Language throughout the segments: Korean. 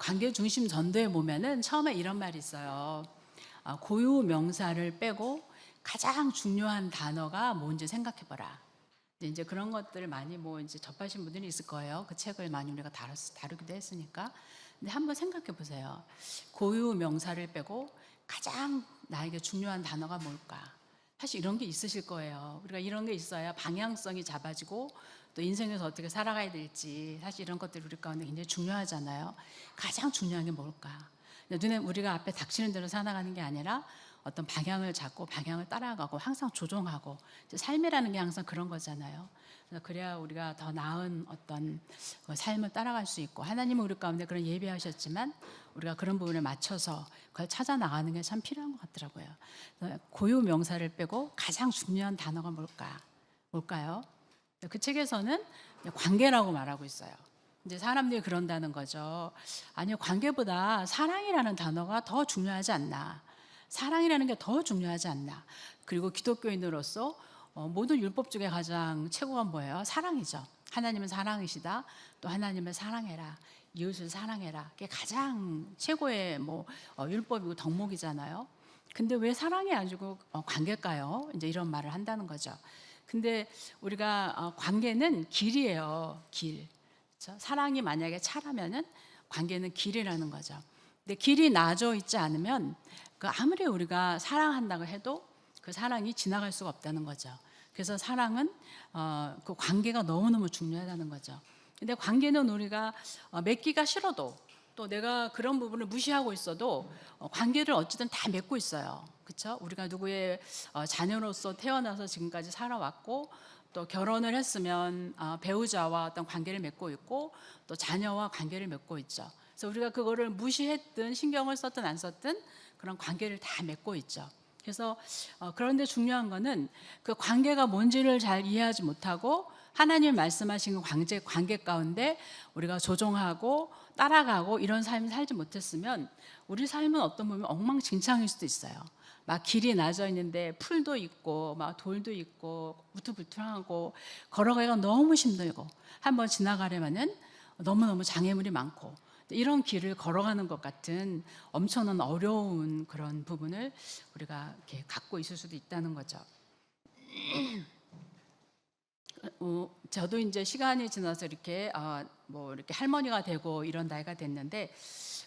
관계 중심 전도에 보면은 처음에 이런 말이 있어요. 고유 명사를 빼고 가장 중요한 단어가 뭔지 생각해봐라. 이제 그런 것들을 많이 뭐 이제 접하신 분들이 있을 거예요. 그 책을 많이 우리가 다루기도 했으니까. 근데 한번 생각해 보세요. 고유 명사를 빼고 가장 나에게 중요한 단어가 뭘까? 사실 이런 게 있으실 거예요. 우리가 이런 게 있어야 방향성이 잡아지고 또 인생에서 어떻게 살아가야 될지 사실 이런 것들이 우리 가운데 굉장히 중요하잖아요. 가장 중요한 게 뭘까? 눈에 우리가 앞에 닥치는 대로 살아가는 게 아니라 어떤 방향을 잡고 방향을 따라가고 항상 조종하고 삶이라는 게 항상 그런 거잖아요. 그래야 우리가 더 나은 어떤 삶을 따라갈 수 있고 하나님은 우리 가운데 그런 예비하셨지만 우리가 그런 부분에 맞춰서 그걸 찾아 나가는 게 참 필요한 것 같더라고요. 고유 명사를 빼고 가장 중요한 단어가 뭘까요? 그 책에서는 관계라고 말하고 있어요. 이제 사람들이 그런다는 거죠. 아니요, 관계보다 사랑이라는 단어가 더 중요하지 않나. 사랑이라는 게 더 중요하지 않나. 그리고 기독교인으로서 모든 율법 중에 가장 최고가 뭐예요? 사랑이죠. 하나님은 사랑이시다. 또 하나님을 사랑해라. 이웃을 사랑해라. 그게 가장 최고의 율법이고 덕목이잖아요. 근데 왜 사랑이 아니고 관계일까요? 이제 이런 말을 한다는 거죠. 근데 우리가 관계는 길이에요. 길. 그렇죠? 사랑이 만약에 차라면은 관계는 길이라는 거죠. 근데 길이 나져 있지 않으면 그 아무리 우리가 사랑한다고 해도 그 사랑이 지나갈 수가 없다는 거죠. 그래서 사랑은 그 관계가 너무너무 중요하다는 거죠. 근데 관계는 우리가 맺기가 싫어도 또 내가 그런 부분을 무시하고 있어도 관계를 어쨌든 다 맺고 있어요. 그렇죠? 우리가 누구의 자녀로서 태어나서 지금까지 살아왔고 또 결혼을 했으면 배우자와 어떤 관계를 맺고 있고 또 자녀와 관계를 맺고 있죠. 그래서 우리가 그거를 무시했든 신경을 썼든 안 썼든 그런 관계를 다 맺고 있죠. 그래서 그런데 중요한 거는 그 관계가 뭔지를 잘 이해하지 못하고 하나님 말씀하신 관계 가운데 우리가 조종하고 따라가고 이런 삶을 살지 못했으면 우리 삶은 어떤 부분 엉망진창일 수도 있어요. 막 길이 나져 있는데 풀도 있고 막 돌도 있고 우투불투하고 걸어가기가 너무 힘들고 한번 지나가려면은 너무너무 장애물이 많고 이런 길을 걸어가는 것 같은 엄청난 어려운 그런 부분을 우리가 이렇게 갖고 있을 수도 있다는 거죠. 저도 이제 시간이 지나서 이렇게 이렇게 할머니가 되고 이런 나이가 됐는데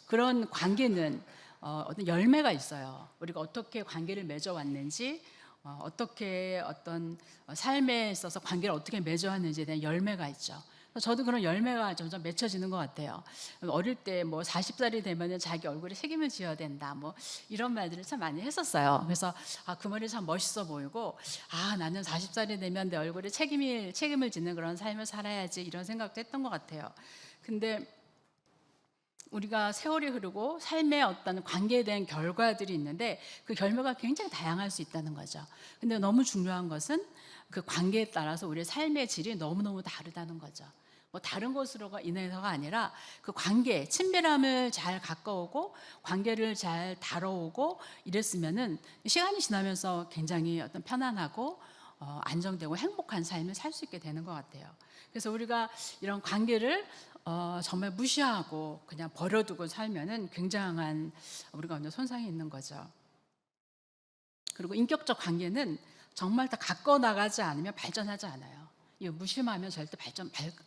그런 관계는 어떤 열매가 있어요. 우리가 어떻게 관계를 맺어왔는지, 어떻게 어떤 삶에 있어서 관계를 어떻게 맺어왔는지에 대한 열매가 있죠. 저도 그런 열매가 점점 맺혀지는 것 같아요. 어릴 때 40살이 되면 자기 얼굴에 책임을 지어야 된다. 이런 말들을 참 많이 했었어요. 그래서 그 말이 참 멋있어 보이고 나는 40살이 되면 내 얼굴에 책임을 짓는 그런 삶을 살아야지 이런 생각도 했던 것 같아요. 근데 우리가 세월이 흐르고 삶의 어떤 관계에 대한 결과들이 있는데 그 결과가 굉장히 다양할 수 있다는 거죠. 근데 너무 중요한 것은 그 관계에 따라서 우리의 삶의 질이 너무너무 다르다는 거죠. 다른 것으로가 인해서가 아니라 그 관계, 친밀함을 잘 가까우고 관계를 잘 다뤄오고 이랬으면은 시간이 지나면서 굉장히 어떤 편안하고 안정되고 행복한 삶을 살 수 있게 되는 것 같아요. 그래서 우리가 이런 관계를 정말 무시하고 그냥 버려두고 살면은 굉장한 우리가 완전 손상이 있는 거죠. 그리고 인격적 관계는 정말 다 가꿔 나가지 않으면 발전하지 않아요. 이거 무심하면 절대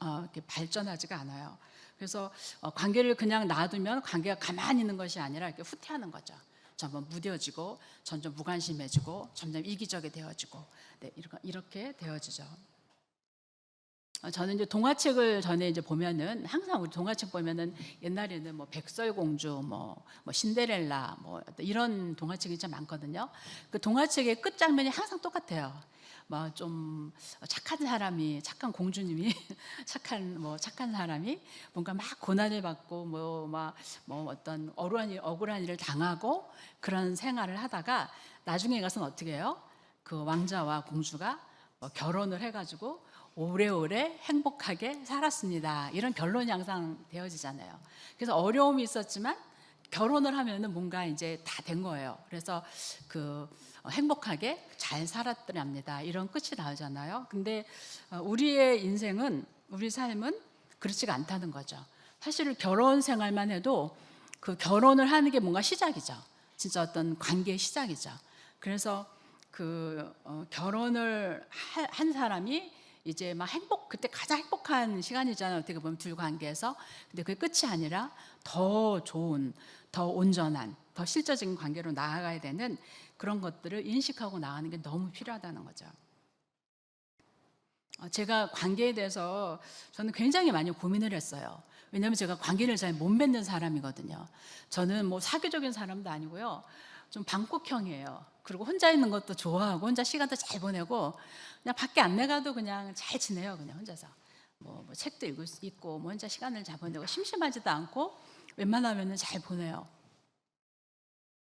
이렇게 발전하지가 않아요. 그래서 관계를 그냥 놔두면 관계가 가만히 있는 것이 아니라 이렇게 후퇴하는 거죠. 점점 무뎌지고 점점 무관심해지고 점점 이기적이 되어지고 이렇게 되어지죠. 저는 이제 동화책을 전에 이제 보면은 항상 우리 동화책 보면은 옛날에는 백설공주, 신데렐라, 이런 동화책이 참 많거든요. 그 동화책의 끝 장면이 항상 똑같아요. 좀 착한 공주님이 착한 사람이 뭔가 막 고난을 받고 어떤 억울한 일을 당하고 그런 생활을 하다가 나중에 가서는 어떻게 해요? 그 왕자와 공주가 결혼을 해가지고 오래오래 행복하게 살았습니다. 이런 결론이 항상 되어지잖아요. 그래서 어려움이 있었지만 결혼을 하면은 뭔가 이제 다 된 거예요. 그래서 행복하게 잘 살았더랍니다. 이런 끝이 나오잖아요. 근데 우리의 인생은, 우리 삶은 그렇지가 않다는 거죠. 사실 결혼 생활만 해도 그 결혼을 하는 게 뭔가 시작이죠. 진짜 어떤 관계의 시작이죠. 그래서 결혼을 한 사람이 이제 막 그때 가장 행복한 시간이잖아요. 어떻게 보면 둘 관계에서. 근데 그게 끝이 아니라 더 좋은, 더 온전한, 더 실질적인 관계로 나아가야 되는 그런 것들을 인식하고 나가는 게 너무 필요하다는 거죠. 제가 관계에 대해서 저는 굉장히 많이 고민을 했어요. 왜냐하면 제가 관계를 잘 못 맺는 사람이거든요. 저는 뭐 사교적인 사람도 아니고요. 좀 방콕형이에요. 그리고 혼자 있는 것도 좋아하고 혼자 시간도 잘 보내고 그냥 밖에 안 나가도 그냥 잘 지내요. 그냥 혼자서. 뭐 책도 읽고 뭐 혼자 시간을 잘 보내고 심심하지도 않고 웬만하면 잘 보내요.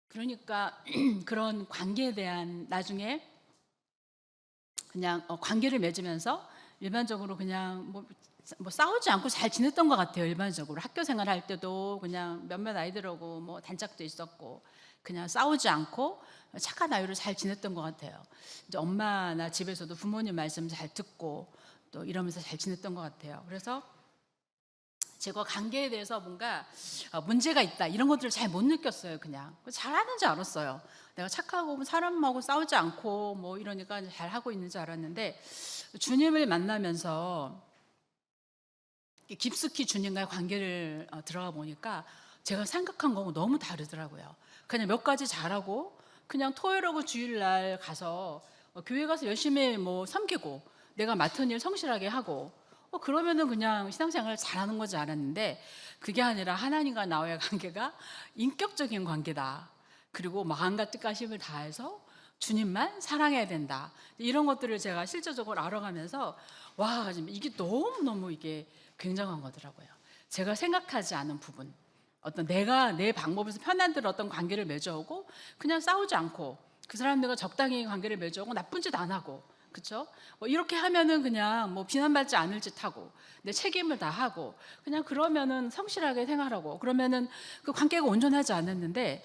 그러니까 그런 관계에 대한 나중에 그냥 관계를 맺으면서 일반적으로 그냥 뭐 싸우지 않고 잘 지냈던 것 같아요. 일반적으로 학교 생활할 때도 그냥 몇몇 아이들하고 뭐 단짝도 있었고 그냥 싸우지 않고 착한 아이로 잘 지냈던 것 같아요. 이제 엄마나 집에서도 부모님 말씀 잘 듣고 또 이러면서 잘 지냈던 것 같아요. 그래서 제가 관계에 대해서 뭔가 문제가 있다 이런 것들을 잘 못 느꼈어요. 그냥 잘하는 줄 알았어요. 내가 착하고 뭐 사람하고 싸우지 않고 뭐 이러니까 잘 하고 있는 줄 알았는데 주님을 만나면서 깊숙이 주님과의 관계를 들어가 보니까 제가 생각한 거하고 너무 다르더라고요. 그냥 몇 가지 잘하고 그냥 토요일하고 주일날 가서 교회 가서 열심히 뭐 섬기고 내가 맡은 일 성실하게 하고 그러면은 그냥 신앙생활 잘하는 거지 알았는데 그게 아니라 하나님과 나와의 관계가 인격적인 관계다. 그리고 마음과 뜻과 힘을 다해서 주님만 사랑해야 된다. 이런 것들을 제가 실제적으로 알아가면서 와, 이게 너무너무 이게 굉장한 거더라고요. 제가 생각하지 않은 부분. 어떤 내가 내 방법에서 편한 대로 어떤 관계를 맺어오고 그냥 싸우지 않고 그 사람들과 적당히 관계를 맺어오고 나쁜 짓 안 하고 그렇죠? 이렇게 하면은 그냥 뭐 비난받지 않을 짓 하고 내 책임을 다 하고 그냥 그러면은 성실하게 생활하고 그러면은 그 관계가 온전하지 않았는데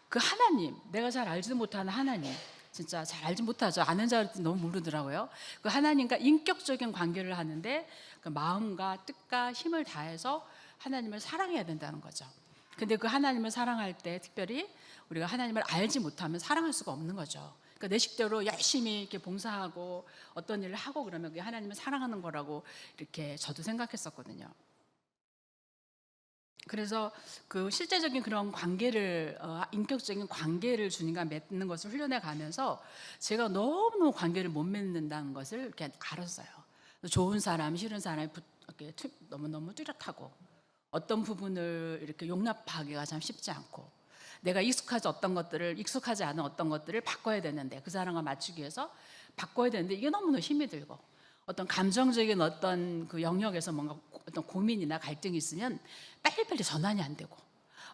그 하나님, 내가 잘 알지도 못하는 하나님, 진짜 잘 알지 못하죠. 아는 자들도 너무 모르더라고요. 그 하나님과 인격적인 관계를 하는데 그 마음과 뜻과 힘을 다해서 하나님을 사랑해야 된다는 거죠. 근데 그 하나님을 사랑할 때 특별히 우리가 하나님을 알지 못하면 사랑할 수가 없는 거죠. 그러니까 내 식대로 열심히 이렇게 봉사하고 어떤 일을 하고 그러면 그게 하나님을 사랑하는 거라고 이렇게 저도 생각했었거든요. 그래서 그 실제적인 그런 관계를 인격적인 관계를 주님과 맺는 것을 훈련해 가면서 제가 너무너무 관계를 못 맺는다는 것을 이렇게 알았어요. 좋은 사람, 싫은 사람이 이렇게 너무너무 뚜렷하고 어떤 부분을 이렇게 용납하기가 참 쉽지 않고 내가 익숙하지 않은 어떤 것들을 바꿔야 되는데 그 사람과 맞추기 위해서 바꿔야 되는데 이게 너무너무 힘이 들고 어떤 감정적인 어떤 그 영역에서 뭔가 어떤 고민이나 갈등이 있으면 빨리빨리 전환이 안 되고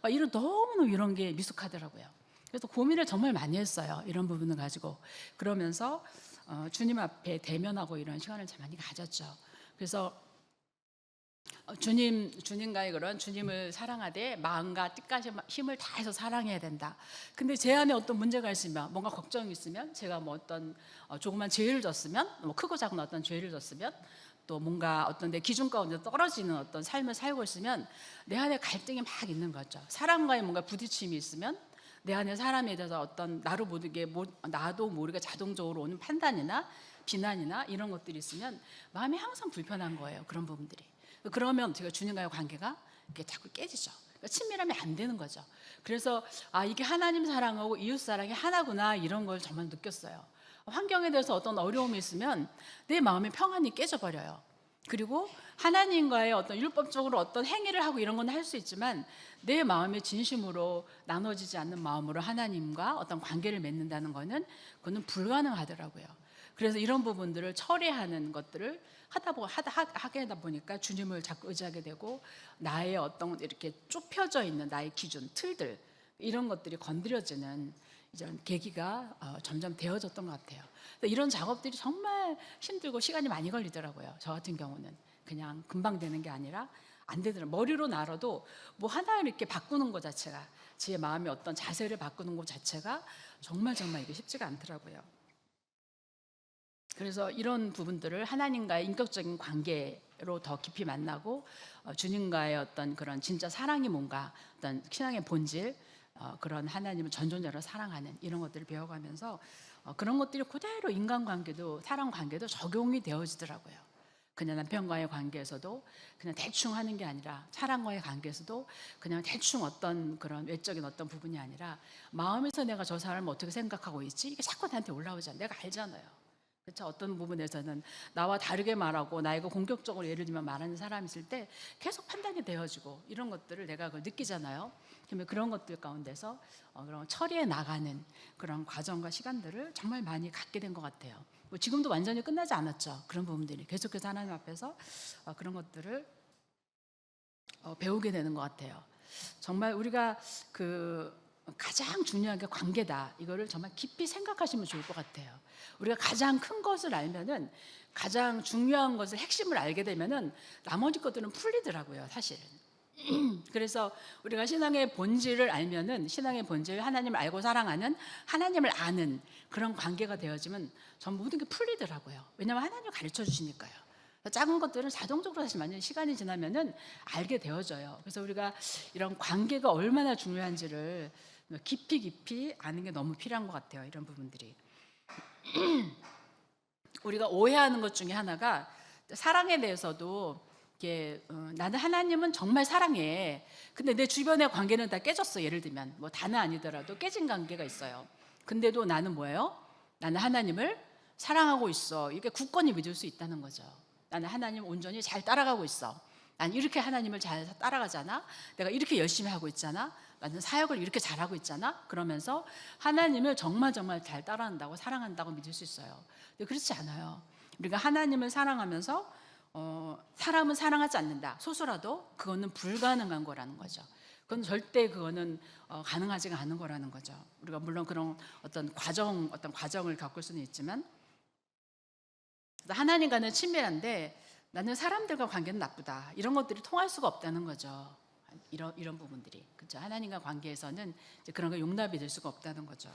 이런 너무너무 이런 게 미숙하더라고요. 그래서 고민을 정말 많이 했어요. 이런 부분을 가지고 그러면서 주님 앞에 대면하고 이런 시간을 참 많이 가졌죠. 그래서 주님과의 그런 주님을 사랑하되 마음과 뜻과 힘을 다해서 사랑해야 된다. 근데 제 안에 어떤 문제가 있으면 뭔가 걱정이 있으면 제가 뭐 어떤 조그만 죄를 졌으면 뭐 크고 작은 어떤 죄를 졌으면 또 뭔가 어떤 내 기준 가운데 떨어지는 어떤 삶을 살고 있으면 내 안에 갈등이 막 있는 거죠. 사람과의 뭔가 부딪힘이 있으면 내 안에 사람에 대해서 어떤 나도 모르게 자동적으로 오는 판단이나 비난이나 이런 것들이 있으면 마음이 항상 불편한 거예요. 그런 부분들이. 그러면 제가 주님과의 관계가 이렇게 자꾸 깨지죠. 그러니까 친밀함이 안 되는 거죠. 그래서 이게 하나님 사랑하고 이웃 사랑이 하나구나 이런 걸 정말 느꼈어요. 환경에 대해서 어떤 어려움이 있으면 내 마음의 평안이 깨져버려요. 그리고 하나님과의 어떤 율법적으로 어떤 행위를 하고 이런 건 할 수 있지만 내 마음의 진심으로 나눠지지 않는 마음으로 하나님과 어떤 관계를 맺는다는 거는 그거는 불가능하더라고요. 그래서 이런 부분들을 처리하는 것들을 하게 하다 보니까 주님을 자꾸 의지하게 되고 나의 어떤 이렇게 좁혀져 있는 나의 기준, 틀들 이런 것들이 건드려지는 이런 계기가 점점 되어졌던 것 같아요. 이런 작업들이 정말 힘들고 시간이 많이 걸리더라고요. 저 같은 경우는 그냥 금방 되는 게 아니라 안 되더라고요. 머리로 나눠도 뭐 하나를 이렇게 바꾸는 것 자체가 제 마음의 어떤 자세를 바꾸는 것 자체가 정말 이게 쉽지가 않더라고요. 그래서 이런 부분들을 하나님과의 인격적인 관계 주님으로 더 깊이 만나고 주님과의 어떤 그런 진짜 사랑이 뭔가, 어떤 신앙의 본질, 그런 하나님을 전존자로 사랑하는 이런 것들을 배워가면서 그런 것들이 그대로 인간관계도, 사람 관계도 적용이 되어지더라고요. 그냥 남편과의 관계에서도 그냥 대충 하는 게 아니라, 사람과의 관계에서도 그냥 대충 어떤 그런 외적인 어떤 부분이 아니라, 마음에서 내가 저 사람을 어떻게 생각하고 있지? 이게 자꾸 나한테 올라오잖아요. 내가 알잖아요. 그렇죠? 어떤 부분에서는 나와 다르게 말하고 나에게 공격적으로 예를 들면 말하는 사람이 있을 때 계속 판단이 되어지고, 이런 것들을 내가 느끼잖아요. 그러면 그런 것들 가운데서 그런 처리해 나가는 그런 과정과 시간들을 정말 많이 갖게 된 것 같아요. 뭐 지금도 완전히 끝나지 않았죠. 그런 부분들이 계속해서 하나님 앞에서 그런 것들을 배우게 되는 것 같아요. 정말 우리가 그 가장 중요한 게 관계다. 이거를 정말 깊이 생각하시면 좋을 것 같아요. 우리가 가장 큰 것을 알면은, 가장 중요한 것을, 핵심을 알게 되면은 나머지 것들은 풀리더라고요, 사실은. 그래서 우리가 신앙의 본질을 알면은, 신앙의 본질, 하나님을 알고 사랑하는, 하나님을 아는 그런 관계가 되어지면 전부 모든 게 풀리더라고요. 왜냐하면 하나님을 가르쳐 주시니까요. 작은 것들은 자동적으로 사실 만약 시간이 지나면은 알게 되어져요. 그래서 우리가 이런 관계가 얼마나 중요한지를 깊이 아는 게 너무 필요한 것 같아요. 이런 부분들이. 우리가 오해하는 것 중에 하나가, 사랑에 대해서도 이게 나는 하나님은 정말 사랑해. 근데 내 주변의 관계는 다 깨졌어. 예를 들면 뭐 다는 아니더라도 깨진 관계가 있어요. 근데도 나는 뭐예요? 나는 하나님을 사랑하고 있어. 이게 굳건히 믿을 수 있다는 거죠. 나는 하나님 온전히 잘 따라가고 있어. 난 이렇게 하나님을 잘 따라가잖아. 내가 이렇게 열심히 하고 있잖아. 나는 사역을 이렇게 잘하고 있잖아. 그러면서 하나님을 정말 잘 따라한다고, 사랑한다고 믿을 수 있어요. 근데 그렇지 않아요. 우리가 하나님을 사랑하면서 사람은 사랑하지 않는다, 소수라도 그거는 불가능한 거라는 거죠. 그건 절대 그거는 가능하지가 않은 거라는 거죠. 우리가 물론 그런 어떤 과정을 겪을 수는 있지만, 하나님과는 친밀한데 나는 사람들과 관계는 나쁘다, 이런 것들이 통할 수가 없다는 거죠. 이런 부분들이, 그렇죠? 하나님과 관계에서는 이제 그런 거 용납이 될 수가 없다는 거죠.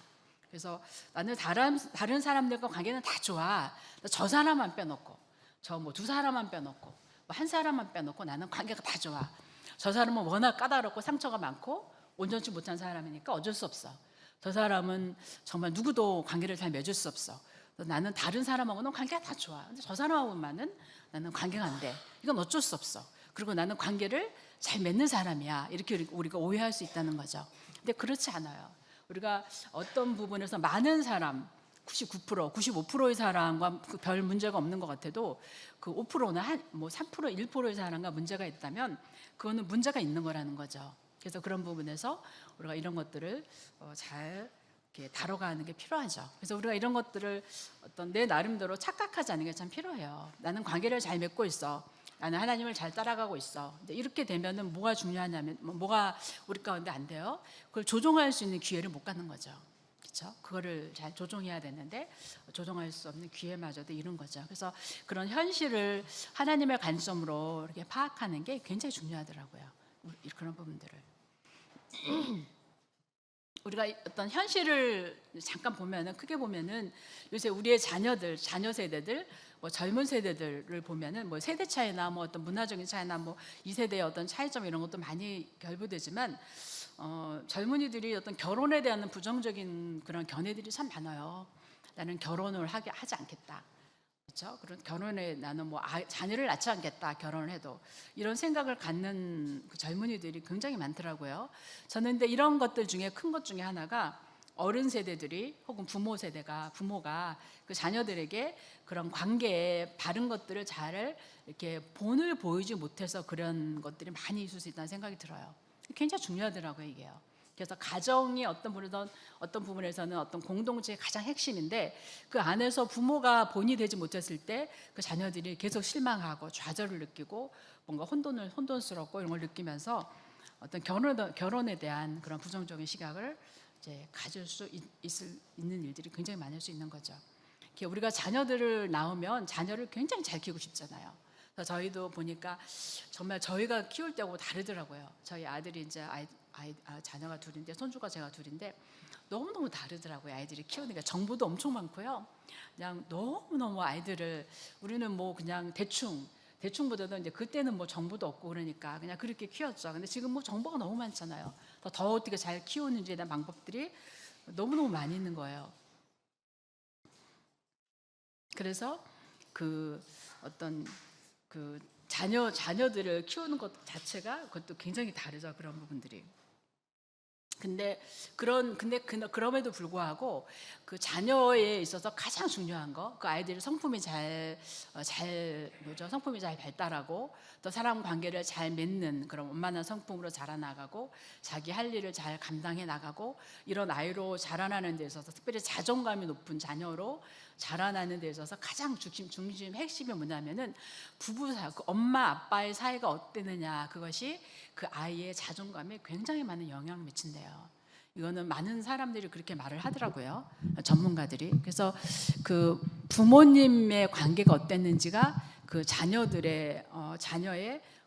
그래서 나는 다른 사람들과 관계는 다 좋아. 저 사람만 빼놓고, 저 뭐 두 사람만 빼놓고, 뭐 한 사람만 빼놓고 나는 관계가 다 좋아. 저 사람은 워낙 까다롭고 상처가 많고 온전치 못한 사람이니까 어쩔 수 없어. 저 사람은 정말 누구도 관계를 잘 맺을 수 없어. 나는 다른 사람하고는 관계가 다 좋아. 근데 저 사람하고만은 나는 관계가 안 돼. 이건 어쩔 수 없어. 그리고 나는 관계를 잘 맺는 사람이야. 이렇게 우리가 오해할 수 있다는 거죠. 근데 그렇지 않아요. 우리가 어떤 부분에서 많은 사람, 99%, 95%의 사람과 별 문제가 없는 것 같아도 그 5%나 뭐 3%, 1%의 사람과 문제가 있다면 그거는 문제가 있는 거라는 거죠. 그래서 그런 부분에서 우리가 이런 것들을 잘 이렇게 다뤄가는 게 필요하죠. 그래서 우리가 이런 것들을 어떤 내 나름대로 착각하지 않는 게 참 필요해요. 나는 관계를 잘 맺고 있어. 나는 하나님을 잘 따라가고 있어. 근데 이렇게 되면은 뭐가 중요하냐면, 뭐가 우리 가운데 안 돼요? 그걸 조종할 수 있는 기회를 못 갖는 거죠. 그렇죠? 그거를 잘 조종해야 되는데 조종할 수 없는 기회마저도 이런 거죠. 그래서 그런 현실을 하나님의 관점으로 이렇게 파악하는 게 굉장히 중요하더라고요. 그런 부분들을. 우리가 어떤 현실을 잠깐 보면은, 크게 보면은 요새 우리의 자녀 세대들, 뭐 젊은 세대들을 보면은 뭐 세대 차이나 뭐 어떤 문화적인 차이나 뭐 이 세대의 어떤 차이점 이런 것도 많이 결부되지만, 젊은이들이 어떤 결혼에 대한 부정적인 그런 견해들이 참 많아요. 나는 결혼을 하지 않겠다. 그렇죠? 그런 결혼에 나는 뭐 자녀를 낳지 않겠다. 결혼을 해도 이런 생각을 갖는 그 젊은이들이 굉장히 많더라고요. 저는 근데 이런 것들 중에 큰 것 중에 하나가, 어른 세대들이 혹은 부모가 그 자녀들에게 그런 관계에 바른 것들을 잘 이렇게 본을 보이지 못해서 그런 것들이 많이 있을 수 있다는 생각이 들어요. 굉장히 중요하더라고요, 이게요. 그래서 가정이 어떤 부분에서는 어떤 공동체의 가장 핵심인데, 그 안에서 부모가 본이 되지 못했을 때 그 자녀들이 계속 실망하고 좌절을 느끼고 뭔가 혼돈스럽고 이런 걸 느끼면서 어떤 결혼에 대한 그런 부정적인 시각을 이제 가질 수 있는 일들이 굉장히 많을 수 있는 거죠. 우리가 자녀들을 낳으면 자녀를 굉장히 잘 키우고 싶잖아요. 그래서 저희도 보니까 정말 저희가 키울 때하고 다르더라고요. 저희 아들이 이제 자녀가 둘인데, 손주가 제가 둘인데 너무너무 다르더라고요. 아이들이 키우는 게 정보도 엄청 많고요. 그냥 너무너무 아이들을, 우리는 뭐 그냥 대충 대충 보다도 이제 그때는 뭐 정보도 없고 그러니까 그냥 그렇게 키웠죠. 근데 지금 뭐 정보가 너무 많잖아요. 더 어떻게 잘 키우는지에 대한 방법들이 너무너무 많이 있는 거예요. 그래서 그 어떤 그 자녀들을 키우는 것 자체가 그것도 굉장히 다르죠. 그런 부분들이. 근데 그럼에도 불구하고 그 자녀에 있어서 가장 중요한 거, 그 아이들이 성품이 성품이 잘 발달하고 또 사람 관계를 잘 맺는 그런 원만한 성품으로 자라나가고 자기 할 일을 잘 감당해 나가고 이런 아이로 자라나는 데 있어서 특별히 자존감이 높은 자녀로 자라나는 데 있어서 가장 중심 핵심이 뭐냐면은 그 엄마 아빠의 사이가 어땠느냐, 그것이 그 아이의 자존감에 굉장히 많은 영향을 미친대요. 이거는 많은 사람들이 그렇게 말을 하더라고요. 전문가들이. 그래서 그 부모님의 관계가 어땠는지가 그 자녀의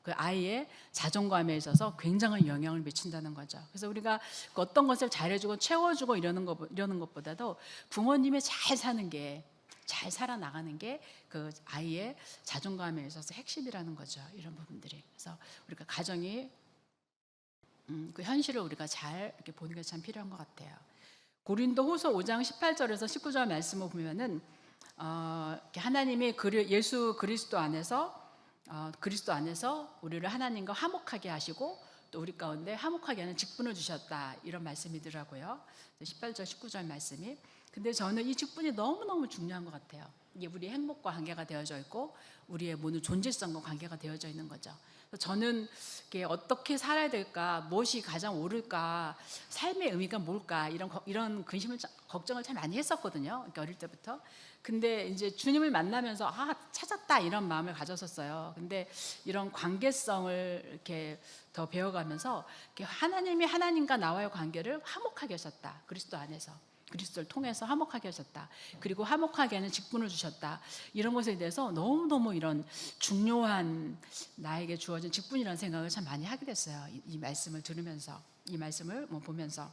그 아이의 자존감에 있어서 굉장한 영향을 미친다는 거죠. 그래서 우리가 그 어떤 것을 잘해주고 채워주고 이러는 것보다도 부모님이 잘 살아나가는 게 그 아이의 자존감에 있어서 핵심이라는 거죠. 이런 부분들이. 그래서 우리가 가정이 그 현실을 우리가 잘 이렇게 보는 게 참 필요한 것 같아요. 고린도후서 5장 18절에서 19절 말씀을 보면은 하나님이 예수 그리스도 안에서 우리를 하나님과 화목하게 하시고 또 우리 가운데 화목하게 하는 직분을 주셨다, 이런 말씀이더라고요. 18절 19절 말씀이. 근데 저는 이 직분이 너무너무 중요한 것 같아요. 이게 우리의 행복과 관계가 되어져 있고 우리의 모든 존재성과 관계가 되어져 있는 거죠. 저는 어떻게 살아야 될까, 무엇이 가장 옳을까, 삶의 의미가 뭘까, 이런 걱정을 참 많이 했었거든요. 그러니까 어릴 때부터. 근데 이제 주님을 만나면서 찾았다, 이런 마음을 가졌었어요. 근데 이런 관계성을 이렇게 더 배워가면서 하나님이 하나님과 나와의 관계를 화목하게 하셨다. 그리스도 안에서. 그리스도를 통해서 화목하게 하셨다. 그리고 화목하게 하는 직분을 주셨다. 이런 것에 대해서 너무너무 이런 중요한 나에게 주어진 직분이라는 생각을 참 많이 하게 됐어요. 이 말씀을 들으면서, 이 말씀을 보면서.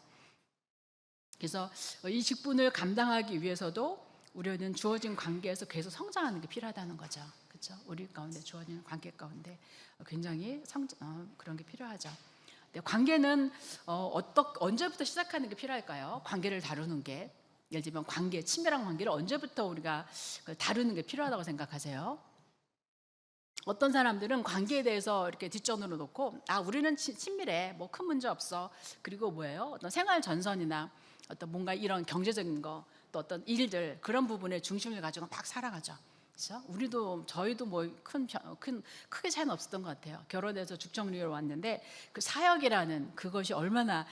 그래서 이 직분을 감당하기 위해서도 우리는 주어진 관계에서 계속 성장하는 게 필요하다는 거죠. 그렇죠? 우리 가운데 주어진 관계 가운데 굉장히 그런 게 필요하죠. 관계는 언제부터 시작하는 게 필요할까요? 관계를 다루는 게. 예를 들면 친밀한 관계를 언제부터 우리가 다루는 게 필요하다고 생각하세요? 어떤 사람들은 관계에 대해서 이렇게 뒷전으로 놓고 우리는 친밀해, 뭐 큰 문제 없어. 그리고 뭐예요? 어떤 생활 전선이나 어떤 뭔가 이런 경제적인 거, 또 어떤 일들, 그런 부분에 중심을 가지고 막 살아가죠. 그렇죠? 저희도 뭐 크게 차이는 없었던 것 같아요. 결혼해서 죽정리로 왔는데 그 사역이라는 그것이 얼마나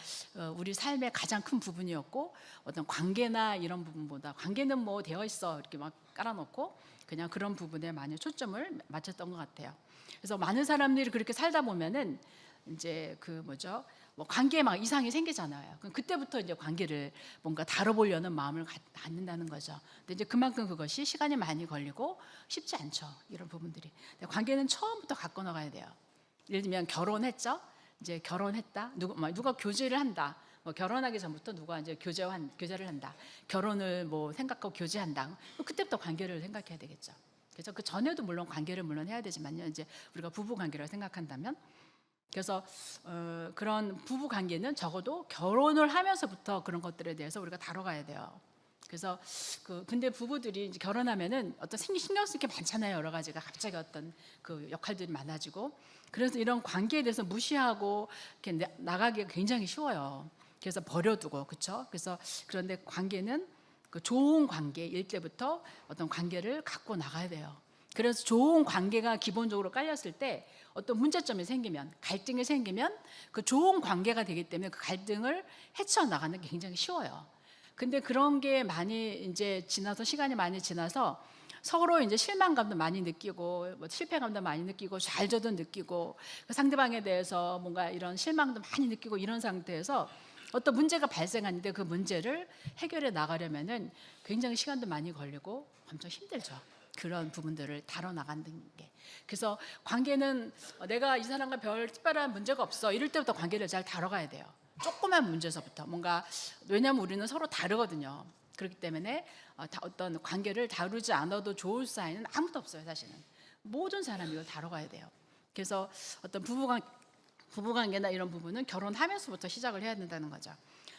우리 삶의 가장 큰 부분이었고, 어떤 관계나 이런 부분보다 관계는 뭐 되어 있어 이렇게 막 깔아놓고 그냥 그런 부분에 많이 초점을 맞췄던 것 같아요. 그래서 많은 사람들이 그렇게 살다 보면은 이제 뭐 관계에 막 이상이 생기잖아요. 그럼 그때부터 이제 관계를 뭔가 다뤄보려는 마음을 갖는다는 거죠. 근데 이제 그만큼 그것이 시간이 많이 걸리고 쉽지 않죠. 이런 부분들이. 관계는 처음부터 갖고 나가야 돼요. 예를 들면 결혼했죠. 이제 결혼했다. 누가 교제를 한다. 결혼하기 전부터 누가 이제 교제를 한다. 결혼을 생각하고 교제한다. 그때부터 관계를 생각해야 되겠죠. 그래서 그 전에도 물론 관계를 해야 되지만요. 이제 우리가 부부 관계를 생각한다면. 그래서 그런 부부 관계는 적어도 결혼을 하면서부터 그런 것들에 대해서 우리가 다뤄가야 돼요. 그래서 근데 부부들이 이제 결혼하면은 어떤 신경 쓸 게 많잖아요. 여러 가지가 갑자기 어떤 그 역할들이 많아지고, 그래서 이런 관계에 대해서 무시하고 이렇게 나가기가 굉장히 쉬워요. 그래서 버려두고, 그렇죠? 그런데 관계는 그 좋은 관계일 때부터 어떤 관계를 갖고 나가야 돼요. 그래서 좋은 관계가 기본적으로 깔렸을 때 어떤 문제점이 생기면, 갈등이 생기면 그 좋은 관계가 되기 때문에 그 갈등을 헤쳐나가는 게 굉장히 쉬워요. 근데 그런 게 시간이 많이 지나서 서로 이제 실망감도 많이 느끼고, 실패감도 많이 느끼고, 좌절도 느끼고, 그 상대방에 대해서 뭔가 이런 실망도 많이 느끼고, 이런 상태에서 어떤 문제가 발생하는데 그 문제를 해결해 나가려면은 굉장히 시간도 많이 걸리고 엄청 힘들죠. 그런 부분들을 다뤄나가는 게. 그래서 관계는 내가 이 사람과 별 특별한 문제가 없어 이럴 때부터 관계를 잘 다뤄가야 돼요. 조그만 문제서부터. 왜냐하면 우리는 서로 다르거든요. 그렇기 때문에 어떤 관계를 다루지 않아도 좋을 사이는 아무도 없어요, 사실은. 모든 사람이 이걸 다뤄가야 돼요. 그래서 어떤 부부관계나 이런 부분은 결혼하면서부터 시작을 해야 된다는 거죠.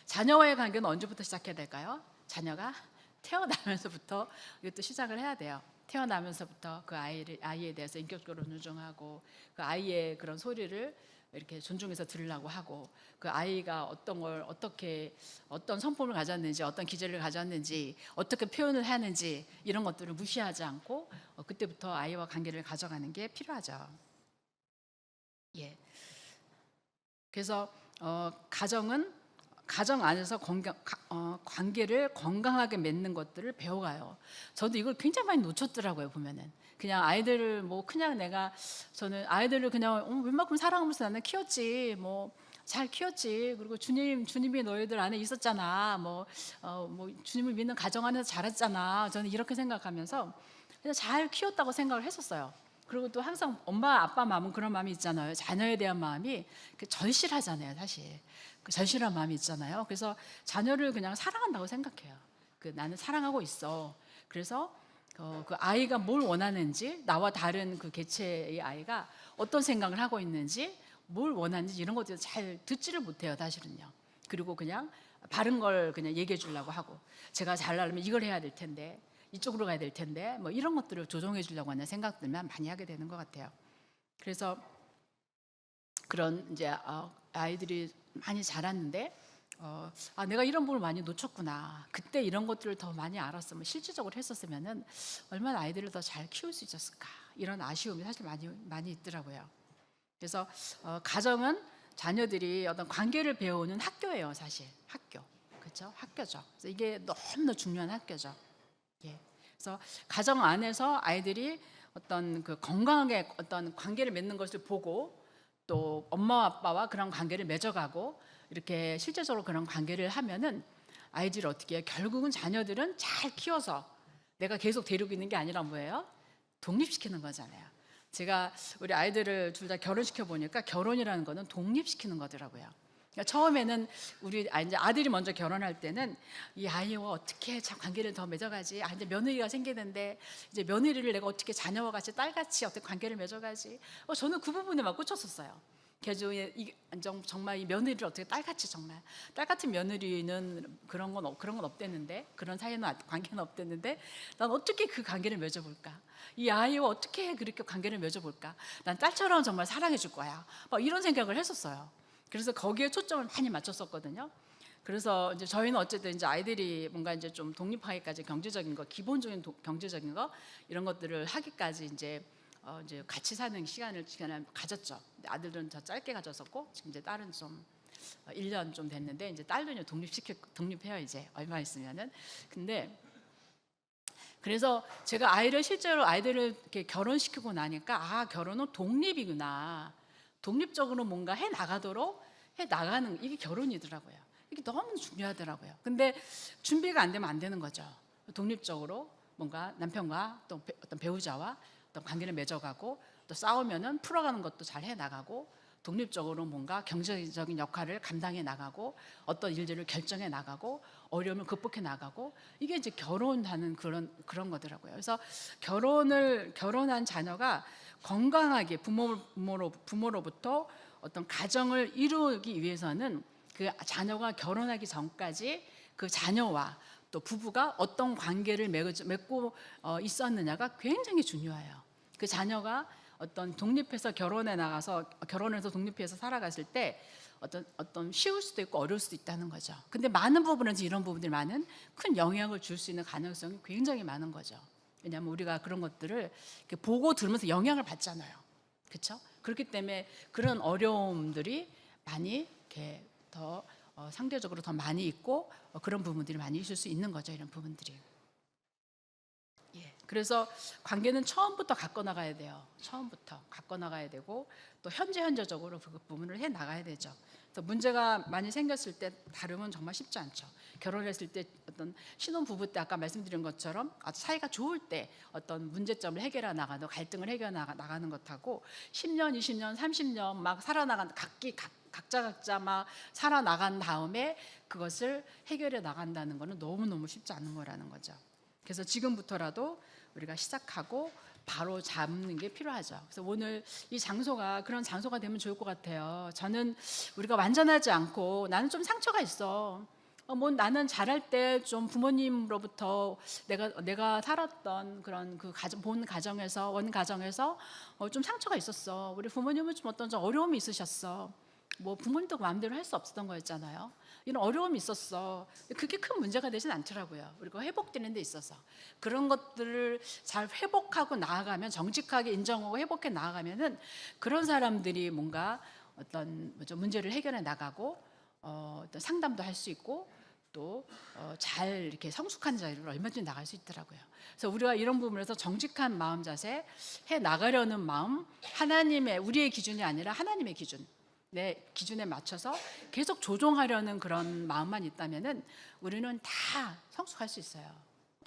자녀와의 관계는 언제부터 시작해야 될까요? 자녀가 태어나면서부터 이것도 시작을 해야 돼요. 태어나면서부터 그 아이에 대해서 인격적으로 존중하고 그 아이의 그런 소리를 이렇게 존중해서 들으려고 하고 그 아이가 어떤 걸 어떻게 어떤 성품을 가졌는지 어떤 기질을 가졌는지 어떻게 표현을 하는지 이런 것들을 무시하지 않고 그때부터 아이와 관계를 가져가는 게 필요하죠. 예. 그래서 가정 안에서 관계를 건강하게 맺는 것들을 배워가요. 저도 이걸 굉장히 많이 놓쳤더라고요. 보면은 그냥 아이들을 뭐 그냥 저는 아이들을 그냥 웬만큼 사랑하면서 나는 키웠지 뭐 잘 키웠지. 그리고 주님이 너희들 안에 있었잖아. 뭐 주님을 믿는 가정 안에서 자랐잖아. 저는 이렇게 생각하면서 그냥 잘 키웠다고 생각을 했었어요. 그리고 또 항상 엄마 아빠 마음은 그런 마음이 있잖아요. 자녀에 대한 마음이 절실하잖아요. 사실 그 절실한 마음이 있잖아요. 그래서 자녀를 그냥 사랑한다고 생각해요. 나는 사랑하고 있어. 그래서 그 아이가 뭘 원하는지 나와 다른 그 개체의 아이가 어떤 생각을 하고 있는지 뭘 원하는지 이런 것들 잘 듣지를 못해요. 사실은요. 그리고 그냥 바른 걸 그냥 얘기해 주려고 하고 제가 잘나려면 이걸 해야 될 텐데 이쪽으로 가야 될 텐데 뭐 이런 것들을 조정해 주려고 하는 생각들만 많이 하게 되는 것 같아요. 그래서 그런 이제 아이들이 많이 자랐는데 내가 이런 부분을 많이 놓쳤구나. 그때 이런 것들을 더 많이 알았으면 실질적으로 했었으면은 얼마나 아이들을 더 잘 키울 수 있었을까. 이런 아쉬움이 사실 많이 있더라고요. 그래서 가정은 자녀들이 어떤 관계를 배우는 학교예요, 사실. 학교. 그렇죠? 학교죠. 그래서 이게 너무나 중요한 학교죠. 예. 그래서 가정 안에서 아이들이 어떤 그 건강하게 어떤 관계를 맺는 것을 보고 또 엄마 아빠와 그런 관계를 맺어가고 이렇게 실제적으로 그런 관계를 하면은 아이들이 어떻게 해요? 결국은 자녀들은 잘 키워서 내가 계속 데리고 있는 게 아니라 뭐예요? 독립시키는 거잖아요. 제가 우리 아이들을 둘 다 결혼시켜 보니까 결혼이라는 거는 독립시키는 거더라고요. 그러니까 처음에는 이제 아들이 먼저 결혼할 때는 이 아이와 어떻게 참 관계를 더 맺어가지. 이제 며느리가 생기는데 이제 며느리를 내가 어떻게 자녀와 같이 딸같이 어떻게 관계를 맺어가지. 저는 그 부분에 막 꽂혔었어요. 그래서 정말 이 며느리를 어떻게 딸같이 정말 딸 같은 며느리는 그런 건 없댔는데 그런 사이는 관계는 없댔는데 난 어떻게 그 관계를 맺어볼까? 이 아이와 어떻게 그렇게 관계를 맺어볼까? 난 딸처럼 정말 사랑해 줄 거야. 막 이런 생각을 했었어요. 그래서 거기에 초점을 많이 맞췄었거든요. 그래서 이제 저희는 어쨌든 이제 아이들이 뭔가 이제 좀 독립하기까지 경제적인 거, 기본적인 경제적인 거 이런 것들을 하기까지 이제 같이 사는 시간을 가졌죠. 아들은 더 짧게 가졌었고 지금 이제 딸은 좀 1년 좀 됐는데 이제 딸도 이제 독립해요 이제 얼마 있으면은. 근데 그래서 제가 실제로 아이들을 이렇게 결혼시키고 나니까 결혼은 독립이구나. 독립적으로 뭔가 해 나가는 이게 결혼이더라고요. 이게 너무 중요하더라고요. 근데 준비가 안 되면 안 되는 거죠. 독립적으로 뭔가 남편과 또 어떤 배우자와 어떤 관계를 맺어가고 또 싸우면은 풀어가는 것도 잘 해 나가고 독립적으로 뭔가 경제적인 역할을 감당해 나가고 어떤 일들을 결정해 나가고 어려움을 극복해 나가고 이게 이제 결혼하는 그런 거더라고요. 그래서 결혼한 자녀가 건강하게 부모로부터 어떤 가정을 이루기 위해서는 그 자녀가 결혼하기 전까지 그 자녀와 또 부부가 어떤 관계를 맺고 있었느냐가 굉장히 중요해요. 그 자녀가 어떤 결혼해서 독립해서 살아갔을 때 어떤 쉬울 수도 있고 어려울 수도 있다는 거죠. 근데 많은 부분에서 이런 부분들이 큰 영향을 줄 수 있는 가능성이 굉장히 많은 거죠. 왜냐하면 우리가 그런 것들을 이렇게 보고 들으면서 영향을 받잖아요. 그렇죠? 그렇기 때문에 그런 어려움들이 많이 이렇게 더 상대적으로 더 많이 있고 그런 부분들이 많이 있을 수 있는 거죠. 이런 부분들이. 예. 그래서 관계는 처음부터 갖고 나가야 돼요. 처음부터 갖고 나가야 되고 또 현재적으로 그 부분을 해 나가야 되죠. 그래서 문제가 많이 생겼을 때 다루면 정말 쉽지 않죠. 결혼했을 때 어떤 신혼 부부 때 아까 말씀드린 것처럼 아주 사이가 좋을 때 어떤 문제점을 해결해 나가는 갈등을 해결해 나가는 것하고 10년, 20년, 30년 막 각자 막 살아나간 다음에 그것을 해결해 나간다는 것은 너무너무 쉽지 않은 거라는 거죠. 그래서 지금부터라도 우리가 시작하고 바로 잡는 게 필요하죠. 그래서 오늘 이 장소가 그런 장소가 되면 좋을 것 같아요. 저는 우리가 완전하지 않고 나는 좀 상처가 있어. 뭐 나는 자랄 때 좀 부모님으로부터 내가 살았던 그런 그 본 가정에서 원 가정에서 좀 상처가 있었어. 우리 부모님은 좀 어떤 좀 어려움이 있으셨어. 뭐 부모님도 마음대로 할 수 없었던 거였잖아요. 이런 어려움이 있었어. 그게 큰 문제가 되진 않더라고요. 우리가 회복되는 데 있어서 그런 것들을 잘 회복하고 나아가면, 정직하게 인정하고 회복해 나아가면은 그런 사람들이 뭔가 어떤 문제를 해결해 나가고 어떤 상담도 할 수 있고 또 잘 이렇게 성숙한 자리로 얼마든지 나갈 수 있더라고요. 그래서 우리가 이런 부분에서 정직한 마음 자세 해 나가려는 마음, 하나님의, 우리의 기준이 아니라 하나님의 기준, 내 기준에 맞춰서 계속 조종하려는 그런 마음만 있다면은 우리는 다 성숙할 수 있어요.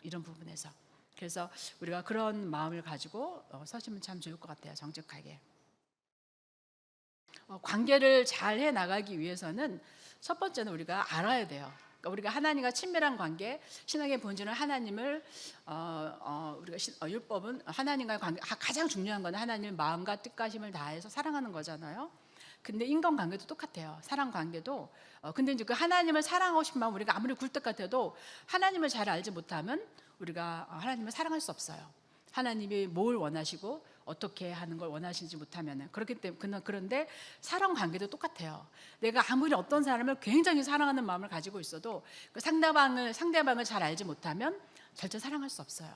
이런 부분에서. 그래서 우리가 그런 마음을 가지고 서시면 참 좋을 것 같아요. 정직하게. 관계를 잘 해 나가기 위해서는 첫 번째는 우리가 알아야 돼요. 그러니까 우리가 하나님과 친밀한 관계, 신앙의 본질은 하나님을 우리가 율법은 하나님과의 관계, 가장 중요한 건 하나님을 마음과 뜻과 힘을 다해서 사랑하는 거잖아요. 근데 인간 관계도 똑같아요. 사랑 관계도. 근데 이제 그 하나님을 사랑하고 싶은 마음, 우리가 아무리 굴뚝 같아도 하나님을 잘 알지 못하면 우리가 하나님을 사랑할 수 없어요. 하나님이 뭘 원하시고 어떻게 하는 걸 원하시는지 못하면은. 그렇기 때문에, 그런데 사랑 관계도 똑같아요. 내가 아무리 어떤 사람을 굉장히 사랑하는 마음을 가지고 있어도 그 상대방을 잘 알지 못하면 절대 사랑할 수 없어요.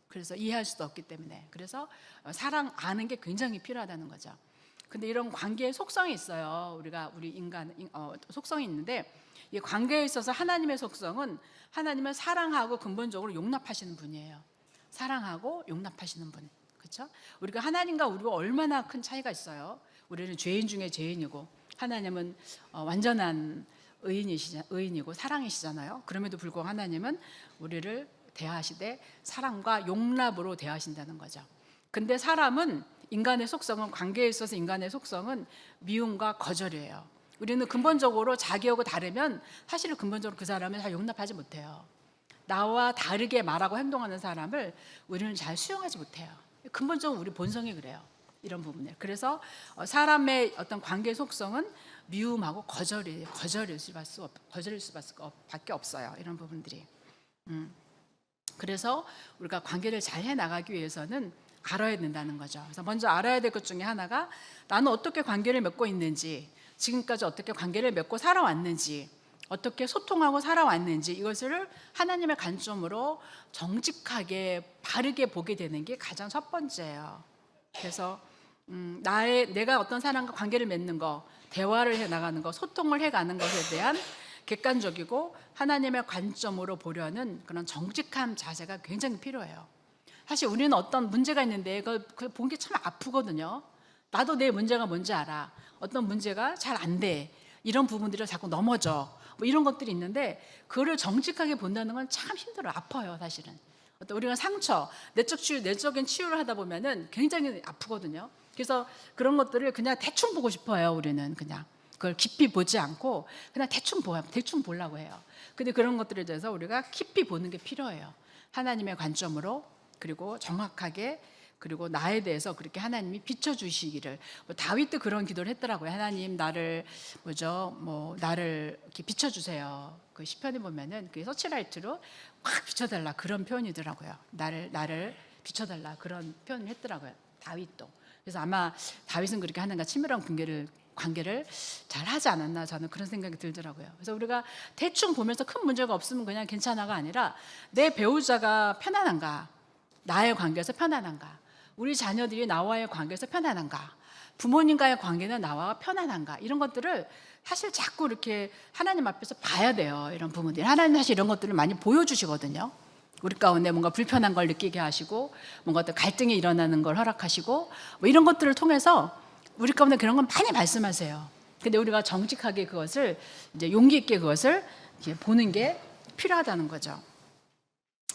그래서 이해할 수도 없기 때문에. 그래서 사랑 아는 게 굉장히 필요하다는 거죠. 근데 이런 관계의 속성이 있어요. 우리 인간 속성이 있는데, 이 관계에 있어서 하나님의 속성은 하나님은 사랑하고 근본적으로 용납하시는 분이에요. 사랑하고 용납하시는 분. 그렇죠? 우리가 하나님과 우리가 얼마나 큰 차이가 있어요. 우리는 죄인 중에 죄인이고 하나님은 완전한 의인이고 사랑이시잖아요. 그럼에도 불구하고 하나님은 우리를 대하시되 사랑과 용납으로 대하신다는 거죠. 근데 사람은, 인간의 속성은, 관계에 있어서 인간의 속성은 미움과 거절이에요. 우리는 근본적으로 자기하고 다르면 사실은 근본적으로 그 사람을 잘 용납하지 못해요. 나와 다르게 말하고 행동하는 사람을 우리는 잘 수용하지 못해요. 근본적으로 우리 본성이 그래요. 이런 부분에. 그래서 사람의 어떤 관계 속성은 미움하고 거절일 수밖에 없어요. 이런 부분들이. 그래서 우리가 관계를 잘 해나가기 위해서는 알아야 된다는 거죠. 그래서 먼저 알아야 될 것 중에 하나가, 나는 어떻게 관계를 맺고 있는지, 지금까지 어떻게 관계를 맺고 살아왔는지, 어떻게 소통하고 살아왔는지, 이것을 하나님의 관점으로 정직하게 바르게 보게 되는 게 가장 첫 번째예요. 그래서 내가 어떤 사람과 관계를 맺는 거, 대화를 해나가는 거, 소통을 해가는 것에 대한 객관적이고 하나님의 관점으로 보려는 그런 정직한 자세가 굉장히 필요해요. 사실 우리는 어떤 문제가 있는데 그걸 본 게 참 아프거든요. 나도 내 문제가 뭔지 알아. 어떤 문제가 잘 안 돼. 이런 부분들이 자꾸 넘어져. 뭐 이런 것들이 있는데 그거를 정직하게 본다는 건 참 힘들어요. 아파요, 사실은. 어떤 우리가 상처, 내적인 치유를 하다 보면은 굉장히 아프거든요. 그래서 그런 것들을 그냥 대충 보고 싶어요. 우리는 그냥 그걸 깊이 보지 않고 그냥 대충 보려고 해요. 근데 그런 것들에 대해서 우리가 깊이 보는 게 필요해요. 하나님의 관점으로, 그리고 정확하게, 그리고 나에 대해서 그렇게 하나님이 비춰주시기를. 다윗도 그런 기도를 했더라고요. 하나님 나를 이렇게 비춰주세요. 그 시편에 보면은 그 서치라이트로 확 비춰달라, 그런 표현이더라고요. 나를 비춰달라, 그런 표현을 했더라고요. 다윗도. 그래서 아마 다윗은 그렇게 하나님과 친밀한 관계를 잘 하지 않았나, 저는 그런 생각이 들더라고요. 그래서 우리가 대충 보면서 큰 문제가 없으면 그냥 괜찮아가 아니라, 내 배우자가 편안한가, 나의 관계에서 편안한가, 우리 자녀들이 나와의 관계에서 편안한가, 부모님과의 관계는 나와 편안한가, 이런 것들을 사실 자꾸 이렇게 하나님 앞에서 봐야 돼요. 이런 부분들. 하나님 사실 이런 것들을 많이 보여주시거든요. 우리 가운데 뭔가 불편한 걸 느끼게 하시고, 뭔가 또 갈등이 일어나는 걸 허락하시고, 뭐 이런 것들을 통해서 우리 가운데 그런 건 많이 말씀하세요. 근데 우리가 정직하게 그것을, 이제 용기 있게 그것을 보는 게 필요하다는 거죠.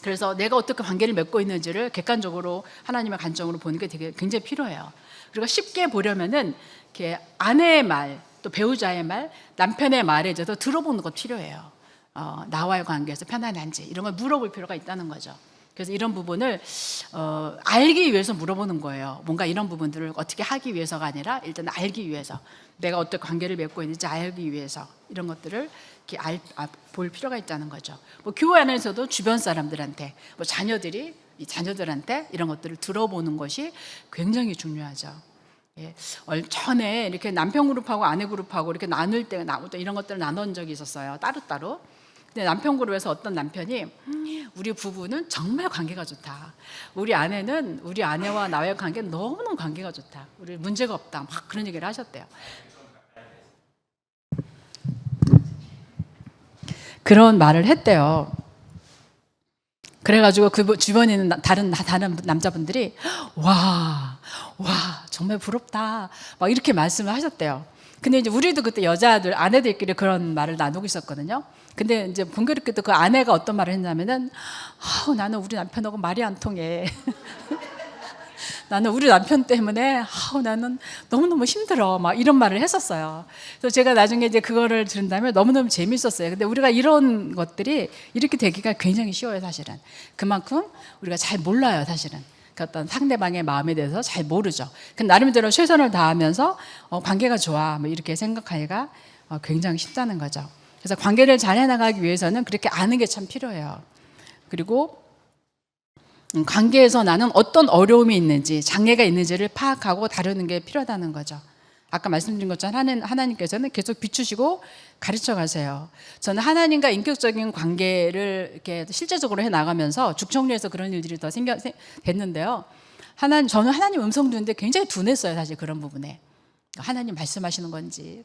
그래서 내가 어떻게 관계를 맺고 있는지를 객관적으로 하나님의 관점으로 보는 게 굉장히 필요해요. 그리고 쉽게 보려면은 이렇게 아내의 말, 또 배우자의 말, 남편의 말에 대해서 들어보는 것 필요해요. 나와의 관계에서 편안한지 이런 걸 물어볼 필요가 있다는 거죠. 그래서 이런 부분을 알기 위해서 물어보는 거예요. 뭔가 이런 부분들을 어떻게 하기 위해서가 아니라 일단 알기 위해서, 내가 어떤 관계를 맺고 있는지 알기 위해서 이런 것들을 이렇게 볼 필요가 있다는 거죠. 뭐 교회 안에서도 주변 사람들한테, 뭐 자녀들이 이 자녀들한테 이런 것들을 들어보는 것이 굉장히 중요하죠. 예, 전에 이렇게 남편 그룹하고 아내 그룹하고 이렇게 나눌 때 이런 것들을 나눈 적이 있었어요. 따로따로. 근데 남편 그룹에서 어떤 남편이 우리 부부는 정말 관계가 좋다. 우리 아내는 우리 아내와 나의 관계는 너무너무 관계가 좋다. 우리 문제가 없다. 막 그런 얘기를 하셨대요. 그런 말을 했대요. 그래가지고 그 주변에 있는 다른 남자분들이 와 정말 부럽다 막 이렇게 말씀을 하셨대요. 근데 이제 우리도 그때 여자들 아내들끼리 그런 말을 나누고 있었거든요. 근데 이제 공교롭게도 그 아내가 어떤 말을 했냐면은 나는 우리 남편하고 말이 안 통해. 나는 우리 남편 때문에 나는 너무너무 힘들어 막 이런 말을 했었어요. 그래서 제가 나중에 이제 그거를 들은 다음에 너무너무 재밌었어요. 근데 우리가 이런 것들이 이렇게 되기가 굉장히 쉬워요. 사실은 그만큼 우리가 잘 몰라요. 사실은 그 어떤 상대방의 마음에 대해서 잘 모르죠. 나름대로 최선을 다하면서 관계가 좋아 뭐 이렇게 생각하기가 굉장히 쉽다는 거죠. 그래서 관계를 잘 해나가기 위해서는 그렇게 아는 게 참 필요해요. 그리고 관계에서 나는 어떤 어려움이 있는지, 장애가 있는지를 파악하고 다루는 게 필요하다는 거죠. 아까 말씀드린 것처럼 하나님께서는 계속 비추시고 가르쳐 가세요. 저는 하나님과 인격적인 관계를 이렇게 실제적으로 해 나가면서 죽청리에서 그런 일들이 더 됐는데요. 저는 하나님 음성 듣는데 굉장히 둔했어요. 사실 그런 부분에. 하나님 말씀하시는 건지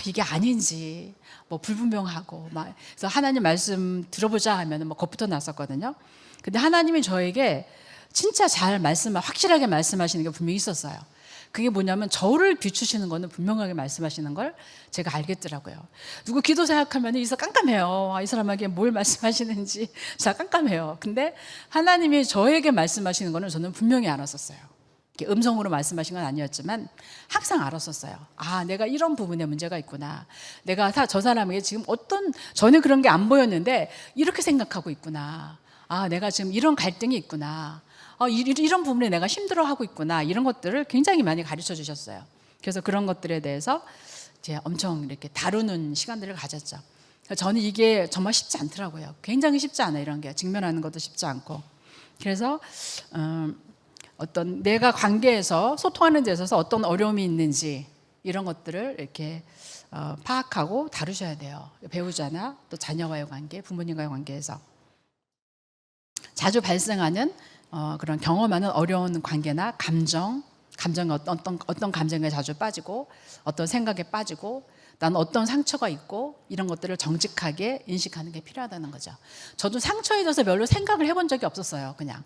이게 아닌지 뭐 불분명하고 막 그래서 하나님 말씀 들어보자 하면 뭐 겁부터 났었거든요. 근데 하나님이 저에게 진짜 확실하게 말씀하시는 게 분명히 있었어요. 그게 뭐냐면 저를 비추시는 거는 분명하게 말씀하시는 걸 제가 알겠더라고요. 누구 기도 생각하면 이 사람 깜깜해요. 이 사람에게 뭘 말씀하시는지 잘 깜깜해요. 근데 하나님이 저에게 말씀하시는 거는 저는 분명히 알았었어요. 음성으로 말씀하신 건 아니었지만 항상 알았었어요. 내가 이런 부분에 문제가 있구나. 내가 저 사람에게 지금 전에 그런 게 안 보였는데 이렇게 생각하고 있구나. 내가 지금 이런 갈등이 있구나. 이런 부분에 내가 힘들어하고 있구나. 이런 것들을 굉장히 많이 가르쳐 주셨어요. 그래서 그런 것들에 대해서 이제 엄청 이렇게 다루는 시간들을 가졌죠. 저는 이게 정말 쉽지 않더라고요. 굉장히 쉽지 않아요. 이런 게 직면하는 것도 쉽지 않고. 그래서 어떤 내가 관계에서 소통하는 데 있어서 어떤 어려움이 있는지 이런 것들을 이렇게 파악하고 다루셔야 돼요. 배우자나 또 자녀와의 관계, 부모님과의 관계에서 자주 발생하는 그런 경험하는 어려운 관계나 감정이 어떤 감정에 자주 빠지고 어떤 생각에 빠지고 나는 어떤 상처가 있고 이런 것들을 정직하게 인식하는 게 필요하다는 거죠. 저도 상처에 대해서 별로 생각을 해본 적이 없었어요. 그냥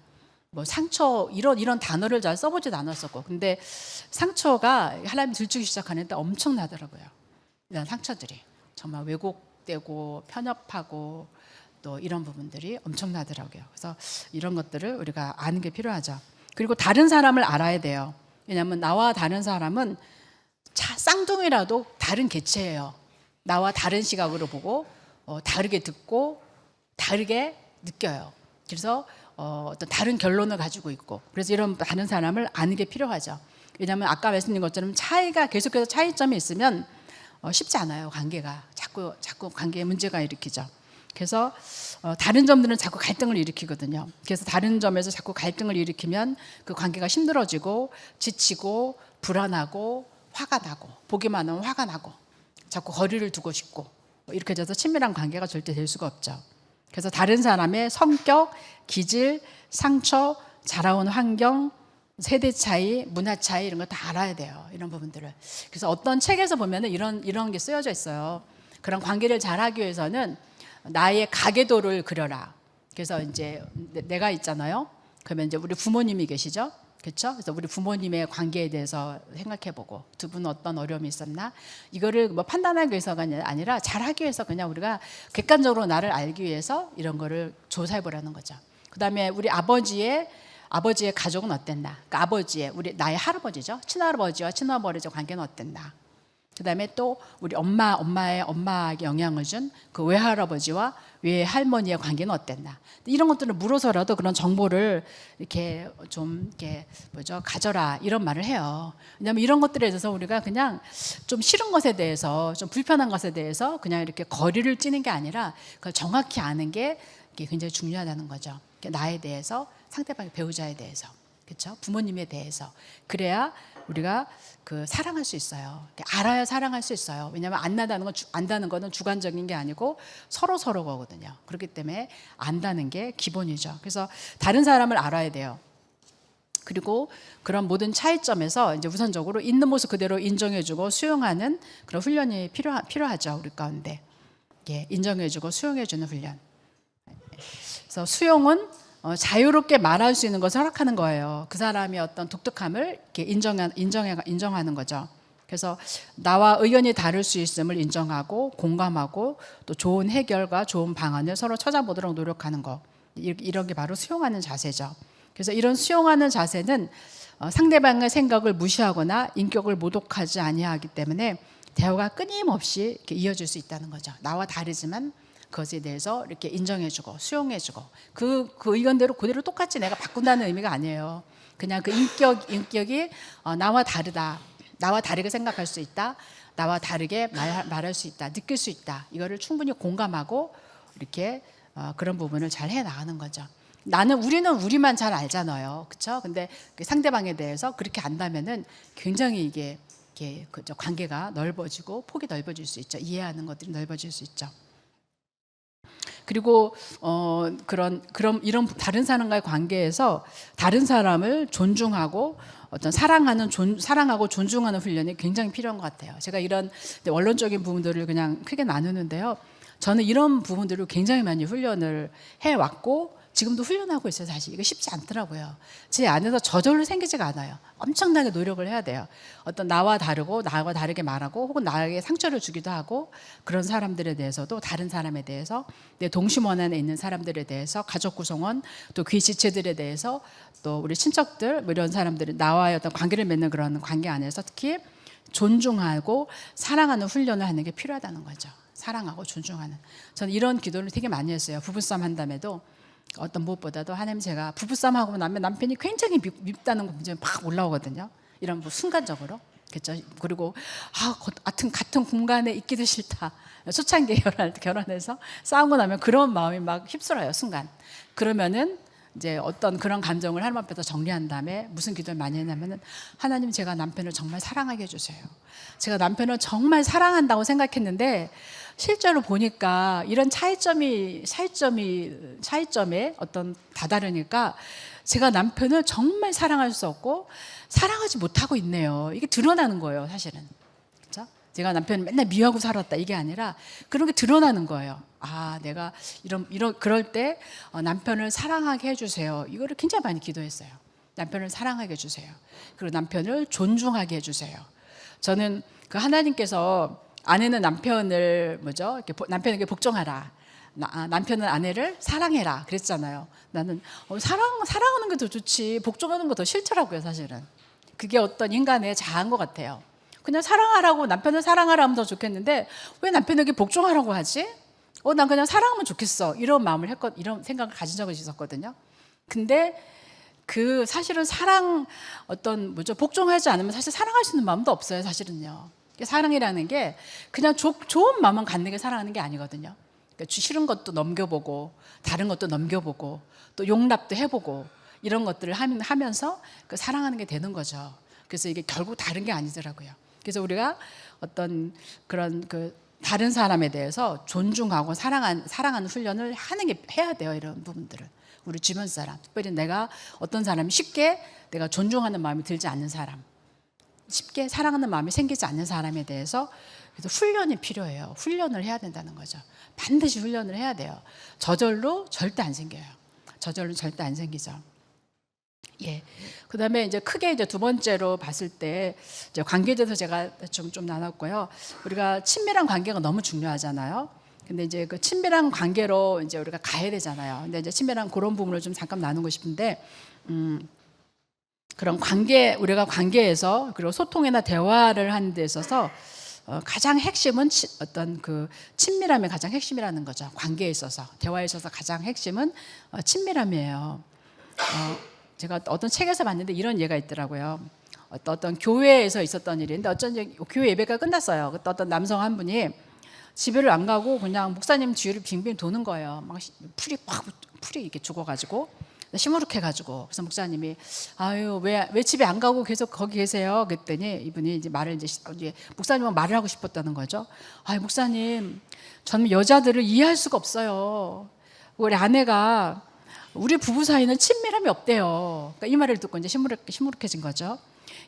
뭐 상처 이런 단어를 잘 써보지도 않았었고, 근데 상처가 하나님이 들추기 시작하는데 엄청나더라고요. 이런 상처들이 정말 왜곡되고 편협하고 또 이런 부분들이 엄청나더라고요. 그래서 이런 것들을 우리가 아는 게 필요하죠. 그리고 다른 사람을 알아야 돼요. 왜냐하면 나와 다른 사람은 쌍둥이라도 다른 개체예요. 나와 다른 시각으로 보고 다르게 듣고 다르게 느껴요. 그래서 어떤 다른 결론을 가지고 있고, 그래서 이런 다른 사람을 아는 게 필요하죠. 왜냐하면 아까 말씀드린 것처럼 계속해서 차이점이 있으면 쉽지 않아요. 관계가 자꾸 관계에 문제가 일으키죠. 그래서 다른 점들은 자꾸 갈등을 일으키거든요. 그래서 다른 점에서 자꾸 갈등을 일으키면 그 관계가 힘들어지고 지치고 불안하고 화가 나고, 보기만 하면 화가 나고 자꾸 거리를 두고 싶고 이렇게 돼서 친밀한 관계가 절대 될 수가 없죠. 그래서 다른 사람의 성격, 기질, 상처, 자라온 환경, 세대 차이, 문화 차이 이런 거 다 알아야 돼요. 이런 부분들을. 그래서 어떤 책에서 보면은 이런 게 쓰여져 있어요. 그런 관계를 잘하기 위해서는 나의 가계도를 그려라. 그래서 이제 내가 있잖아요. 그러면 이제 우리 부모님이 계시죠. 그렇죠? 그래서 우리 부모님의 관계에 대해서 생각해보고 두 분은 어떤 어려움이 있었나? 이거를 뭐 판단하기 위해서가 아니라 잘하기 위해서 그냥 우리가 객관적으로 나를 알기 위해서 이런 거를 조사해보라는 거죠. 그다음에 우리 아버지의 가족은 어땠나? 그러니까 나의 할아버지죠. 친할아버지와 친할아버지의 관계는 어땠나? 그다음에 또 우리 엄마의 엄마에게 영향을 준 그 외할아버지와 외할머니의 관계는 어땠나, 이런 것들을 물어서라도 그런 정보를 이렇게 좀 이렇게 가져라, 이런 말을 해요. 왜냐하면 이런 것들에 대해서 우리가 그냥 좀 싫은 것에 대해서, 좀 불편한 것에 대해서 그냥 이렇게 거리를 찌는 게 아니라 그걸 정확히 아는 게 굉장히 중요하다는 거죠. 나에 대해서, 상대방의 배우자에 대해서, 그렇죠? 부모님에 대해서. 그래야 우리가 사랑할 수 있어요. 알아야 사랑할 수 있어요. 왜냐하면 안다는 거는 주관적인 게 아니고 서로 거거든요. 그렇기 때문에 안다는 게 기본이죠. 그래서 다른 사람을 알아야 돼요. 그리고 그런 모든 차이점에서 이제 우선적으로 있는 모습 그대로 인정해주고 수용하는 그런 훈련이 필요하죠. 우리 가운데. 인정해주고 수용해주는 훈련. 그래서 수용은 자유롭게 말할 수 있는 것을 허락하는 거예요. 그 사람의 어떤 독특함을 이렇게 인정하는 거죠. 그래서 나와 의견이 다를 수 있음을 인정하고 공감하고 또 좋은 해결과 좋은 방안을 서로 찾아보도록 노력하는 거. 이런 게 바로 수용하는 자세죠. 그래서 이런 수용하는 자세는 상대방의 생각을 무시하거나 인격을 모독하지 아니하기 때문에 대화가 끊임없이 이렇게 이어질 수 있다는 거죠. 나와 다르지만 그것에 대해서 이렇게 인정해주고 수용해주고 그 의견대로 그대로 똑같이 내가 바꾼다는 의미가 아니에요. 그냥 그 인격이 나와 다르다, 나와 다르게 생각할 수 있다, 나와 다르게 말할 수 있다, 느낄 수 있다, 이거를 충분히 공감하고 이렇게 그런 부분을 잘 해나가는 거죠. 우리는 우리만 잘 알잖아요, 그렇죠? 근데 상대방에 대해서 그렇게 안다면은 굉장히 이게 관계가 넓어지고 폭이 넓어질 수 있죠. 이해하는 것들이 넓어질 수 있죠. 그리고 이런 다른 사람과의 관계에서 다른 사람을 존중하고 어떤 사랑하고 존중하는 훈련이 굉장히 필요한 것 같아요. 제가 이런 원론적인 부분들을 그냥 크게 나누는데요. 저는 이런 부분들을 굉장히 많이 훈련을 해왔고 지금도 훈련하고 있어요. 사실 이거 쉽지 않더라고요. 제 안에서 저절로 생기지가 않아요. 엄청나게 노력을 해야 돼요. 어떤 나와 다르게 말하고 혹은 나에게 상처를 주기도 하고 그런 사람들에 대해서도, 다른 사람에 대해서, 내 동심원안에 있는 사람들에 대해서, 가족 구성원, 또 귀지체들에 대해서, 또 우리 친척들, 이런 사람들이 나와의 어떤 관계를 맺는 그런 관계 안에서 특히 존중하고 사랑하는 훈련을 하는 게 필요하다는 거죠. 사랑하고 존중하는. 저는 이런 기도를 되게 많이 했어요. 부부싸움 한다음에도 어떤 무엇보다도 하나님, 제가 부부싸움 하고 나면 남편이 굉장히 밉다는 거 굉장히 막 올라오거든요. 이런 순간적으로. 그렇죠. 그리고 같은 공간에 있기도 싫다. 초창기에 결혼해서 싸우고 나면 그런 마음이 막 휩쓸어요, 순간. 그러면은 이제 어떤 그런 감정을 하나님 앞에서 정리한 다음에 무슨 기도를 많이 했냐면은, 하나님, 제가 남편을 정말 사랑하게 해주세요. 제가 남편을 정말 사랑한다고 생각했는데 실제로 보니까 이런 차이점에 어떤 다다르니까 제가 남편을 정말 사랑할 수 없고 사랑하지 못하고 있네요. 이게 드러나는 거예요, 사실은. 그렇죠? 제가 남편을 맨날 미워하고 살았다, 이게 아니라 그런 게 드러나는 거예요. 내가 그럴 때 남편을 사랑하게 해주세요. 이거를 굉장히 많이 기도했어요. 남편을 사랑하게 해주세요. 그리고 남편을 존중하게 해주세요. 저는 하나님께서 아내는 남편을 남편에게 복종하라, 남편은 아내를 사랑해라 그랬잖아요. 나는 사랑하는 게 더 좋지 복종하는 거 더 싫더라고요, 사실은. 그게 어떤 인간의 자아인 것 같아요. 그냥 사랑하라고, 남편을 사랑하라 하면 더 좋겠는데 왜 남편에게 복종하라고 하지? 난 그냥 사랑하면 좋겠어, 이런 이런 생각을 가진 적이 있었거든요. 근데 사실은 복종하지 않으면 사실 사랑할 수 있는 마음도 없어요, 사실은요. 사랑이라는 게 그냥 좋은 마음만 갖는 게 사랑하는 게 아니거든요. 그러니까 싫은 것도 넘겨보고 다른 것도 넘겨보고 또 용납도 해보고 이런 것들을 하면서 사랑하는 게 되는 거죠. 그래서 이게 결국 다른 게 아니더라고요. 그래서 우리가 어떤 그런 다른 사람에 대해서 존중하고 사랑하는 훈련을 해야 돼요. 이런 부분들은 우리 주변 사람, 특별히 내가 어떤 사람이 쉽게 내가 존중하는 마음이 들지 않는 사람, 쉽게 사랑하는 마음이 생기지 않는 사람에 대해서 그래서 훈련이 필요해요. 훈련을 해야 된다는 거죠. 반드시 훈련을 해야 돼요. 저절로 절대 안 생겨요. 저절로 절대 안 생기죠. 그다음에 이제 크게 두 번째로 봤을 때 이제 관계에 대해서 제가 좀 나눴고요. 우리가 친밀한 관계가 너무 중요하잖아요. 근데 이제 그 친밀한 관계로 이제 우리가 가야 되잖아요. 근데 이제 친밀한 그런 부분을 좀 잠깐 나누고 싶은데, 그런 우리가 관계에서 그리고 소통이나 대화를 하는 데 있어서 가장 핵심은 어떤 그 친밀함의 가장 핵심이라는 거죠. 관계에 있어서, 대화에 있어서 가장 핵심은 친밀함이에요. 제가 어떤 책에서 봤는데 이런 예가 있더라고요. 어떤 교회에서 있었던 일인데 교회 예배가 끝났어요. 그때 어떤 남성 한 분이 집에를 안 가고 그냥 목사님 주위를 빙빙 도는 거예요. 막 풀이 이렇게 죽어가지고 시무룩해가지고. 그래서 목사님이 아유 왜 집에 안 가고 계속 거기 계세요? 그랬더니 이분이 이제 목사님은 말을 하고 싶었다는 거죠. 아유 목사님, 저는 여자들을 이해할 수가 없어요. 우리 아내가 우리 부부 사이는 친밀함이 없대요. 그러니까 이 말을 듣고 이제 시무룩해진 거죠.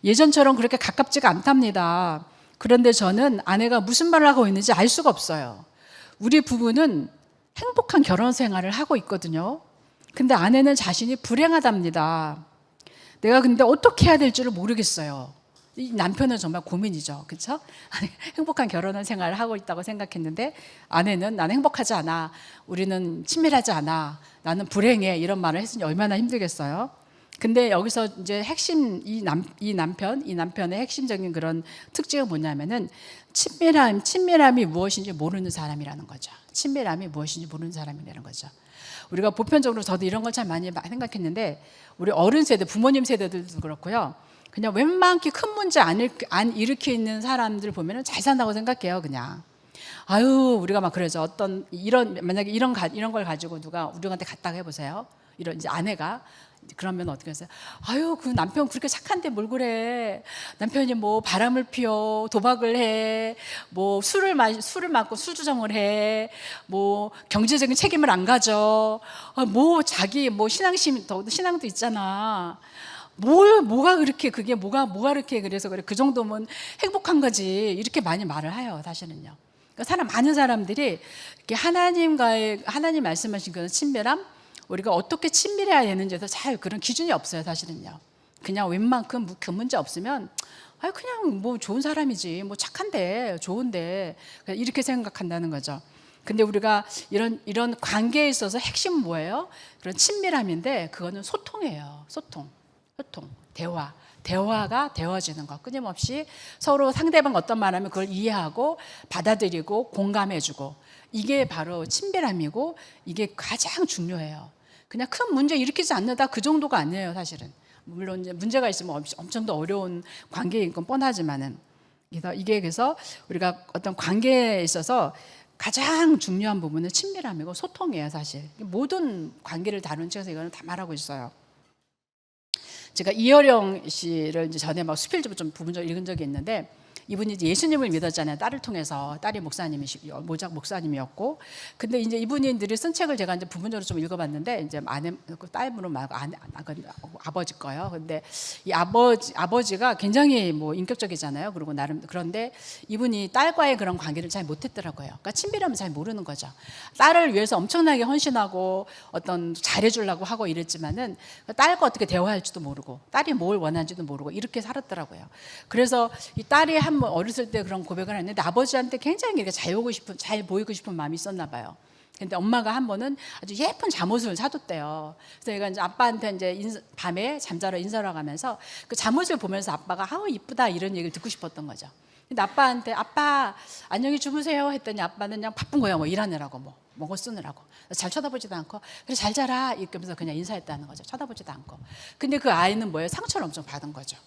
예전처럼 그렇게 가깝지가 않답니다. 그런데 저는 아내가 무슨 말을 하고 있는지 알 수가 없어요. 우리 부부는 행복한 결혼 생활을 하고 있거든요. 근데 아내는 자신이 불행하답니다. 내가 근데 어떻게 해야 될지를 모르겠어요. 이 남편은 정말 고민이죠. 그렇죠? 행복한 결혼 생활을 하고 있다고 생각했는데 아내는 나는 행복하지 않아. 우리는 친밀하지 않아. 나는 불행해. 이런 말을 했으니 얼마나 힘들겠어요. 근데 여기서 이제 핵심 이 남편의 핵심적인 그런 특징은 뭐냐면은 친밀함이 무엇인지 모르는 사람이라는 거죠. 친밀함이 무엇인지 모르는 사람이라는 거죠. 우리가 보편적으로 저도 이런 걸 참 많이 생각했는데 우리 어른 세대, 부모님 세대들도 그렇고요. 그냥 웬만큼 큰 문제 안 일으키는 사람들 보면은 잘 산다고 생각해요, 그냥. 아유, 우리가 막 그러죠. 만약에 이런 걸 가지고 누가 우리한테 갖다가 해보세요. 이제 아내가 그러면 어떻게 하세요? 아유, 그 남편 그렇게 착한데 뭘 그래? 남편이 뭐 바람을 피워, 도박을 해, 뭐 술을 마고 술주정을 해, 뭐 경제적인 책임을 안 가져, 뭐 자기 뭐 신앙도 있잖아. 뭐가 그렇게 뭐가 그렇게 그래서 그래? 그 정도면 행복한 거지. 이렇게 많이 말을 해요, 사실은요. 그러니까 많은 사람들이 이렇게 하나님 말씀하신 그런 친밀함, 우리가 어떻게 친밀해야 되는지도 잘 그런 기준이 없어요, 사실은요. 그냥 웬만큼 그 문제 없으면 그냥 뭐 좋은 사람이지, 뭐 착한데, 좋은데 이렇게 생각한다는 거죠. 근데 우리가 이런 관계에 있어서 핵심은 뭐예요? 그런 친밀함인데 그거는 소통이에요. 소통, 대화가 되어지는 것. 끊임없이 서로 상대방 어떤 말하면 그걸 이해하고 받아들이고 공감해주고, 이게 바로 친밀함이고 이게 가장 중요해요. 그냥 큰 문제 일으키지 않는다, 그 정도가 아니에요, 사실은. 물론 이제 문제가 있으면 엄청 더 어려운 관계인 건 뻔하지만은. 그래서 우리가 어떤 관계에 있어서 가장 중요한 부분은 친밀함이고 소통이에요, 사실. 모든 관계를 다루는 책에서 이거는 다 말하고 있어요. 제가 이어령 씨를 이제 전에 막 수필집을 좀 부분적으로 읽은 적이 있는데, 이분이 이제 예수님을 믿었잖아요. 딸을 통해서. 딸이 목사님이었고. 근데 이제 이분이 늘 쓴 책을 제가 이제 부분적으로 좀 읽어봤는데, 이제 딸분은 말고 아버지 거요. 근데 이 아버지가 굉장히 뭐 인격적이잖아요. 그리고 나름. 그런데 이분이 딸과의 그런 관계를 잘 못했더라고요. 그러니까 친밀함을 잘 모르는 거죠. 딸을 위해서 엄청나게 헌신하고 어떤 잘해주려고 하고 이랬지만은 딸과 어떻게 대화할지도 모르고, 딸이 뭘 원하는지도 모르고 이렇게 살았더라고요. 그래서 이 딸이 한번 어렸을 때 그런 고백을 했는데 아버지한테 굉장히 이렇게 잘 보이고 싶은 마음이 있었나 봐요. 근데 엄마가 한 번은 아주 예쁜 잠옷을 사줬대요. 그래서 얘가 이제 아빠한테 이제 밤에 잠자러 인사를 가면서 그 잠옷을 보면서 아빠가 아우 이쁘다 이런 얘기를 듣고 싶었던 거죠. 근데 아빠한테 아빠 안녕히 주무세요 했더니 아빠는 그냥 바쁜 거예요. 뭐 일하느라고 먹어 쓰느라고. 잘 쳐다보지도 않고 그래 잘 자라 이러면서 그냥 인사했다는 거죠. 쳐다보지도 않고. 근데 그 아이는 뭐예요? 상처를 엄청 받은 거죠.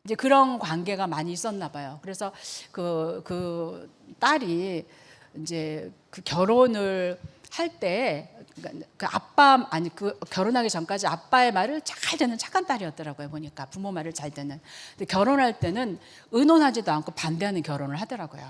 이제 그런 관계가 많이 있었나 봐요. 그래서 그 딸이 이제 그 결혼을 할 때 그 결혼하기 전까지 아빠의 말을 잘 듣는 착한 딸이었더라고요. 보니까 부모 말을 잘 듣는. 근데 결혼할 때는 의논하지도 않고 반대하는 결혼을 하더라고요.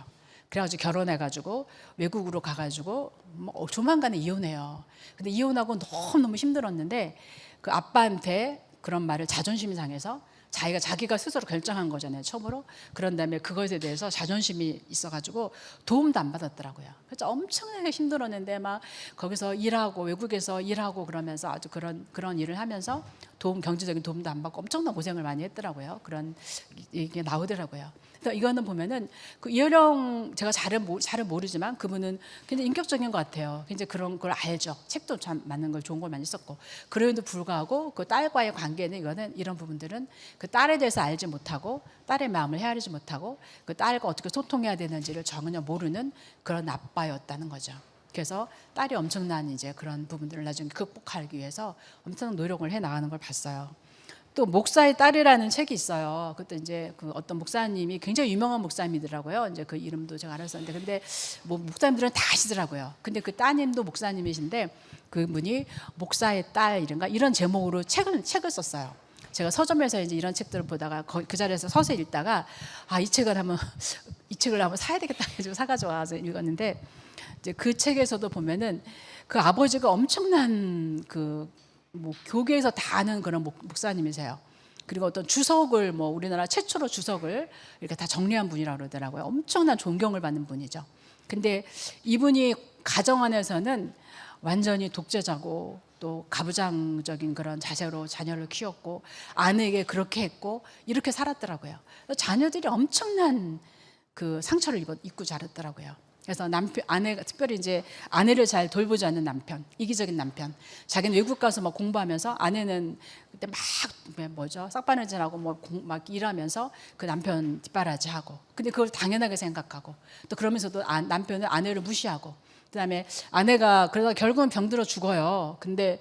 그래가지고 결혼해가지고 외국으로 가가지고 뭐 조만간에 이혼해요. 근데 이혼하고 너무 힘들었는데 그 아빠한테 그런 말을 자존심이 상해서 자기가 스스로 결정한 거잖아요, 처음으로. 그런 다음에 그것에 대해서 자존심이 있어가지고 도움도 안 받았더라고요. 그래서 엄청나게 힘들었는데 막 거기서 외국에서 일하고 그러면서 아주 그런 일을 하면서 경제적인 도움도 안 받고 엄청난 고생을 많이 했더라고요. 그런 이게 나오더라고요. 그래서 이거는 보면은 그 이어령 제가 잘은 모르지만 그분은 굉장히 인격적인 것 같아요. 굉장히 그런 걸 알죠. 책도 참 맞는 걸 좋은 걸 많이 썼고. 그럼에도 불구하고 그 딸과의 관계는 이런 부분들은 그 딸에 대해서 알지 못하고 딸의 마음을 헤아리지 못하고 그 딸과 어떻게 소통해야 되는지를 전혀 모르는 그런 아빠였다는 거죠. 그래서 딸이 엄청난 이제 그런 부분들을 나중에 극복하기 위해서 엄청난 노력을 해 나가는 걸 봤어요. 또 목사의 딸이라는 책이 있어요. 그때 이제 그 어떤 목사님이 굉장히 유명한 목사님이더라고요. 이제 그 이름도 제가 알았었는데, 근데 뭐 목사님들은 다 아시더라고요. 근데 그 따님도 목사님이신데 그분이 목사의 딸 이런 제목으로 책을 썼어요. 제가 서점에서 이제 이런 책들을 보다가 그 자리에서 서서 읽다가 이 책을 한번 사야 되겠다 해가지고 사가지고 와서 읽었는데, 이제 그 책에서도 보면은 그 아버지가 엄청난 뭐 교계에서 다 아는 그런 목사님이세요. 그리고 어떤 주석을 뭐 우리나라 최초로 주석을 이렇게 다 정리한 분이라고 그러더라고요. 엄청난 존경을 받는 분이죠. 근데 이분이 가정 안에서는 완전히 독재자고 또 가부장적인 그런 자세로 자녀를 키웠고 아내에게 그렇게 했고 이렇게 살았더라고요. 자녀들이 엄청난 그 상처를 입고 자랐더라고요. 그래서 아내가 특별히 이제 아내를 잘 돌보지 않는 남편, 이기적인 남편. 자기는 외국 가서 막 공부하면서 아내는 그때 막 싹바느질하고 막 일하면서 그 남편 뒷바라지하고. 근데 그걸 당연하게 생각하고 또 그러면서도 남편은 아내를 무시하고. 그다음에 아내가 그러다 결국은 병들어 죽어요. 근데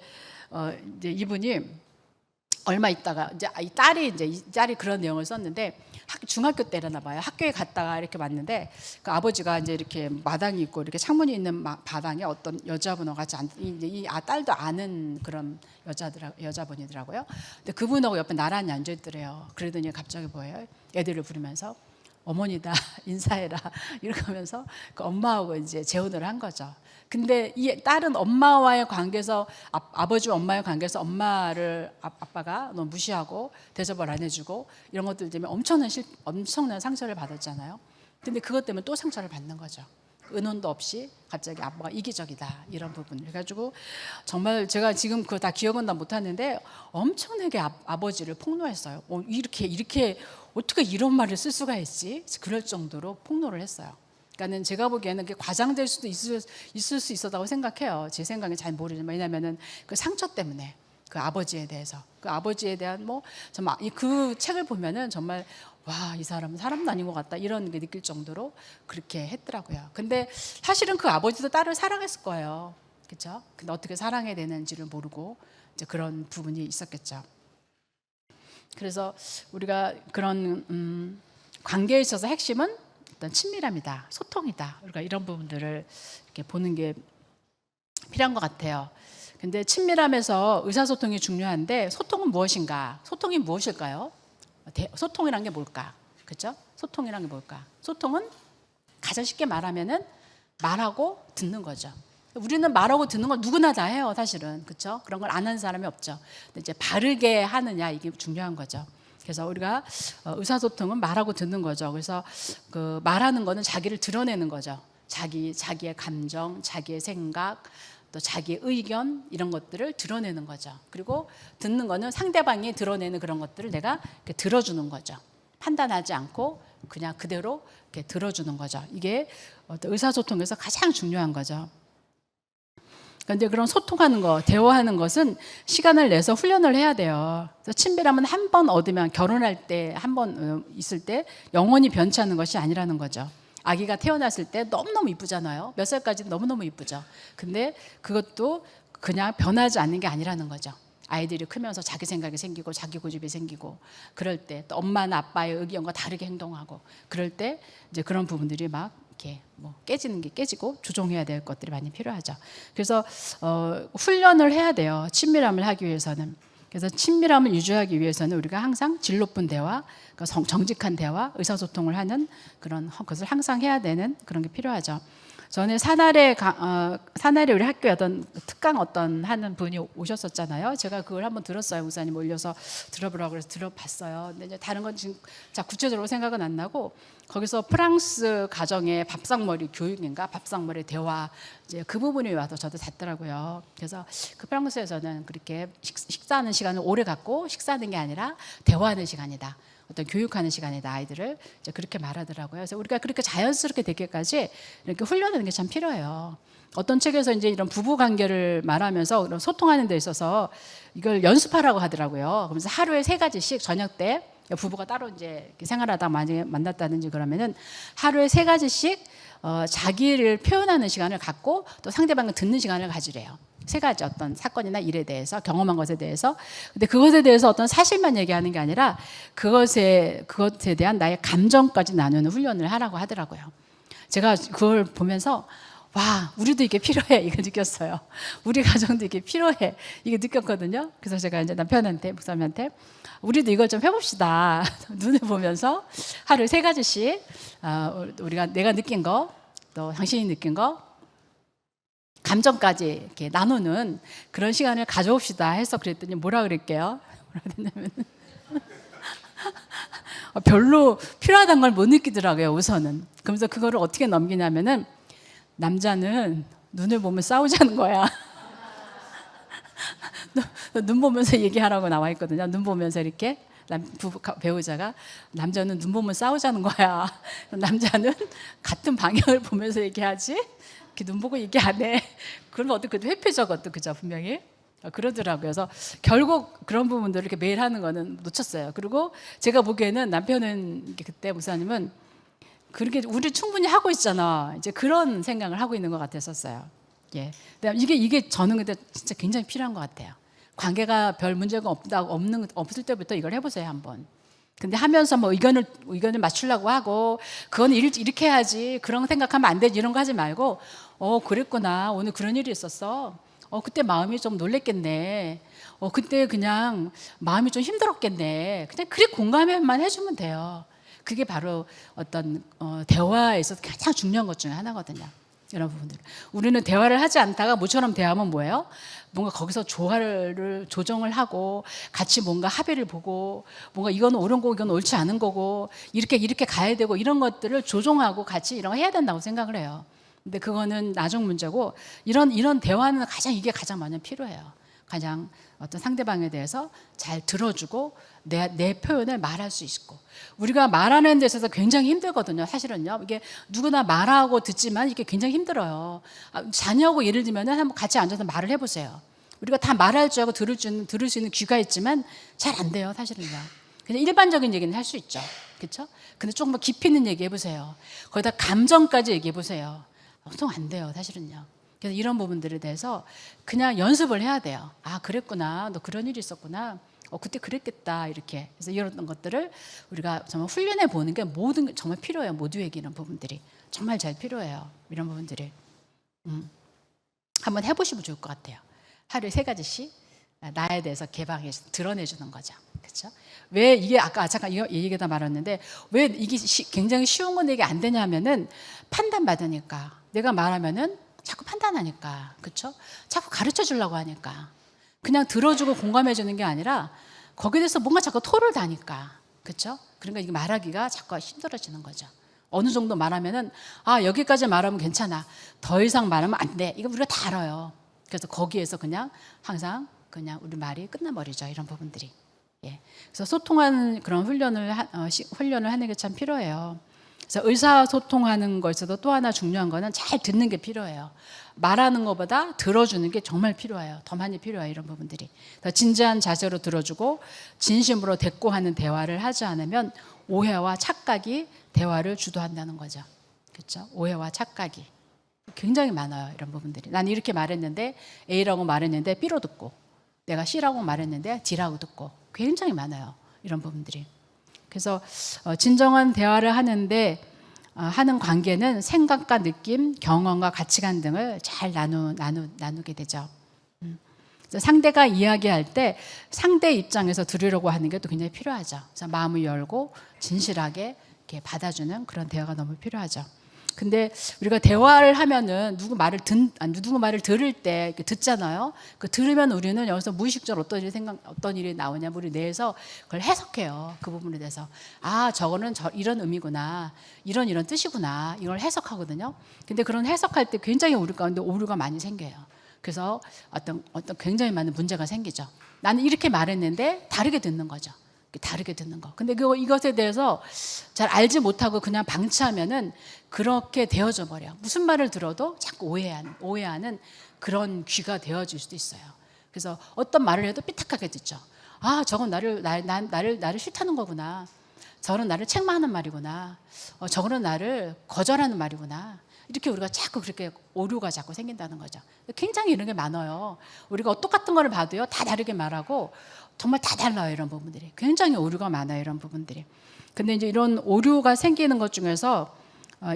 이제 이분이 얼마 있다가 이제 이 딸이 그런 내용을 썼는데 중학교 때라나 봐요. 학교에 갔다가 이렇게 왔는데 그 아버지가 이제 이렇게 마당이 있고 이렇게 창문이 있는 바닥에 어떤 여자분하고 같이 딸도 아는 그런 여자분이더라고요. 근데 그분하고 옆에 나란히 앉아 있더래요. 그러더니 갑자기 뭐예요? 애들을 부르면서 어머니다 인사해라 이렇게 하면서 그 엄마하고 이제 재혼을 한 거죠. 근데 이 딸은 엄마와의 관계에서 아버지와 엄마의 관계에서 아빠가 너무 무시하고 대접을 안 해주고 이런 것들 때문에 엄청난 상처를 받았잖아요. 근데 그것 때문에 또 상처를 받는 거죠. 은혼도 없이 갑자기 아빠가 이기적이다 이런 부분을 해가지고 정말 제가 지금 그거 다 기억은 다 못하는데 엄청나게 아버지를 폭로했어요. 이렇게 어떻게 이런 말을 쓸 수가 있지? 그럴 정도로 폭로를 했어요. 그러니까는 제가 보기에는 그게 과장될 수도 있을 수 있었다고 생각해요. 제 생각은 잘 모르지만 왜냐하면은 그 상처 때문에 그 아버지에 대한 정말 그 책을 보면은 정말 와, 이 사람은 사람도 아닌 것 같다 이런 게 느낄 정도로 그렇게 했더라고요. 근데 사실은 그 아버지도 딸을 사랑했을 거예요. 그렇죠? 근데 어떻게 사랑해야 되는지를 모르고 이제 그런 부분이 있었겠죠. 그래서 우리가 그런 관계에 있어서 핵심은 어떤 친밀함이다, 소통이다. 우리가 이런 부분들을 이렇게 보는 게 필요한 것 같아요. 근데 친밀함에서 의사소통이 중요한데 소통은 무엇인가? 소통이 무엇일까요? 소통이란 게 뭘까? 그렇죠? 소통이란 게 뭘까? 소통은 가장 쉽게 말하면은 말하고 듣는 거죠. 우리는 말하고 듣는 건 누구나 다 해요, 사실은. 그렇죠? 그런 걸 안 하는 사람이 없죠. 근데 이제 바르게 하느냐 이게 중요한 거죠. 그래서 우리가 의사소통은 말하고 듣는 거죠. 그래서 그 말하는 거는 자기를 드러내는 거죠. 자기의 감정, 자기의 생각, 또 자기의 의견 이런 것들을 드러내는 거죠. 그리고 듣는 거는 상대방이 드러내는 그런 것들을 내가 이렇게 들어주는 거죠. 판단하지 않고 그냥 그대로 이렇게 들어주는 거죠. 이게 의사소통에서 가장 중요한 거죠. 그런데 그런 소통하는 거, 대화하는 것은 시간을 내서 훈련을 해야 돼요. 그래서 친밀함은 한 번 얻으면 결혼할 때 한 번 있을 때 영원히 변치 않는 것이 아니라는 거죠. 아기가 태어났을 때 너무너무 이쁘잖아요. 몇 살까지 너무너무 이쁘죠. 근데 그것도 그냥 변하지 않는 게 아니라는 거죠. 아이들이 크면서 자기 생각이 생기고 자기 고집이 생기고 그럴 때 또 엄마나 아빠의 의견과 다르게 행동하고 그럴 때 이제 그런 부분들이 막 이렇게 깨지는 게 깨지고 조정해야 될 것들이 많이 필요하죠. 그래서 훈련을 해야 돼요. 친밀함을 하기 위해서는. 그래서 친밀함을 유지하기 위해서는 우리가 항상 질 높은 대화, 그러니까 정직한 대화, 의사소통을 하는 그런 것을 항상 해야 되는 그런 게 필요하죠. 전에 사날에 우리 학교에 특강 하는 분이 오셨었잖아요. 제가 그걸 한번 들었어요. 목사님 올려서 들어보라고 그래서 들어봤어요. 근데 이제 다른 건 지금 구체적으로 생각은 안 나고 거기서 프랑스 가정의 밥상머리 교육인가 밥상머리 대화 이제 그 부분이 와서 저도 닿더라고요. 그래서 그 프랑스에서는 그렇게 식사하는 시간을 오래 갖고 식사하는 게 아니라 대화하는 시간이다. 어떤 교육하는 시간이다 아이들을 이제 그렇게 말하더라고요. 그래서 우리가 그렇게 자연스럽게 되기까지 이렇게 훈련하는 게 참 필요해요. 어떤 책에서 이제 이런 부부 관계를 말하면서 소통하는 데 있어서 이걸 연습하라고 하더라고요. 그래서 하루에 3가지씩 저녁 때 부부가 따로 이제 이렇게 생활하다 만약에 만났다든지 그러면은 하루에 3가지씩 자기를 표현하는 시간을 갖고 또 상대방을 듣는 시간을 가지래요. 3가지 어떤 사건이나 일에 대해서 경험한 것에 대해서. 근데 그것에 대해서 어떤 사실만 얘기하는 게 아니라 그것에 대한 나의 감정까지 나누는 훈련을 하라고 하더라고요. 제가 그걸 보면서 와, 우리도 이게 필요해. 이거 느꼈어요. 우리 가정도 이게 필요해. 이게 느꼈거든요. 그래서 제가 이제 남편한테, 목사님한테 우리도 이걸 좀 해봅시다. 눈을 보면서 하루에 3가지씩 내가 느낀 거, 또 당신이 느낀 거, 감정까지 이렇게 나누는 그런 시간을 가져옵시다 해서 그랬더니 뭐라 그랬게요? 뭐라 그랬냐면 별로 필요하다는 걸 못 느끼더라고요, 우선은. 그러면서 그거를 어떻게 넘기냐면은 남자는 눈을 보면 싸우자는 거야. 눈 보면서 얘기하라고 나와 있거든요. 눈 보면서 이렇게 배우자가 남자는 눈 보면 싸우자는 거야. 남자는 같은 방향을 보면서 얘기하지. 이렇게 눈 보고 얘기 안 해. 그러면 어떻게 회피적어도 그죠 분명히. 그러더라고요. 그래서 결국 그런 부분들을 이렇게 매일 하는 거는 놓쳤어요. 그리고 제가 보기에는 남편은 그때 목사님은 그렇게 우리 충분히 하고 있잖아. 이제 그런 생각을 하고 있는 것 같았었어요. 예. 이게 저는 근데 진짜 굉장히 필요한 것 같아요. 관계가 별 문제가 없을 때부터 이걸 해보세요 한번. 근데 하면서 뭐 의견을 맞추려고 하고 그건 이렇게 해야지 그런 생각하면 안 되지 이런 거 하지 말고 그랬구나 오늘 그런 일이 있었어. 그때 마음이 좀 놀랬겠네. 그때 그냥 마음이 좀 힘들었겠네. 그냥 그래 공감만 해주면 돼요. 그게 바로 어떤 대화에서 가장 중요한 것 중에 하나거든요. 이런 부분들. 우리는 대화를 하지 않다가 모처럼 대화하면 뭐예요? 뭔가 거기서 조정을 하고 같이 뭔가 합의를 보고 뭔가 이건 옳은 거고 이건 옳지 않은 거고 이렇게 가야 되고 이런 것들을 조정하고 같이 이런 거 해야 된다고 생각을 해요. 근데 그거는 나중 문제고 이런 대화는 이게 가장 많이 필요해요. 가장 어떤 상대방에 대해서 잘 들어주고 내 표현을 말할 수 있고 우리가 말하는 데 있어서 굉장히 힘들거든요. 사실은요. 이게 누구나 말하고 듣지만 이게 굉장히 힘들어요. 자녀하고 예를 들면 한번 같이 앉아서 말을 해보세요. 우리가 다 말할 줄 알고 들을 수 있는 귀가 있지만 잘 안 돼요. 사실은요. 그냥 일반적인 얘기는 할 수 있죠. 그렇죠? 근데 조금 더 깊이 있는 얘기 해보세요. 거기다 감정까지 얘기해보세요. 보통 안 돼요. 사실은요. 그래서 이런 부분들에 대해서 그냥 연습을 해야 돼요. 아, 그랬구나. 너 그런 일이 있었구나. 그때 그랬겠다. 이렇게. 그래서 이런 것들을 우리가 정말 훈련해 보는 게 정말 필요해요. 모두에게 이런 부분들이. 정말 잘 필요해요. 이런 부분들이. 한번 해보시면 좋을 것 같아요. 하루에 3가지씩 나에 대해서 개방해서 드러내주는 거죠. 그렇죠? 왜 이게 아까 잠깐 이 얘기다 말았는데 왜 이게 굉장히 쉬운 건데 이게 안 되냐면은 판단받으니까. 내가 말하면은 자꾸 판단하니까. 그렇죠? 자꾸 가르쳐 주려고 하니까. 그냥 들어주고 공감해 주는 게 아니라 거기에 대해서 뭔가 자꾸 토를 다니까. 그렇죠? 그러니까 이게 말하기가 자꾸 힘들어지는 거죠. 어느 정도 말하면은 여기까지 말하면 괜찮아. 더 이상 말하면 안 돼. 이거 우리가 다 알아요. 그래서 거기에서 그냥 항상 그냥 우리 말이 끝나버리죠. 이런 부분들이. 예. 그래서 소통하는 그런 훈련을 하는 게 참 필요해요. 그래서 의사소통하는 것에서도 또 하나 중요한 거는 잘 듣는 게 필요해요. 말하는 것보다 들어주는 게 정말 필요해요. 더 많이 필요해요. 이런 부분들이. 더 진지한 자세로 들어주고 진심으로 대꾸하는 대화를 하지 않으면 오해와 착각이 대화를 주도한다는 거죠. 그렇죠? 오해와 착각이 굉장히 많아요. 이런 부분들이. 난 이렇게 말했는데 A라고 말했는데 B로 듣고 내가 C라고 말했는데 D라고 듣고 굉장히 많아요. 이런 부분들이. 그래서 진정한 대화를 하는 관계는 생각과 느낌, 경험과 가치관 등을 잘 나누게 되죠. 그래서 상대가 이야기할 때 상대 입장에서 들으려고 하는 게 또 굉장히 필요하죠. 그래서 마음을 열고 진실하게 이렇게 받아주는 그런 대화가 너무 필요하죠. 근데 우리가 대화를 하면은 누구 말을 들을 때 이렇게 듣잖아요. 그 들으면 우리는 여기서 무의식적으로 어떤 일이 나오냐면 우리 뇌에서 그걸 해석해요. 그 부분에 대해서 저거는 이런 의미구나, 이런 뜻이구나 이걸 해석하거든요. 근데 그런 해석할 때 굉장히 우리 가운데 오류가 많이 생겨요. 그래서 어떤 굉장히 많은 문제가 생기죠. 나는 이렇게 말했는데 다르게 듣는 거죠. 다르게 듣는 거. 근데 이것에 대해서 잘 알지 못하고 그냥 방치하면은 그렇게 되어져 버려. 무슨 말을 들어도 자꾸 오해하는 그런 귀가 되어질 수도 있어요. 그래서 어떤 말을 해도 삐딱하게 듣죠. 아, 저건 나를 싫다는 거구나. 저건 나를 책망하는 말이구나. 저거는 나를 거절하는 말이구나. 이렇게 우리가 자꾸 그렇게 오류가 자꾸 생긴다는 거죠. 굉장히 이런 게 많아요. 우리가 똑같은 거를 봐도요, 다 다르게 말하고 정말 다 달라요. 이런 부분들이 굉장히 오류가 많아요. 이런 부분들이. 근데 이제 이런 오류가 생기는 것 중에서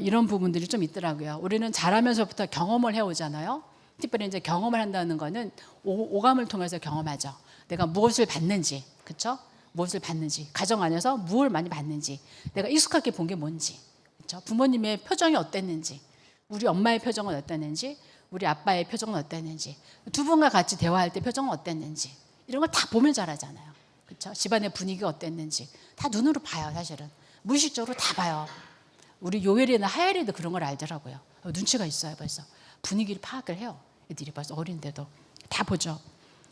이런 부분들이 좀 있더라고요. 우리는 자라면서부터 경험을 해오잖아요. 특별히 이제 경험을 한다는 거는 오감을 통해서 경험하죠. 내가 무엇을 받는지, 그렇죠? 무엇을 받는지, 가정 안에서 무엇을 많이 받는지, 내가 익숙하게 본 게 뭔지, 그렇죠? 부모님의 표정이 어땠는지, 우리 엄마의 표정은 어땠는지, 우리 아빠의 표정은 어땠는지, 두 분과 같이 대화할 때 표정은 어땠는지, 이런 걸 다 보면 잘하잖아요. 그렇죠? 집안의 분위기가 어땠는지 다 눈으로 봐요. 사실은 무의식적으로 다 봐요. 우리 요엘이나 하엘이도 그런 걸 알더라고요. 눈치가 있어요. 벌써 분위기를 파악을 해요. 애들이 벌써 어린데도 다 보죠.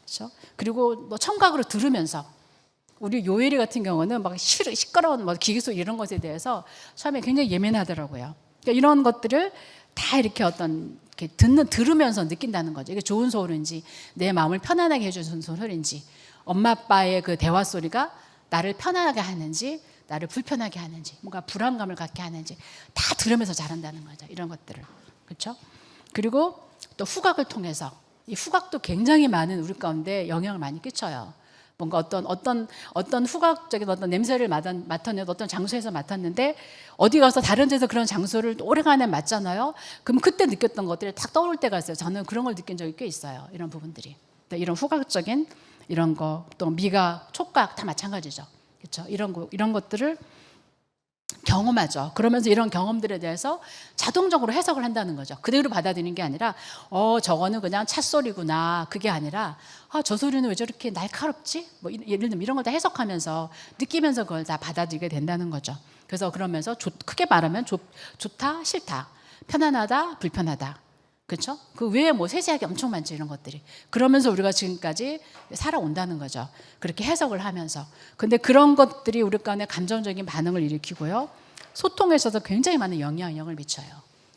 그렇죠? 그리고 뭐 청각으로 들으면서, 우리 요엘이 같은 경우는 막 시끄러운 뭐 기계 소리 이런 것에 대해서 처음에 굉장히 예민하더라고요. 그러니까 이런 것들을 다 이렇게 이렇게 들으면서 느낀다는 거죠. 이게 좋은 소리인지, 내 마음을 편안하게 해주는 소리인지, 엄마 아빠의 그 대화 소리가 나를 편안하게 하는지, 나를 불편하게 하는지, 뭔가 불안감을 갖게 하는지 다 들으면서 자란다는 거죠. 이런 것들을. 그렇죠? 그리고 또 후각을 통해서, 이 후각도 굉장히 많은 우리 가운데 영향을 많이 끼쳐요. 뭔가 어떤 후각적인 어떤 냄새를 맡았는데, 어떤 장소에서 맡았는데 어디 가서 다른 데서 그런 장소를 오래간에 맡잖아요. 그럼 그때 느꼈던 것들이 딱 떠오를 때가 있어요. 저는 그런 걸 느낀 적이 꽤 있어요. 이런 부분들이. 이런 후각적인 이런 거, 또 미각, 촉각 다 마찬가지죠. 그렇죠? 이런 것들을 경험하죠. 그러면서 이런 경험들에 대해서 자동적으로 해석을 한다는 거죠. 그대로 받아들이는 게 아니라 저거는 그냥 찻소리구나, 그게 아니라 저 소리는 왜 저렇게 날카롭지? 뭐 예를 들면 이런 걸 다 해석하면서 느끼면서 그걸 다 받아들이게 된다는 거죠. 그래서 그러면서 크게 말하면 좋다, 싫다, 편안하다, 불편하다. 그렇죠? 그 외에 뭐 세세하게 엄청 많죠. 이런 것들이. 그러면서 우리가 지금까지 살아온다는 거죠. 그렇게 해석을 하면서. 근데 그런 것들이 우리 간에 감정적인 반응을 일으키고요, 소통에 있어서 굉장히 많은 영향을 미쳐요.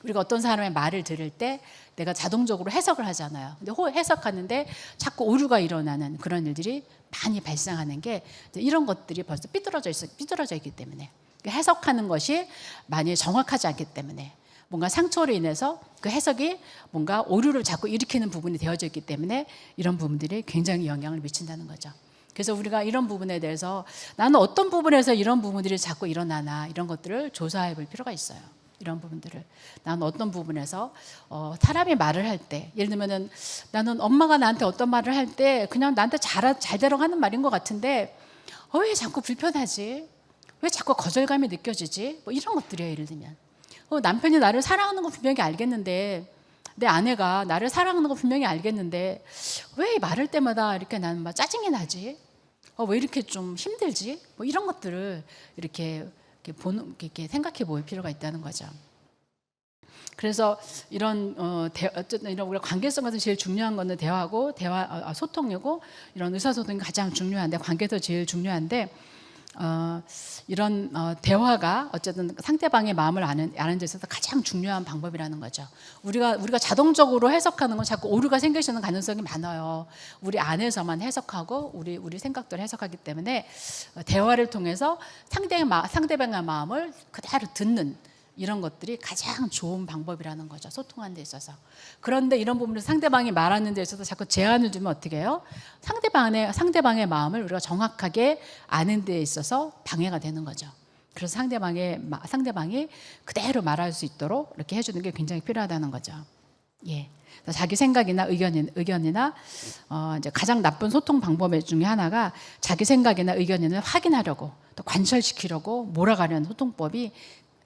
우리가 어떤 사람의 말을 들을 때 내가 자동적으로 해석을 하잖아요. 근데 해석하는데 자꾸 오류가 일어나는 그런 일들이 많이 발생하는 게 이런 것들이 벌써 삐뚤어져 있기 때문에, 해석하는 것이 많이 정확하지 않기 때문에, 뭔가 상처로 인해서 그 해석이 뭔가 오류를 자꾸 일으키는 부분이 되어져 있기 때문에 이런 부분들이 굉장히 영향을 미친다는 거죠. 그래서 우리가 이런 부분에 대해서 나는 어떤 부분에서 이런 부분들이 자꾸 일어나나, 이런 것들을 조사해 볼 필요가 있어요. 이런 부분들을 나는 어떤 부분에서 사람이 말을 할 때, 예를 들면은 나는 엄마가 나한테 어떤 말을 할 때 그냥 나한테 잘대로 하는 말인 것 같은데 왜 자꾸 불편하지? 왜 자꾸 거절감이 느껴지지? 뭐 이런 것들이에요. 예를 들면 남편이 나를 사랑하는 거 분명히 알겠는데, 내 아내가 나를 사랑하는 거 분명히 알겠는데 왜 말할 때마다 이렇게 나는 막 짜증이 나지? 왜 이렇게 좀 힘들지? 뭐 이런 것들을 이렇게 생각해 볼 필요가 있다는 거죠. 그래서 어쨌든 이런 우리가 관계성에서 제일 중요한 거는 대화고, 소통이고, 이런 의사소통이 가장 중요한데, 관계도 제일 중요한데, 이런 대화가 어쨌든 상대방의 마음을 아는 데 있어서 가장 중요한 방법이라는 거죠. 우리가 자동적으로 해석하는 건 자꾸 오류가 생길 수 있는 가능성이 많아요. 우리 안에서만 해석하고 우리 생각들을 해석하기 때문에 대화를 통해서 상대방의 마음을 그대로 듣는, 이런 것들이 가장 좋은 방법이라는 거죠. 소통하는 데 있어서. 그런데 이런 부분에서 상대방이 말하는 데 있어서 자꾸 제한을 두면 어떻게 해요? 상대방의 마음을 우리가 정확하게 아는 데 있어서 방해가 되는 거죠. 그래서 상대방이 그대로 말할 수 있도록 이렇게 해주는 게 굉장히 필요하다는 거죠. 예. 자기 생각이나 의견이나 이제 가장 나쁜 소통 방법 중에 하나가 자기 생각이나 의견을 확인하려고, 또 관철시키려고 몰아가려는 소통법이,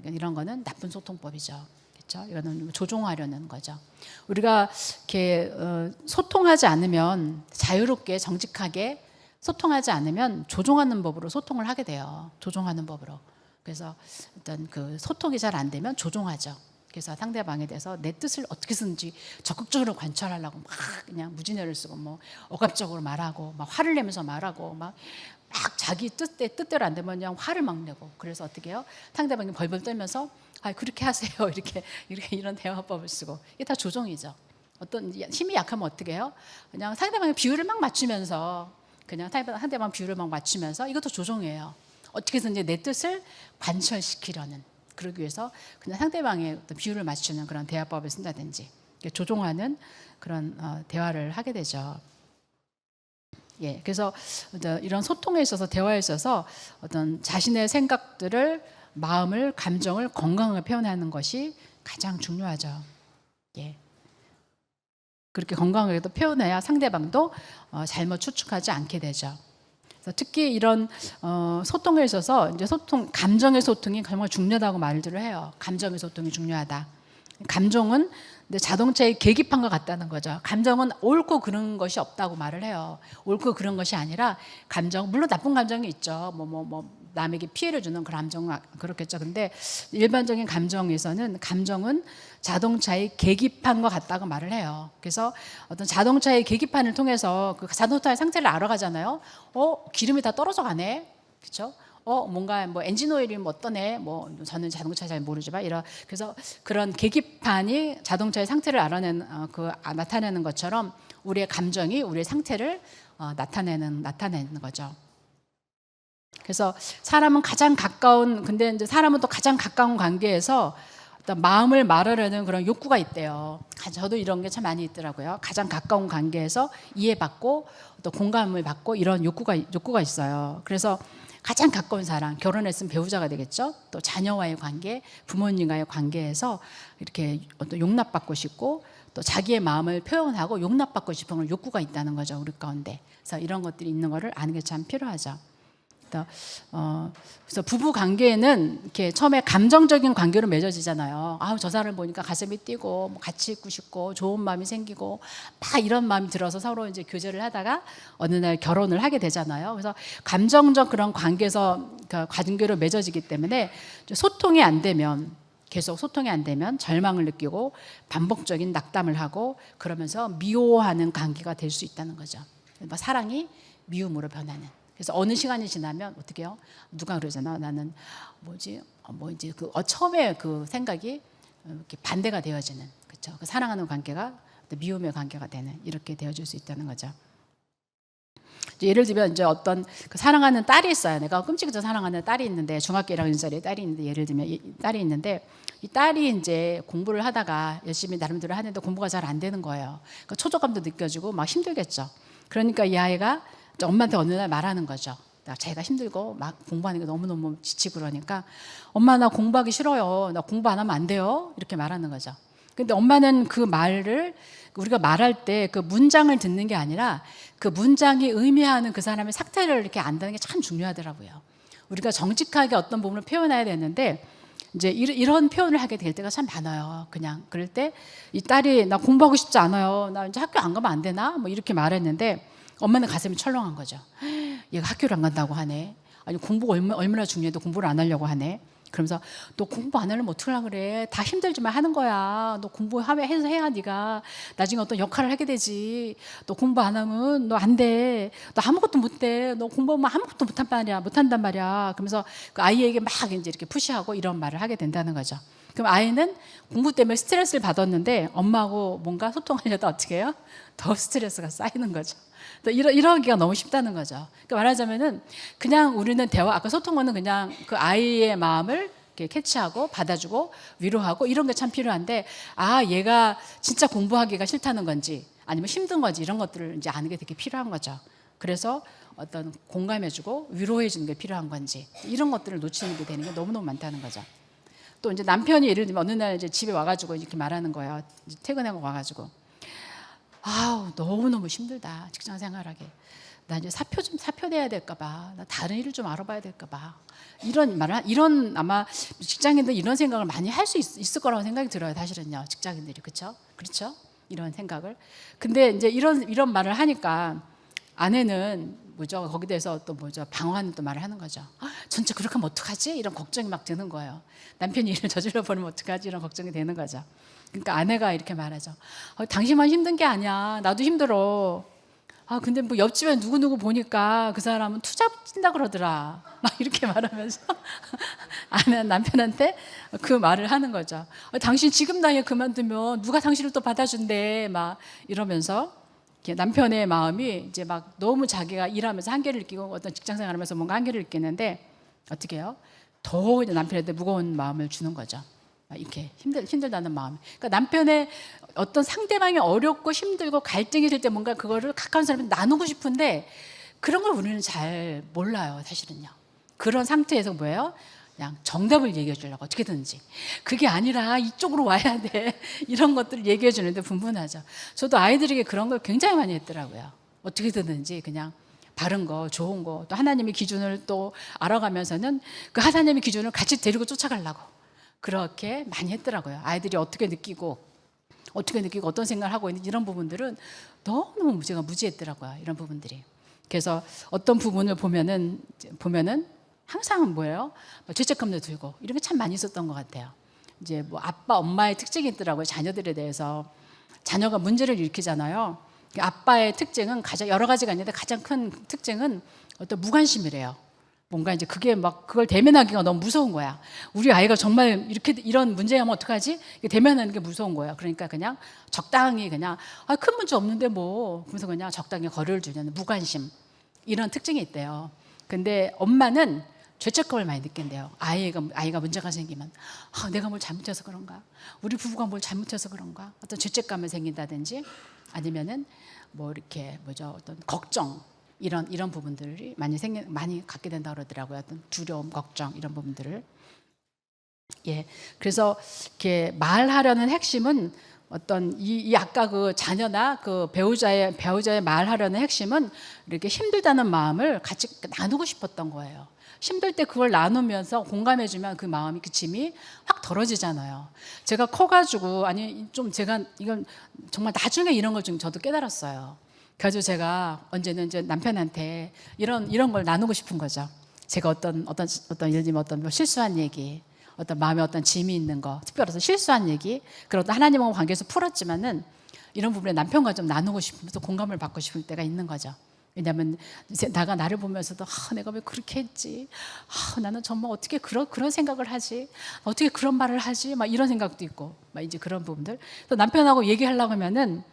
이런 거는 나쁜 소통법이죠. 그렇죠? 이거는 조종하려는 거죠. 우리가 이렇게 소통하지 않으면, 자유롭게 정직하게 소통하지 않으면 조종하는 법으로 소통을 하게 돼요. 조종하는 법으로. 그래서 일단 그 소통이 잘 안 되면 조종하죠. 그래서 상대방에 대해서 내 뜻을 어떻게든지 적극적으로 관철하려고 막 그냥 무진회를 쓰고, 뭐 억압적으로 말하고, 막 화를 내면서 말하고, 막 자기 뜻대로 안 되면 그냥 화를 막 내고, 그래서 어떻게 해요? 상대방이 벌벌 떨면서 그렇게 하세요. 이렇게 이런 대화법을 쓰고, 이게 다 조종이죠. 어떤 힘이 약하면 어떻게 해요? 그냥 상대방의 비율을 막 맞추면서 그냥 상대방 비율을 막 맞추면서 이것도 조종이에요. 어떻게 해서든지 내 뜻을 관철시키려는, 그러기 위해서 그냥 상대방의 어떤 비율을 맞추는 그런 대화법을 쓴다든지 조종하는 그런 대화를 하게 되죠. 예, 그래서 이런 소통에 있어서, 대화에 있어서 어떤 자신의 생각들을, 마음을, 감정을 건강하게 표현하는 것이 가장 중요하죠. 예. 그렇게 건강하게 또 표현해야 상대방도 잘못 추측하지 않게 되죠. 그래서 특히 이런 소통에 있어서 이제 감정의 소통이 정말 중요하다고 말들을 해요. 감정의 소통이 중요하다. 감정은 자동차의 계기판과 같다는 거죠. 감정은 옳고 그른 것이 없다고 말을 해요. 옳고 그른 것이 아니라 감정, 물론 나쁜 감정이 있죠. 남에게 피해를 주는 그런 감정은 그렇겠죠. 근데 일반적인 감정에서는 감정은 자동차의 계기판과 같다고 말을 해요. 그래서 어떤 자동차의 계기판을 통해서 그 자동차의 상태를 알아가잖아요. 기름이 다 떨어져 가네. 그렇죠? 뭔가 엔진 오일이 어떠네. 저는 자동차 잘 모르지만 그래서 그런 계기판이 자동차의 상태를 나타내는 것처럼 우리의 감정이 우리의 상태를 나타내는 거죠. 그래서 근데 이제 사람은 또 가장 가까운 관계에서 어떤 마음을 말하려는 그런 욕구가 있대요. 저도 이런 게 참 많이 있더라고요. 가장 가까운 관계에서 이해받고 또 공감을 받고 이런 욕구가 있어요. 그래서 가장 가까운 사람, 결혼했으면 배우자가 되겠죠. 또 자녀와의 관계, 부모님과의 관계에서 이렇게 어떤 용납받고 싶고 또 자기의 마음을 표현하고 용납받고 싶은 그런 욕구가 있다는 거죠, 우리 가운데. 그래서 이런 것들이 있는 거를 아는 게 참 필요하죠. 그래서 부부 관계에는 이렇게 처음에 감정적인 관계로 맺어지잖아요. 저 사람을 보니까 가슴이 뛰고 같이 있고 싶고 좋은 마음이 생기고 막 이런 마음이 들어서 서로 이제 교제를 하다가 어느 날 결혼을 하게 되잖아요. 그래서 감정적 그런 관계에서 관계로 맺어지기 때문에 계속 소통이 안 되면 절망을 느끼고 반복적인 낙담을 하고 그러면서 미워하는 관계가 될 수 있다는 거죠. 사랑이 미움으로 변하는. 그래서 어느 시간이 지나면 어떻게 해요? 누가 그러잖아. 나는 처음에 그 생각이 이렇게 반대가 되어지는, 그렇죠? 그 사랑하는 관계가 미움의 관계가 되는, 이렇게 되어질 수 있다는 거죠. 예를 들면 이제 어떤 사랑하는 딸이 있어요. 내가 끔찍하게 사랑하는 딸이 있는데 중학교 1학년짜리 딸이 있는데, 예를 들면 이 딸이 있는데 이 딸이 이제 공부를 하다가 열심히 나름대로 하는데 공부가 잘 안 되는 거예요. 그러니까 초조감도 느껴지고 막 힘들겠죠. 그러니까 이 아이가 엄마한테 어느 날 말하는 거죠. 자기가 힘들고 막 공부하는 게 너무너무 지치고 그러니까 엄마 나 공부하기 싫어요. 나 공부 안 하면 안 돼요. 이렇게 말하는 거죠. 근데 엄마는 그 말을 우리가 말할 때 그 문장을 듣는 게 아니라 그 문장이 의미하는 그 사람의 상태를 이렇게 안다는 게 참 중요하더라고요. 우리가 정직하게 어떤 부분을 표현해야 되는데 이제 이런 표현을 하게 될 때가 참 많아요. 그냥 그럴 때 이 딸이 나 공부하고 싶지 않아요. 나 이제 학교 안 가면 안 되나? 이렇게 말했는데 엄마는 가슴이 철렁한 거죠. 얘가 학교를 안 간다고 하네. 아니 공부가 얼마나 중요해도 공부를 안 하려고 하네. 그러면서 너 공부 안 하려면 어떡하려고 그래. 다 힘들지만 하는 거야. 너 공부해야 네가 나중에 어떤 역할을 하게 되지. 너 공부 안 하면 너 안 돼. 너 아무것도 못 해. 너 공부하면 아무것도 못한단 말이야. 그러면서 그 아이에게 막 이제 이렇게 푸시하고 이런 말을 하게 된다는 거죠. 그럼 아이는 공부 때문에 스트레스를 받았는데 엄마하고 뭔가 소통하려다 어떻게 해요? 더 스트레스가 쌓이는 거죠. 이러기가 너무 쉽다는 거죠. 그러니까 말하자면은 그냥 우리는 아까 소통은 그냥 그 아이의 마음을 이렇게 캐치하고 받아주고 위로하고 이런 게 참 필요한데, 얘가 진짜 공부하기가 싫다는 건지 아니면 힘든 건지 이런 것들을 이제 아는 게 되게 필요한 거죠. 그래서 어떤 공감해주고 위로해주는 게 필요한 건지 이런 것들을 놓치는 게 되는 게 너무너무 많다는 거죠. 또 이제 남편이 예를 들면 어느 날 이제 집에 와가지고 이렇게 말하는 거예요. 퇴근하고 와가지고. 너무너무 힘들다. 직장 생활하기. 나 이제 사표 내야 될까 봐. 나 다른 일을 좀 알아봐야 될까 봐. 이런 아마 직장인들 이런 생각을 많이 할 수 있을 거라고 생각이 들어요. 사실은요. 직장인들이. 그렇죠? 이런 생각을. 근데 이제 이런 말을 하니까 아내는 거기에 대해서 또 방어하는 또 말을 하는 거죠. 전체 그렇게 하면 어떡하지? 이런 걱정이 막 드는 거예요. 남편이 일을 저질러 버리면 어떡하지? 이런 걱정이 되는 거죠. 그러니까 아내가 이렇게 말하죠. 당신만 힘든 게 아니야. 나도 힘들어. 근데 옆집에 누구 보니까 그 사람은 투잡 찐다 그러더라. 막 이렇게 말하면서 아내는 남편한테 그 말을 하는 거죠. 당신 지금 나이에 그만두면 누가 당신을 또 받아준대. 막 이러면서 남편의 마음이 이제 막 너무 자기가 일하면서 한계를 느끼고 어떤 직장생활하면서 뭔가 한계를 느끼는데 어떻게 해요? 더 이제 남편한테 무거운 마음을 주는 거죠. 이렇게 힘들다는 마음. 그러니까 남편의 어떤 상대방이 어렵고 힘들고 갈등이 될 때 뭔가 그거를 가까운 사람이 나누고 싶은데 그런 걸 우리는 잘 몰라요, 사실은요. 그런 상태에서 뭐예요? 그냥 정답을 얘기해 주려고 어떻게든지. 그게 아니라 이쪽으로 와야 돼. 이런 것들을 얘기해 주는데 분분하죠. 저도 아이들에게 그런 걸 굉장히 많이 했더라고요. 어떻게든지 그냥 바른 거, 좋은 거, 또 하나님의 기준을 또 알아가면서는 그 하나님의 기준을 같이 데리고 쫓아가려고 그렇게 많이 했더라고요. 아이들이 어떻게 느끼고 어떤 생각을 하고 있는지 이런 부분들은 너무 제가 무지했더라고요. 이런 부분들이. 그래서 어떤 부분을 보면은 항상 뭐예요? 죄책감도 들고 이런 게 참 많이 있었던 것 같아요. 이제 뭐 아빠, 엄마의 특징이 있더라고요. 자녀들에 대해서. 자녀가 문제를 일으키잖아요. 아빠의 특징은 여러 가지가 있는데 가장 큰 특징은 어떤 무관심이래요. 뭔가 이제 그게 막 그걸 대면하기가 너무 무서운 거야. 우리 아이가 정말 이런 문제하면 어떡하지? 대면하는 게 무서운 거야. 그러니까 그냥 적당히 그냥 큰 문제 없는데 뭐 그러면서 그냥 적당히 거리를 두는 무관심 이런 특징이 있대요. 근데 엄마는 죄책감을 많이 느낀대요. 아이가 문제가 생기면 내가 뭘 잘못해서 그런가? 우리 부부가 뭘 잘못해서 그런가? 어떤 죄책감이 생긴다든지 아니면은 뭐 이렇게 어떤 걱정 이런 부분들이 많이 갖게 된다 그러더라고요. 어떤 두려움, 걱정 이런 부분들을. 그래서 이렇게 말하려는 핵심은 어떤 이 아까 그 자녀나 그 배우자의 말하려는 핵심은 이렇게 힘들다는 마음을 같이 나누고 싶었던 거예요. 힘들 때 그걸 나누면서 공감해주면 그 마음이 그 짐이 확 덜어지잖아요. 제가 커가지고 제가 이건 정말 나중에 이런 걸 좀 저도 깨달았어요. 그래서 제가 언제는 이제 남편한테 이런 걸 나누고 싶은 거죠. 제가 어떤 예를 들면 어떤 실수한 얘기, 어떤 마음에 어떤 짐이 있는 거, 특별해서 실수한 얘기, 그런 어떤 하나님하고 관계에서 풀었지만은 이런 부분에 남편과 좀 나누고 싶으면서 공감을 받고 싶을 때가 있는 거죠. 왜냐하면 나를 보면서도 내가 왜 그렇게 했지? 나는 정말 어떻게 그런 생각을 하지? 어떻게 그런 말을 하지? 막 이런 생각도 있고, 막 이제 그런 부분들. 또 남편하고 얘기하려고 하면은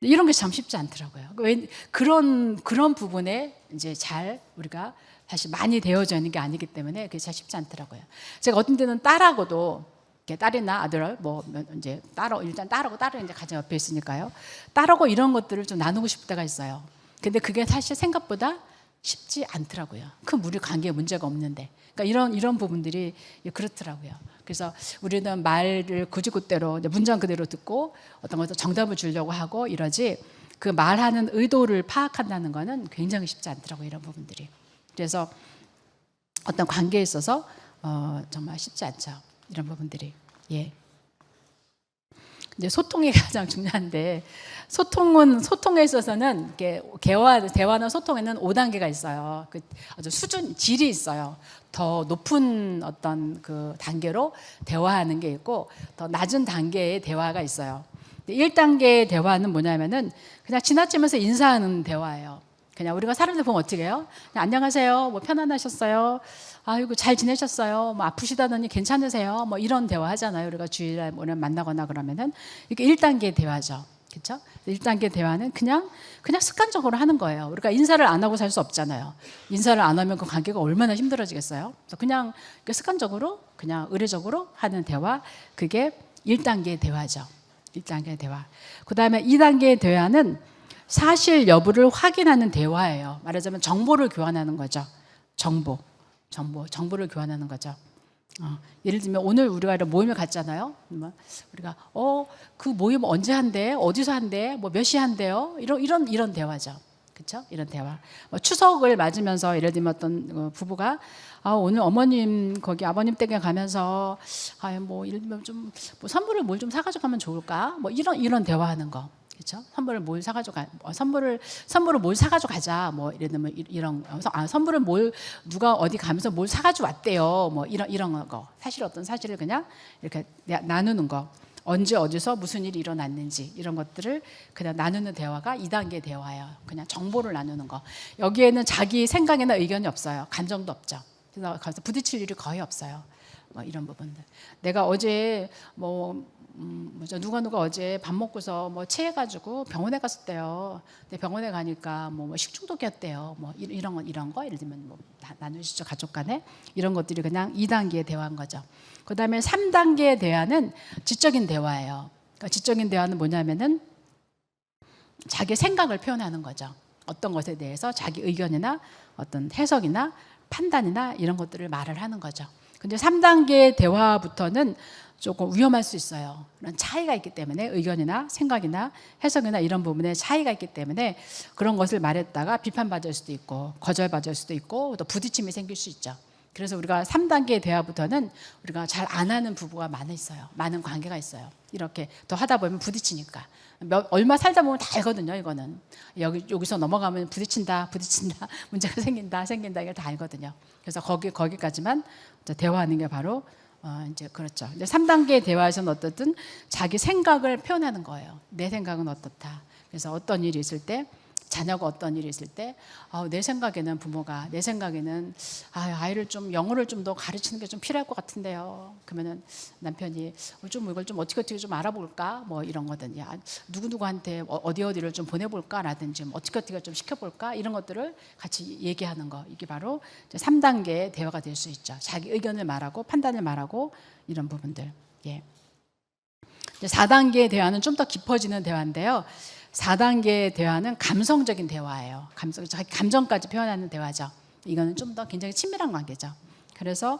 이런 게 참 쉽지 않더라고요. 왜 그런 부분에 이제 잘 우리가 사실 많이 되어져 있는 게 아니기 때문에 그게 잘 쉽지 않더라고요. 제가 어떤 때는 딸하고도 딸이나 아들 이제 딸은 이제 가장 옆에 있으니까요. 딸하고 이런 것들을 좀 나누고 싶을 때가 있어요. 근데 그게 사실 생각보다 쉽지 않더라고요. 큰 우리 관계에 문제가 없는데. 그러니까 이런 부분들이 그렇더라고요. 그래서 우리는 말을 그대로 문장 그대로 듣고 어떤 것도 정답을 주려고 하고 이러지 그 말하는 의도를 파악한다는 거는 굉장히 쉽지 않더라고요. 이런 부분들이. 그래서 어떤 관계에 있어서 정말 쉽지 않죠. 이런 부분들이. 이제 소통이 가장 중요한데 소통에 있어서는 이렇게 대화나 소통에는 5단계가 있어요. 그 아주 질이 있어요. 더 높은 어떤 그 단계로 대화하는 게 있고 더 낮은 단계의 대화가 있어요. 1단계의 대화는 뭐냐면은 그냥 지나치면서 인사하는 대화예요. 그냥 우리가 사람들 보면 어떻게 해요? 안녕하세요. 뭐 편안하셨어요? 아이고 잘 지내셨어요? 뭐 아프시다더니 괜찮으세요? 뭐 이런 대화 하잖아요. 우리가 주일날 만나거나 그러면은 이게 1단계 대화죠. 그렇죠? 1단계 대화는 그냥 습관적으로 하는 거예요. 우리가 인사를 안 하고 살 수 없잖아요. 인사를 안 하면 그 관계가 얼마나 힘들어지겠어요? 그래서 그냥 습관적으로 그냥 의례적으로 하는 대화 그게 1단계 대화죠. 1단계 대화. 그다음에 2단계 대화는 사실 여부를 확인하는 대화예요. 말하자면 정보를 교환하는 거죠. 정보를 교환하는 거죠. 예를 들면 오늘 우리가 이런 모임을 갔잖아요. 우리가 그 모임 언제 한대? 어디서 한대? 뭐 몇 시 한대요? 이런 대화죠. 그렇죠? 이런 대화. 추석을 맞으면서 예를 들면 어떤 부부가 오늘 어머님 거기 아버님 댁에 가면서 뭐 예를 들면 좀 뭐 선물을 뭘 좀 사가지고 가면 좋을까? 뭐 이런 대화하는 거. 그렇죠? 선물을 뭘 사가지고 가자. 뭐 예를 들면 이런 선물을 누가 어디 가면서 뭘 사가지고 왔대요. 뭐 이런 거. 어떤 사실을 그냥 이렇게 나누는 거. 언제 어디서 무슨 일이 일어났는지 이런 것들을 그냥 나누는 대화가 2단계 대화예요. 그냥 정보를 나누는 거. 여기에는 자기 생각이나 의견이 없어요. 감정도 없죠. 그래서 부딪힐 일이 거의 없어요. 뭐 이런 부분들. 내가 어제 뭐 뭐죠? 누가 어제 밥 먹고서 뭐 체해가지고 병원에 갔었대요. 근데 병원에 가니까 뭐 식중독이었대요. 뭐 이런 거 예를 들면 뭐 나누시죠, 가족 간에. 이런 것들이 그냥 2단계의 대화인 거죠. 그다음에 3단계의 대화는 지적인 대화예요. 그러니까 지적인 대화는 뭐냐면은 자기 생각을 표현하는 거죠. 어떤 것에 대해서 자기 의견이나 어떤 해석이나 판단이나 이런 것들을 말을 하는 거죠. 근데 3단계의 대화부터는 조금 위험할 수 있어요. 그런 차이가 있기 때문에, 의견이나 생각이나 해석이나 이런 부분에 차이가 있기 때문에 그런 것을 말했다가 비판받을 수도 있고 거절받을 수도 있고 또 부딪힘이 생길 수 있죠. 그래서 우리가 3단계 대화부터는 우리가 잘 안 하는 부부가 많이 있어요. 많은 관계가 있어요. 이렇게 더 하다 보면 부딪히니까. 얼마 살다 보면 다 알거든요, 이거는. 여기서 넘어가면 부딪힌다, 문제가 생긴다, 이걸 다 알거든요. 그래서 거기까지만 대화하는 게 바로 이제 그렇죠. 이제 3단계 대화에서는 어떻든 자기 생각을 표현하는 거예요. 내 생각은 어떻다. 그래서 어떤 일이 있을 때, 자녀가 어떤 일이 있을 때, 내 생각에는 부모가, 내 생각에는 아이를 좀 영어를 좀 더 가르치는 게 좀 필요할 것 같은데요. 그러면은 남편이 좀 이걸 좀 어떻게 좀 알아볼까, 뭐 이런 거든요. 누구한테 어디를 좀 보내볼까라든지 어떻게 좀 시켜볼까, 이런 것들을 같이 얘기하는 거. 이게 바로 3단계의 대화가 될 수 있죠. 자기 의견을 말하고 판단을 말하고 이런 부분들. 예. 4단계의 대화는 좀 더 깊어지는 대화인데요. 4단계의 대화는 감성적인 대화예요. 감정까지 표현하는 대화죠. 이거는 좀 더 굉장히 친밀한 관계죠. 그래서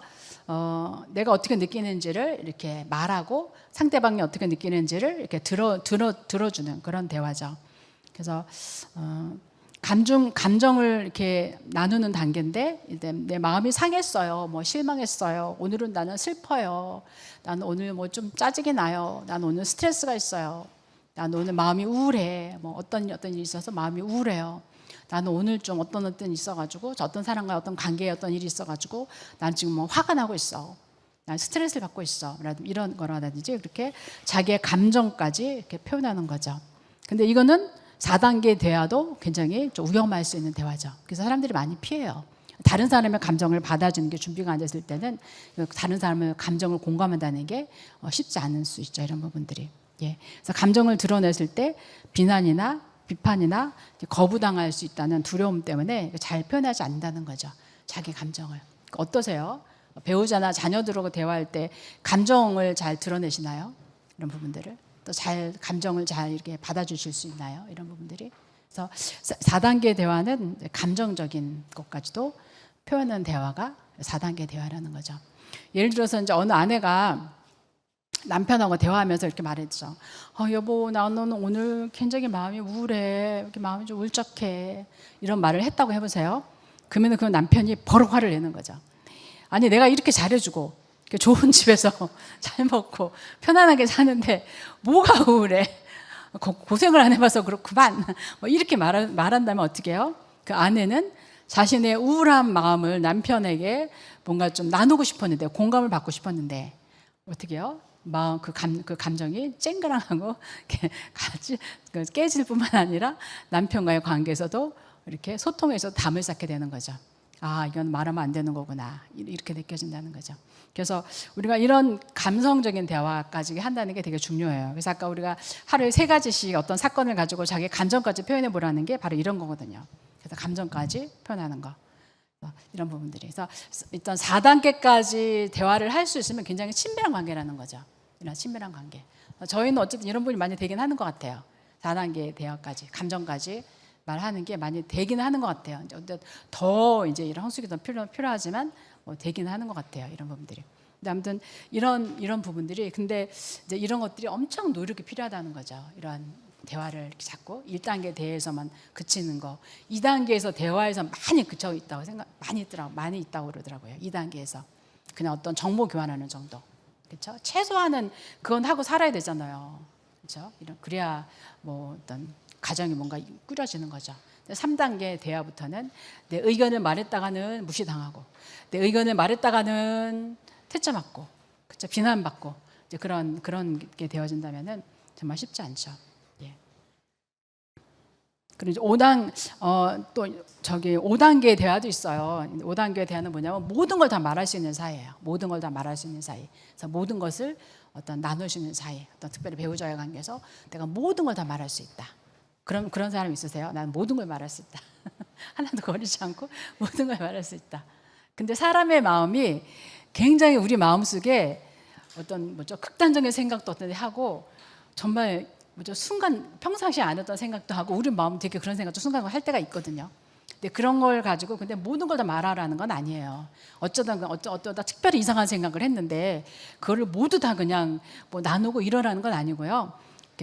내가 어떻게 느끼는지를 이렇게 말하고 상대방이 어떻게 느끼는지를 이렇게 들어주는 그런 대화죠. 그래서 감정을 이렇게 나누는 단계인데, 내 마음이 상했어요. 뭐 실망했어요. 오늘은 나는 슬퍼요. 나는 오늘 뭐 좀 짜증이 나요. 나는 오늘 스트레스가 있어요. 나는 오늘 마음이 우울해. 뭐 어떤 일이 있어서 마음이 우울해요. 나는 오늘 좀 어떤 일이 있어가지고, 어떤 사람과 어떤 관계에 어떤 일이 있어가지고, 난 지금 뭐 화가 나고 있어. 난 스트레스를 받고 있어. 이런 거라든지 이렇게 자기의 감정까지 이렇게 표현하는 거죠. 근데 이거는 4단계 대화도 굉장히 좀 위험할 수 있는 대화죠. 그래서 사람들이 많이 피해요. 다른 사람의 감정을 받아주는 게 준비가 안 됐을 때는 다른 사람의 감정을 공감한다는 게 쉽지 않을 수 있죠. 이런 부분들이. 예. 그래서 감정을 드러냈을 때 비난이나 비판이나 거부당할 수 있다는 두려움 때문에 잘 표현하지 않는다는 거죠. 자기 감정을. 어떠세요? 배우자나 자녀들하고 대화할 때 감정을 잘 드러내시나요? 이런 부분들을. 또 감정을 잘 이렇게 받아주실 수 있나요? 이런 부분들이. 그래서 4단계 대화는 감정적인 것까지도 표현하는 대화가 4단계 대화라는 거죠. 예를 들어서 이제 어느 아내가 남편하고 대화하면서 이렇게 말했죠. 여보, 나는 오늘 굉장히 마음이 우울해. 이렇게 마음이 좀 울적해. 이런 말을 했다고 해보세요. 그러면 그 남편이 버럭 화를 내는 거죠. 아니, 내가 이렇게 잘해주고 좋은 집에서 잘 먹고 편안하게 사는데 뭐가 우울해? 고생을 안 해봐서 그렇구만. 뭐 이렇게 말한다면 어떻게 해요? 그 아내는 자신의 우울한 마음을 남편에게 뭔가 좀 나누고 싶었는데, 공감을 받고 싶었는데 어떻게 해요? 그 감정이 쨍그랑하고 같이 깨질 뿐만 아니라 남편과의 관계에서도 이렇게 소통해서 담을 쌓게 되는 거죠. 이건 말하면 안 되는 거구나. 이렇게 느껴진다는 거죠. 그래서 우리가 이런 감성적인 대화까지 한다는 게 되게 중요해요. 그래서 아까 우리가 하루에 3가지씩 어떤 사건을 가지고 자기 감정까지 표현해 보라는 게 바로 이런 거거든요. 그래서 감정까지 표현하는 거. 이런 부분들이. 그래서 일단 4단계까지 대화를 할 수 있으면 굉장히 친밀한 관계라는 거죠. 이런 친밀한 관계. 저희는 어쨌든 이런 부분이 많이 되긴 하는 것 같아요. 4단계 대화까지, 감정까지 말하는 게 많이 되긴 하는 것 같아요. 더 이제 이런 성숙이 더 필요하지만 되긴 하는 것 같아요. 이런 부분들이. 근데 아무튼 이런 부분들이, 근데 이제 이런 것들이 엄청 노력이 필요하다는 거죠. 이런 대화를 이렇게 자꾸 1단계 대화에서만 그치는 거, 2단계에서 대화에서 많이 그쳐 있다고 많이 있다고 그러더라고요. 2단계에서 그냥 어떤 정보 교환하는 정도, 그렇죠? 최소한은 그건 하고 살아야 되잖아요, 그렇죠? 그래야 뭐 어떤 가정이 뭔가 꾸려지는 거죠. 3단계 대화부터는 내 의견을 말했다가는 무시당하고, 내 의견을 말했다가는 퇴짜맞고, 그렇죠? 비난받고, 이제 그런 게 되어진다면은 정말 쉽지 않죠. 예. 그리고 이제 5단 또 저기 5단계 대화도 있어요. 5단계 대화는 뭐냐면 모든 걸 다 말할 수 있는 사이예요. 모든 걸 다 말할 수 있는 사이. 그래서 모든 것을 어떤 나눌 수 있는 사이. 어떤 특별히 배우자의 관계에서 내가 모든 걸 다 말할 수 있다. 그런 사람 있으세요? 나는 모든 걸 말할 수 있다. 하나도 거리지 않고 모든 걸 말할 수 있다. 근데 사람의 마음이 굉장히 우리 마음속에 어떤 뭐죠? 극단적인 생각도 어떤 하고 정말 뭐죠? 순간 평상시에 안 했던 생각도 하고 우리 마음 되게 그런 생각도 순간 할 때가 있거든요. 근데 그런 걸 가지고 근데 모든 걸 다 말하라는 건 아니에요. 어쩌다 특별히 이상한 생각을 했는데 그거를 모두 다 그냥 뭐 나누고 이러라는 건 아니고요.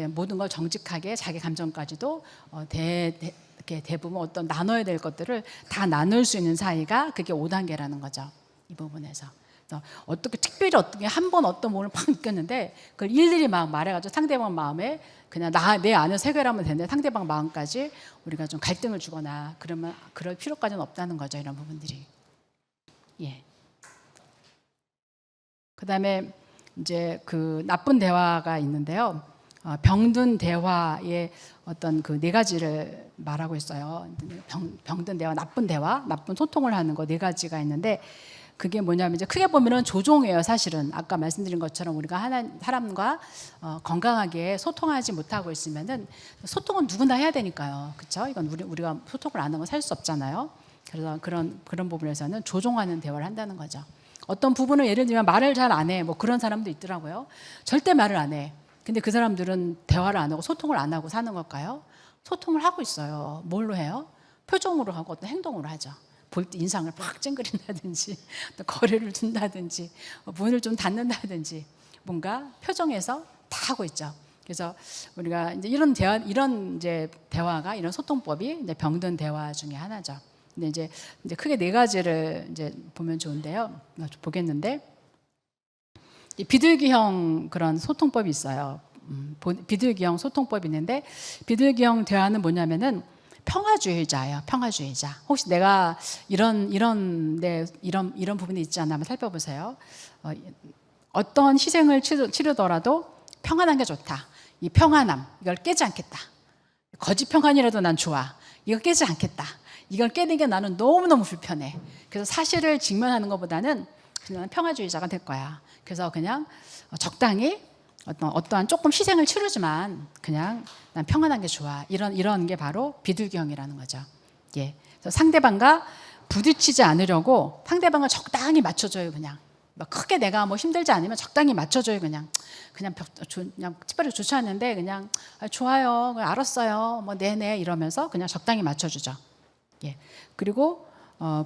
모든 걸 정직하게 자기 감정까지도 이렇게 대부분 어떤 나눠야 될 것들을 다 나눌 수 있는 사이가 그게 5단계라는 거죠. 이 부분에서. 어떻게 특별히 어떻게 한 번 어떤 부분을 팍 느꼈는데 그걸 일일이 막 말해가지고 상대방 마음에 그냥 내 안에서 해결하면 되는데 상대방 마음까지 우리가 좀 갈등을 주거나 그러면 그럴 필요까지는 없다는 거죠. 이런 부분들이. 예. 그다음에 이제 그 나쁜 대화가 있는데요. 병든 대화의 어떤 그 4가지를 말하고 있어요. 병든 대화, 나쁜 대화, 나쁜 소통을 하는 거 4가지가 있는데 그게 뭐냐면 이제 크게 보면은 조종이에요. 사실은 아까 말씀드린 것처럼 우리가 사람과 건강하게 소통하지 못하고 있으면은 소통은 누구나 해야 되니까요. 그렇죠? 이건 우리가 소통을 안 하고 살 수 없잖아요. 그래서 그런 부분에서는 조종하는 대화를 한다는 거죠. 어떤 부분은 예를 들면 말을 잘 안 해. 뭐 그런 사람도 있더라고요. 절대 말을 안 해. 근데 그 사람들은 대화를 안 하고 소통을 안 하고 사는 걸까요? 소통을 하고 있어요. 뭘로 해요? 표정으로 하고 어떤 행동으로 하죠. 볼 때 인상을 팍 찡그린다든지 또 거리를 둔다든지 문을 좀 닫는다든지 뭔가 표정에서 다 하고 있죠. 그래서 우리가 이제 이런 대화가 이런 소통법이 이제 병든 대화 중에 하나죠. 근데 이제 크게 4가지를 이제 보면 좋은데요. 보겠는데 비둘기형 그런 소통법이 있어요. 비둘기형 소통법이 있는데 비둘기형 대화는 뭐냐면은 평화주의자예요. 평화주의자. 혹시 내가 이런 부분이 있지 않나 한번 살펴보세요. 어떤 희생을 치르더라도 평안한 게 좋다. 이 평안함 이걸 깨지 않겠다. 거짓 평안이라도 난 좋아. 이거 깨지 않겠다. 이걸 깨는 게 나는 너무너무 불편해. 그래서 사실을 직면하는 것보다는 그냥 평화주의자가 될 거야. 그래서 그냥 적당히 어떠한 조금 희생을 치르지만 그냥 난 평안한 게 좋아. 이런 게 바로 비둘기형이라는 거죠. 예. 그래서 상대방과 부딪히지 않으려고 상대방을 적당히 맞춰줘요. 그냥 크게 내가 뭐 힘들지 않으면 적당히 맞춰줘요. 그냥 특별히 좋지 않은데 그냥 좋아요, 알았어요, 뭐 네네 이러면서 그냥 적당히 맞춰주죠. 예. 그리고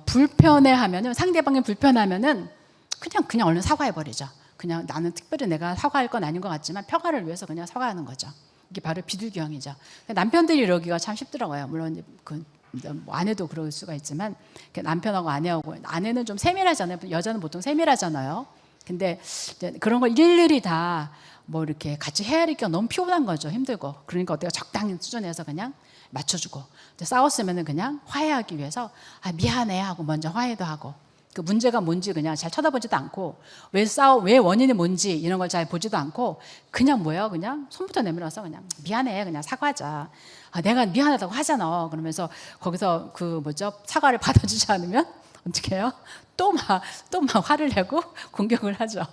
불편해하면은 상대방이 불편하면은 그냥 얼른 사과해버리죠. 그냥 나는 특별히 내가 사과할 건 아닌 것 같지만 평화를 위해서 그냥 사과하는 거죠. 이게 바로 비둘기형이죠. 남편들이 이러기가 참 쉽더라고요. 물론 뭐 아내도 그럴 수가 있지만 남편하고 아내는 좀 세밀하잖아요. 여자는 보통 세밀하잖아요. 근데 그런 걸 일일이 다 뭐 이렇게 같이 헤아리기가 너무 피곤한 거죠. 힘들고. 그러니까 어때요? 적당히 수준에서 그냥 맞춰주고 싸웠으면은 그냥 화해하기 위해서 미안해 하고 먼저 화해도 하고 그 문제가 뭔지 그냥 잘 쳐다보지도 않고 왜 원인이 뭔지 이런 걸 잘 보지도 않고 그냥 그냥 손부터 내밀어서 그냥 미안해 그냥 사과하자. 내가 미안하다고 하잖아. 그러면서 거기서 사과를 받아주지 않으면 어떻게 해요? 또 막 화를 내고 공격을 하죠.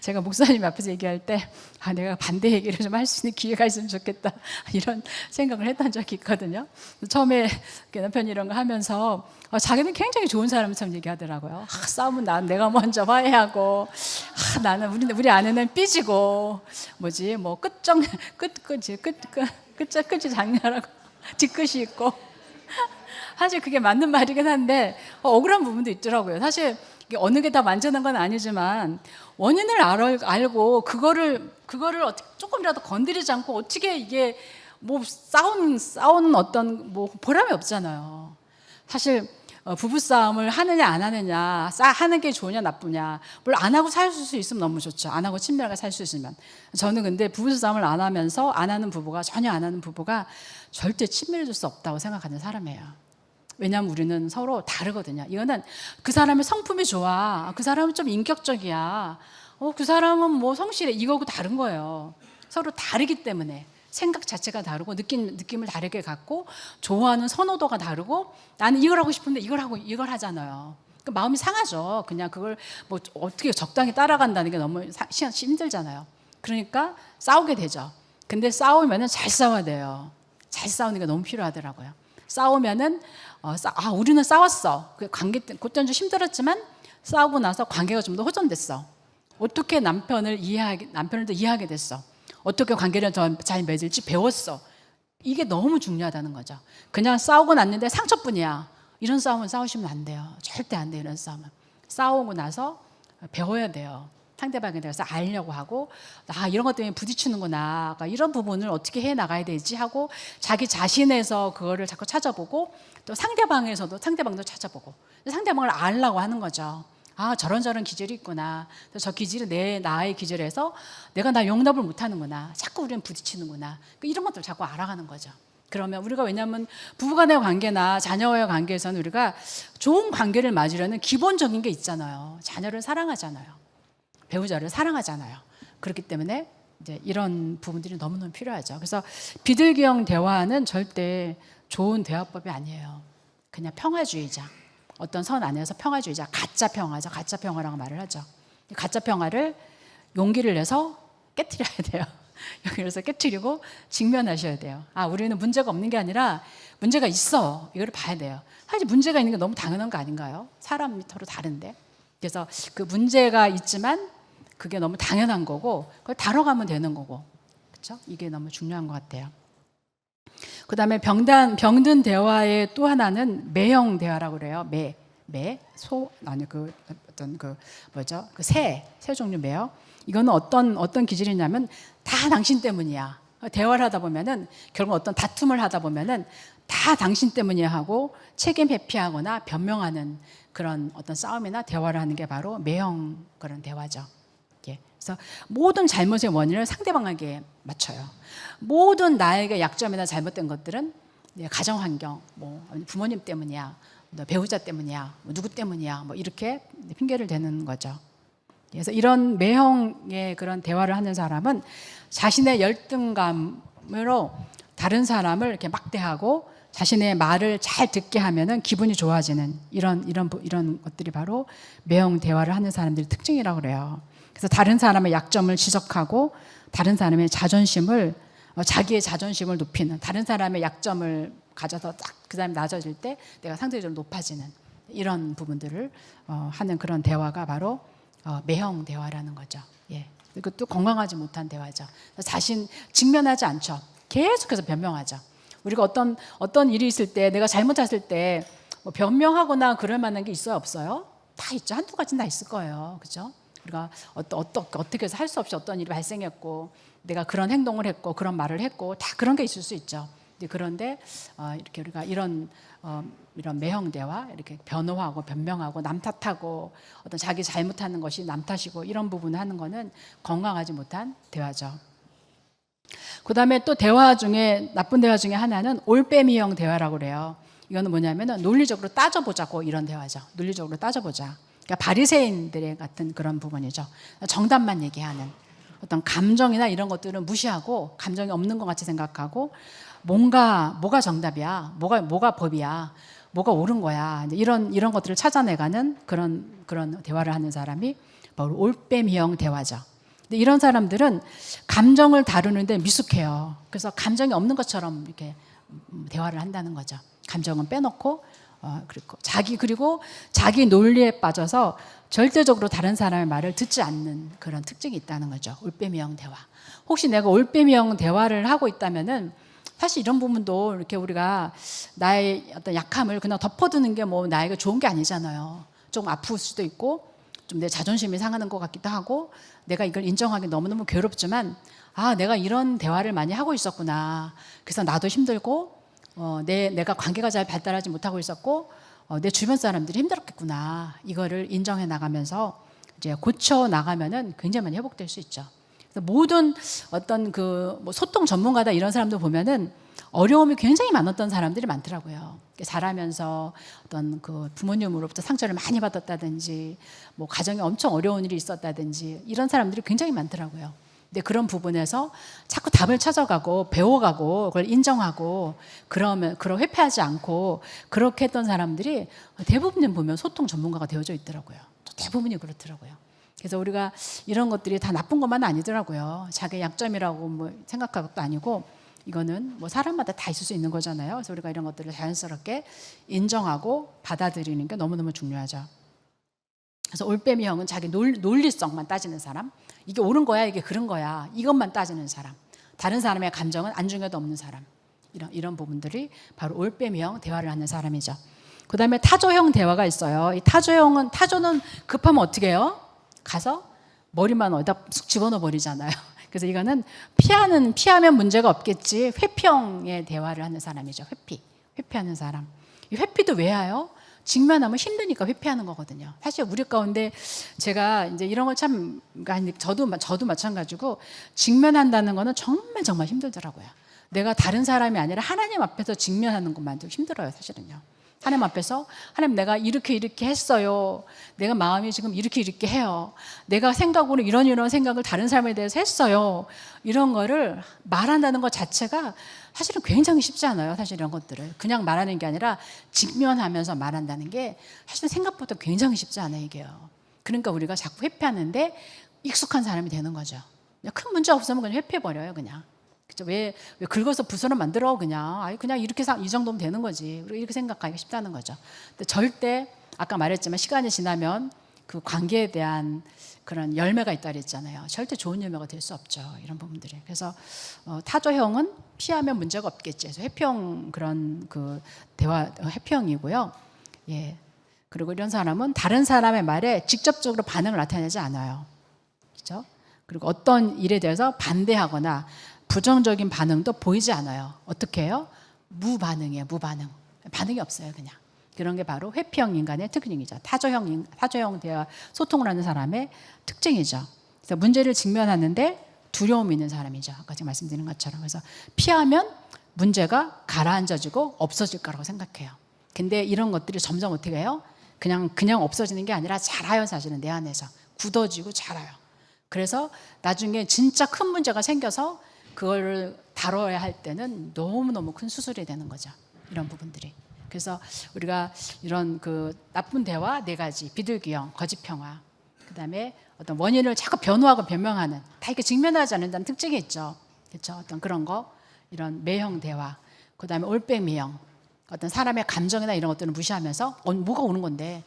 제가 목사님 앞에서 얘기할 때 내가 반대 얘기를 좀 할 수 있는 기회가 있으면 좋겠다 이런 생각을 했던 적이 있거든요. 처음에 남편이 이런 거 하면서 자기는 굉장히 좋은 사람처럼 얘기하더라고요. 싸움은 내가 먼저 화해하고 나는 우리 아내는 삐지고 끝이 장렬하고 뒤끝이 있고 사실 그게 맞는 말이긴 한데 억울한 부분도 있더라고요. 사실 어느 게 다 완전한 건 아니지만 원인을 알고 그거를 조금이라도 건드리지 않고 어떻게 이게 싸우는 어떤 보람이 없잖아요. 사실 부부싸움을 하느냐 안 하느냐 하는 게 좋으냐 나쁘냐 물론 안 하고 살 수 있으면 너무 좋죠. 안 하고 친밀하게 살 수 있으면. 저는 근데 부부싸움을 안 하면서 전혀 안 하는 부부가 절대 친밀해질 수 없다고 생각하는 사람이에요. 왜냐하면 우리는 서로 다르거든요. 이거는 그 사람의 성품이 좋아. 그 사람은 좀 인격적이야. 그 사람은 성실해. 이거하고 다른 거예요. 서로 다르기 때문에. 생각 자체가 다르고 느낌을 다르게 갖고 좋아하는 선호도가 다르고 나는 이걸 하고 싶은데 이걸 하잖아요. 그 마음이 상하죠. 그냥 그걸 뭐 어떻게 적당히 따라간다는 게 너무 힘들잖아요. 그러니까 싸우게 되죠. 근데 싸우면은 잘 싸워야 돼요. 잘 싸우는 게 너무 필요하더라고요. 싸우면은 우리는 싸웠어. 그 관계 그때는 좀 힘들었지만 싸우고 나서 관계가 좀 더 호전됐어. 어떻게 남편을 더 이해하게 됐어. 어떻게 관계를 더 잘 맺을지 배웠어. 이게 너무 중요하다는 거죠. 그냥 싸우고 났는데 상처뿐이야. 이런 싸움은 싸우시면 안 돼요. 절대 안 돼요. 이런 싸움은. 싸우고 나서 배워야 돼요. 상대방에 대해서 알려고 하고 이런 것 때문에 부딪히는구나. 이런 부분을 어떻게 해나가야 되지 하고 자기 자신에서 그거를 자꾸 찾아보고 또 상대방도 찾아보고 상대방을 알려고 하는 거죠. 저런 기질이 있구나. 저 기질이 나의 기질에서 내가 나 용납을 못하는구나. 자꾸 우리는 부딪히는구나. 이런 것들 자꾸 알아가는 거죠. 그러면 우리가 왜냐하면 부부간의 관계나 자녀와의 관계에서는 우리가 좋은 관계를 맺으려는 기본적인 게 있잖아요. 자녀를 사랑하잖아요. 배우자를 사랑하잖아요. 그렇기 때문에 이제 이런 부분들이 너무너무 필요하죠. 그래서 비둘기형 대화는 절대 좋은 대화법이 아니에요. 그냥 평화주의자. 어떤 선 안에서 평화주의자, 가짜 평화라고 말을 하죠. 가짜 평화를 용기를 내서 깨트려야 돼요. 용기를 내서 깨트리고 직면하셔야 돼요. 우리는 문제가 없는 게 아니라 문제가 있어. 이걸 봐야 돼요. 사실 문제가 있는 게 너무 당연한 거 아닌가요? 사람이 서로 다른데. 그래서 그 문제가 있지만 그게 너무 당연한 거고 그걸 다뤄가면 되는 거고. 그렇죠? 이게 너무 중요한 것 같아요. 그다음에 병든 대화의 또 하나는 매형 대화라고 그래요. 새 종류 매형. 이거는 어떤 기질이냐면 다 당신 때문이야. 대화를 하다 보면은 결국 어떤 다툼을 하다 보면은 다 당신 때문이야 하고 책임 회피하거나 변명하는 그런 어떤 싸움이나 대화를 하는 게 바로 매형 그런 대화죠. 그래서 모든 잘못의 원인을 상대방에게 맞춰요. 모든 나에게 약점이나 잘못된 것들은 가정 환경, 부모님 때문이야, 배우자 때문이야, 누구 때문이야, 이렇게 핑계를 대는 거죠. 그래서 이런 매형의 그런 대화를 하는 사람은 자신의 열등감으로 다른 사람을 이렇게 막대하고 자신의 말을 잘 듣게 하면은 기분이 좋아지는 이런 것들이 바로 매형 대화를 하는 사람들의 특징이라고 그래요. 그래서 다른 사람의 약점을 지적하고 다른 사람의 자기의 자존심을 높이는, 다른 사람의 약점을 가져서 딱 그 사람이 낮아질 때 내가 상대적으로 높아지는 이런 부분들을 하는 그런 대화가 바로 매형 대화라는 거죠. 이것도 건강하지 못한 대화죠. 자신 직면하지 않죠. 계속해서 변명하죠. 우리가 어떤 일이 있을 때 내가 잘못했을 때 변명하거나 그럴 만한 게 있어요, 없어요? 다 있죠. 한두 가지는 다 있을 거예요. 그죠? 우리가 어떻게 해서 할 수 없이 어떤 일이 발생했고 내가 그런 행동을 했고 그런 말을 했고 다 그런 게 있을 수 있죠. 그런데 이렇게 우리가 이런 매형 대화, 이렇게 변호하고 변명하고 남 탓하고 어떤 자기 잘못하는 것이 남 탓이고 이런 부분을 하는 거는 건강하지 못한 대화죠. 그다음에 또 대화 중에 나쁜 대화 중에 하나는 올빼미형 대화라고 그래요. 이거는 뭐냐면은 논리적으로 따져보자고 이런 대화죠. 논리적으로 따져보자. 그러니까 바리새인들의 같은 그런 부분이죠. 정답만 얘기하는 어떤 감정이나 이런 것들은 무시하고 감정이 없는 것 같이 생각하고 뭐가 정답이야, 뭐가 법이야, 뭐가 옳은 거야. 이런 것들을 찾아내가는 그런 대화를 하는 사람이 바로 올빼미형 대화죠. 근데 이런 사람들은 감정을 다루는데 미숙해요. 그래서 감정이 없는 것처럼 이렇게 대화를 한다는 거죠. 감정은 빼놓고 그리고 자기 논리에 빠져서 절대적으로 다른 사람의 말을 듣지 않는 그런 특징이 있다는 거죠. 올빼미형 대화. 혹시 내가 올빼미형 대화를 하고 있다면은 사실 이런 부분도 이렇게 우리가 나의 어떤 약함을 그냥 덮어두는 게 나에게 좋은 게 아니잖아요. 조금 아플 수도 있고 좀 내 자존심이 상하는 것 같기도 하고 내가 이걸 인정하기 너무너무 괴롭지만 내가 이런 대화를 많이 하고 있었구나. 그래서 나도 힘들고 내가 관계가 잘 발달하지 못하고 있었고 내 주변 사람들이 힘들었겠구나. 이거를 인정해 나가면서 이제 고쳐 나가면은 굉장히 많이 회복될 수 있죠. 그래서 모든 어떤 소통 전문가다 이런 사람들 보면은 어려움이 굉장히 많았던 사람들이 많더라고요. 자라면서 어떤 부모님으로부터 상처를 많이 받았다든지 가정에 엄청 어려운 일이 있었다든지 이런 사람들이 굉장히 많더라고요. 근데 그런 부분에서 자꾸 답을 찾아가고 배워가고 그걸 인정하고 그러면 회피하지 않고 그렇게 했던 사람들이 대부분 보면 소통 전문가가 되어져 있더라고요. 대부분이 그렇더라고요. 그래서 우리가 이런 것들이 다 나쁜 것만 아니더라고요. 자기 약점이라고 뭐 생각할 것도 아니고 이거는 뭐 사람마다 다 있을 수 있는 거잖아요. 그래서 우리가 이런 것들을 자연스럽게 인정하고 받아들이는 게 너무너무 중요하죠. 그래서 올빼미형은 자기 논리성만 따지는 사람, 이게 옳은 거야, 이게 그른 거야, 이것만 따지는 사람, 다른 사람의 감정은 안중에도 없는 사람, 이런 부분들이 바로 올빼미형 대화를 하는 사람이죠. 그 다음에 타조형 대화가 있어요. 이 타조는 급하면 어떻게 해요? 가서 머리만 어디다 쑥 집어넣어 버리잖아요. 그래서 이거는 피하면 문제가 없겠지, 회피형의 대화를 하는 사람이죠. 회피하는 사람. 이 회피도 왜 해요? 직면하면 힘드니까 회피하는 거거든요. 사실 우리 가운데 제가 이제 이런 걸 참, 저도 마찬가지고 직면한다는 거는 정말 힘들더라고요. 내가 다른 사람이 아니라 하나님 앞에서 직면하는 것만도 힘들어요, 사실은요. 하나님 앞에서 하나님, 내가 이렇게 했어요. 내가 마음이 지금 이렇게 해요. 내가 생각으로 이런 생각을 다른 사람에 대해서 했어요. 이런 거를 말한다는 것 자체가 사실은 굉장히 쉽지 않아요. 사실 이런 것들을 그냥 말하는 게 아니라 직면하면서 말한다는 게 사실 생각보다 굉장히 쉽지 않아요, 이게요. 그러니까 우리가 자꾸 회피하는데 익숙한 사람이 되는 거죠. 큰 문제 없으면 그냥 회피해버려요, 그냥. 그죠? 왜 긁어서 부스럼 만들어 그냥 이렇게 이 정도면 되는 거지, 이렇게 생각하기가 쉽다는 거죠. 근데 절대 아까 말했지만 시간이 지나면 그 관계에 대한 그런 열매가 있다 그랬잖아요. 절대 좋은 열매가 될 수 없죠, 이런 부분들이. 그래서 타조형은 피하면 문제가 없겠지. 그래서 회피형, 그런 그 대화 회피형이고요. 예. 그리고 이런 사람은 다른 사람의 말에 직접적으로 반응을 나타내지 않아요. 그렇죠? 그리고 어떤 일에 대해서 반대하거나 부정적인 반응도 보이지 않아요. 어떻게 해요? 무반응이에요. 무반응. 반응이 없어요, 그냥. 그런 게 바로 회피형 인간의 특징이죠. 타조형 대화 소통을 하는 사람의 특징이죠. 그래서 문제를 직면하는데 두려움이 있는 사람이죠. 아까 제가 말씀드린 것처럼. 그래서 피하면 문제가 가라앉아지고 없어질 거라고 생각해요. 근데 이런 것들이 점점 어떻게 해요? 그냥 없어지는 게 아니라 자라요, 사실은 내 안에서. 굳어지고 자라요. 그래서 나중에 진짜 큰 문제가 생겨서 그걸 다뤄야 할 때는 너무너무 큰 수술이 되는 거죠. 이런 부분들이. 그래서 우리가 이런 그 나쁜 대화 4가지, 비둘기형, 거짓평화, 그 다음에 어떤 원인을 자꾸 변호하고 변명하는, 다 이렇게 직면하지 않는다는 특징이 있죠. 그렇죠? 어떤 그런 거, 이런 매형 대화, 그 다음에 올빼미형, 어떤 사람의 감정이나 이런 것들을 무시하면서 뭐가 옳은 건데,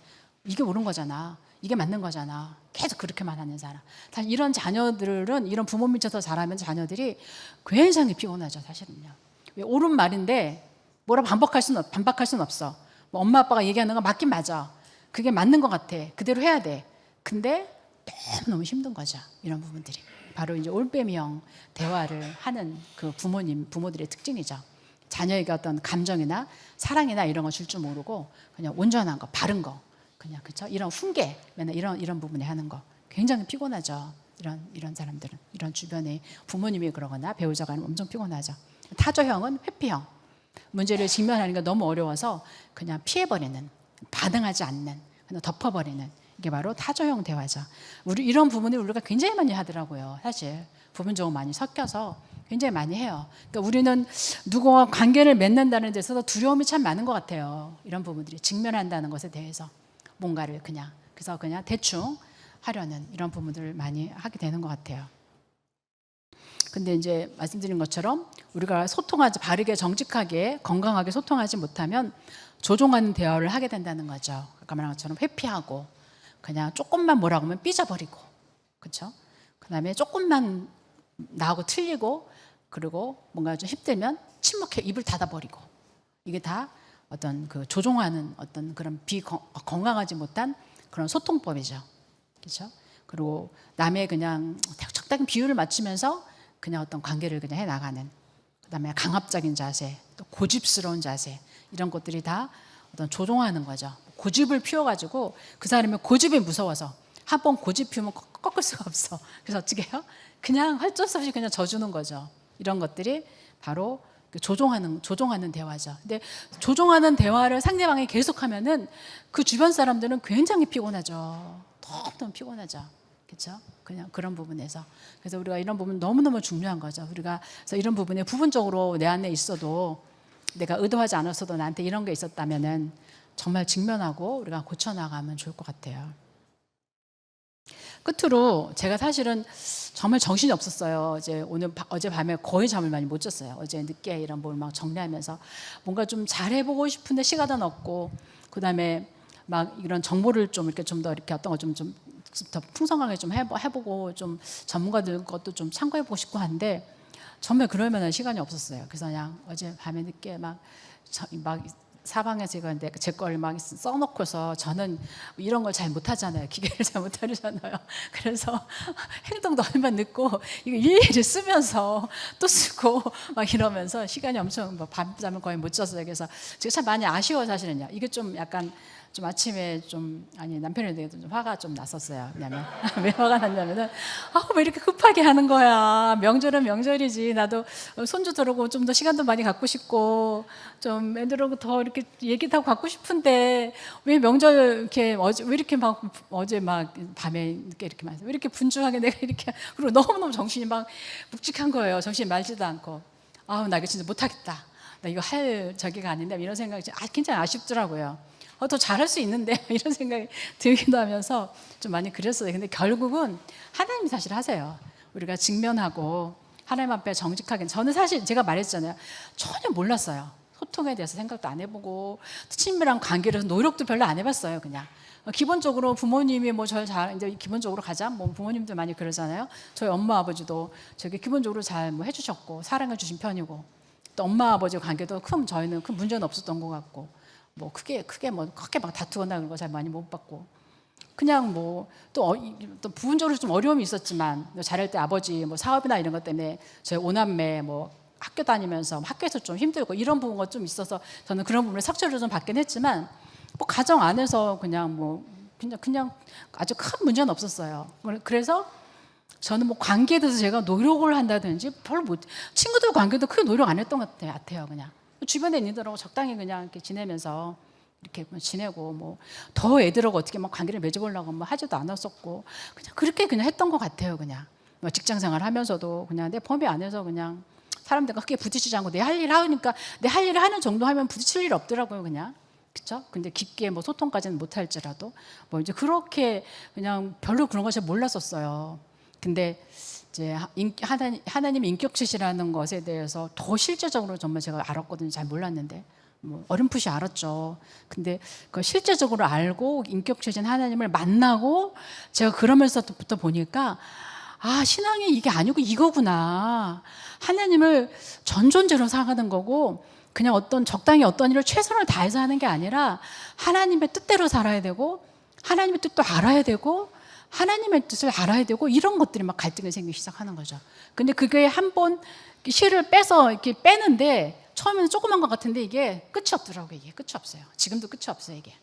이게 옳은 거잖아, 이게 맞는 거잖아, 계속 그렇게만 하는 사람. 사실 이런 자녀들은, 이런 부모 밑에서 자라면 자녀들이 굉장히 피곤하죠, 사실은요. 왜 옳은 말인데 뭐라 반박할 수는 없어. 뭐 엄마 아빠가 얘기하는 거 맞긴 맞아, 그게 맞는 것 같아, 그대로 해야 돼. 근데 너무 힘든 거죠, 이런 부분들이. 바로 이제 올빼미형 대화를 하는 그 부모들의 특징이죠. 자녀에게 어떤 감정이나 사랑이나 이런 거 줄 줄 모르고 그냥 온전한 거, 바른 거, 그냥, 그렇죠? 이런 훈계, 맨날 이런 부분에 하는 거 굉장히 피곤하죠. 이런 사람들은, 이런 주변에 부모님이 그러거나 배우자가 아니면 엄청 피곤하죠. 타조형은 회피형. 문제를 직면하는 게 너무 어려워서 그냥 피해버리는, 반응하지 않는, 그냥 덮어버리는, 이게 바로 타조형 대화죠. 이런 부분을 우리가 굉장히 많이 하더라고요. 사실 부분적으로 많이 섞여서 굉장히 많이 해요. 그러니까 우리는 누구와 관계를 맺는다는 데 있어서 두려움이 참 많은 것 같아요. 이런 부분들이 직면한다는 것에 대해서 뭔가를 그래서 그냥 대충 하려는 이런 부분들을 많이 하게 되는 것 같아요. 근데 이제 말씀드린 것처럼 우리가 바르게, 정직하게, 건강하게 소통하지 못하면 조종하는 대화를 하게 된다는 거죠. 아까 말한 것처럼 회피하고, 그냥 조금만 뭐라고 하면 삐져버리고, 그렇죠? 그다음에 조금만 나하고 틀리고, 그리고 뭔가 좀 힘들면 침묵해 입을 닫아버리고, 이게 다 어떤 그 조종하는 어떤 그런 건강하지 못한 그런 소통법이죠, 그렇죠? 그리고 남의 그냥 적당히 비율을 맞추면서 그냥 어떤 관계를 그냥 해 나가는, 그다음에 강압적인 자세, 또 고집스러운 자세, 이런 것들이 다 어떤 조종하는 거죠. 고집을 피워가지고 그 사람의 고집이 무서워서 한 번 고집 피우면 꺾을 수가 없어. 그래서 어떻게 해요? 그냥 할 수 없이 그냥 져주는 거죠. 이런 것들이 바로 조종하는 대화죠. 근데 조종하는 대화를 상대방이 계속하면은 그 주변 사람들은 굉장히 피곤하죠. 너무 피곤하죠. 그렇죠? 그냥 그런 부분에서. 그래서 우리가 이런 부분 너무너무 중요한 거죠. 우리가 그래서 이런 부분에 부분적으로 내 안에 있어도 내가 의도하지 않았어도 나한테 이런 게 있었다면은 정말 직면하고 우리가 고쳐나가면 좋을 것 같아요. 끝으로 제가 사실은 정말 정신이 없었어요. 어제 밤에 거의 잠을 많이 못 잤어요. 어제 늦게 이런 뭘 막 정리하면서 뭔가 좀 잘해보고 싶은데 시간은 없고, 그 다음에 막 이런 정보를 좀 이렇게 좀 더 이렇게 어떤 거 좀 더 풍성하게 좀 해보고 좀 전문가들 것도 좀 참고해보고 싶고 한데 정말 그럴 만한 시간이 없었어요. 그래서 그냥 어제 밤에 늦게 막 사방에서 이거 제 걸 막 써놓고서, 저는 이런 걸 잘 못하잖아요. 기계를 잘 못하잖아요. 그래서 행동도 얼마 늦고 이거 일일이 쓰면서 또 쓰고 막 이러면서 시간이 엄청 밤잠을 거의 못 잤어요. 그래서 제가 참 많이 아쉬워 사실은요. 이게 좀 약간 좀 아침에 남편에 대해서 좀 화가 좀 났었어요. 왜냐면 왜 화가 났냐면은 왜 이렇게 급하게 하는 거야. 명절은 명절이지. 나도 손주 들어오고 좀 더 시간도 많이 갖고 싶고 좀 애들하고 더 이렇게 얘기도 하고 갖고 싶은데 왜 명절 이렇게 왜 이렇게 어제 밤에 늦게 이렇게 왜 이렇게 분주하게 내가 이렇게, 그리고 너무너무 정신이 막 묵직한 거예요. 정신이 말지도 않고 나 이거 진짜 못하겠다. 나 이거 할 저기가 아닌데 이런 생각이 굉장히 아쉽더라고요. 더 잘할 수 있는데 이런 생각이 들기도 하면서 좀 많이 그랬어요. 근데 결국은 하나님이 사실 하세요. 우리가 직면하고 하나님 앞에 정직하게. 저는 사실 제가 말했잖아요. 전혀 몰랐어요. 소통에 대해서 생각도 안 해보고 친밀한 관계를 노력도 별로 안 해봤어요. 그냥 기본적으로 부모님이 이제 기본적으로 가자. 부모님들 많이 그러잖아요. 저희 엄마 아버지도 저기 기본적으로 잘 해주셨고 사랑해 주신 편이고, 또 엄마 아버지 관계도 저희는 큰 문제는 없었던 것 같고, 크게 막 다투거나 그런 거 잘 많이 못 봤고, 그냥 또 부분적으로 좀 어려움이 있었지만 잘할 때 아버지 사업이나 이런 것 때문에 저희 오남매 학교 다니면서 학교에서 좀 힘들고 이런 부분가 좀 있어서 저는 그런 부분을 삭제를 좀 받긴 했지만 가정 안에서 그냥 아주 큰 문제는 없었어요. 그래서 저는 관계에 대해서 제가 노력을 한다든지 친구들 관계도 크게 노력 안 했던 것 같아요. 그냥 주변에 있는 애들하고 적당히 그냥 이렇게 지내면서 이렇게 지내고 더 애들하고 어떻게 관계를 맺어보려고 하지도 않았었고, 그냥 그렇게 그냥 했던 것 같아요. 그냥 직장 생활 하면서도 그냥 내 범위 안에서 그냥 사람들과 크게 부딪히지 않고 내 할 일 하니까 내 할 일을 하는 정도 하면 부딪힐 일 없더라고요. 그냥. 그렇죠? 근데 깊게 소통까지는 못할지라도 이제 그렇게 그냥 별로 그런 거 잘 몰랐었어요. 근데 이제 하나님의 인격체시라는 것에 대해서 더 실제적으로 정말 제가 알았거든요. 잘 몰랐는데 어렴풋이 알았죠. 근데 그 실제적으로 알고 인격체신 하나님을 만나고 제가 그러면서부터 보니까 신앙이 이게 아니고 이거구나. 하나님을 전존재로 생각하는 거고, 그냥 적당히 어떤 일을 최선을 다해서 하는 게 아니라 하나님의 뜻대로 살아야 되고, 하나님의 뜻도 알아야 되고, 하나님의 뜻을 알아야 되고, 이런 것들이 갈등이 생기기 시작하는 거죠. 근데 그게 한 번 실을 빼서 이렇게 빼는데 처음에는 조그만 것 같은데 이게 끝이 없더라고요. 이게 끝이 없어요. 지금도 끝이 없어요. 이게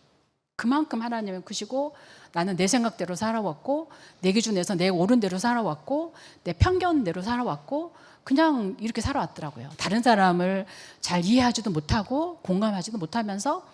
그만큼 하나님은 크시고, 나는 내 생각대로 살아왔고, 내 기준에서 내 옳은 대로 살아왔고, 내 편견대로 살아왔고, 그냥 이렇게 살아왔더라고요. 다른 사람을 잘 이해하지도 못하고 공감하지도 못하면서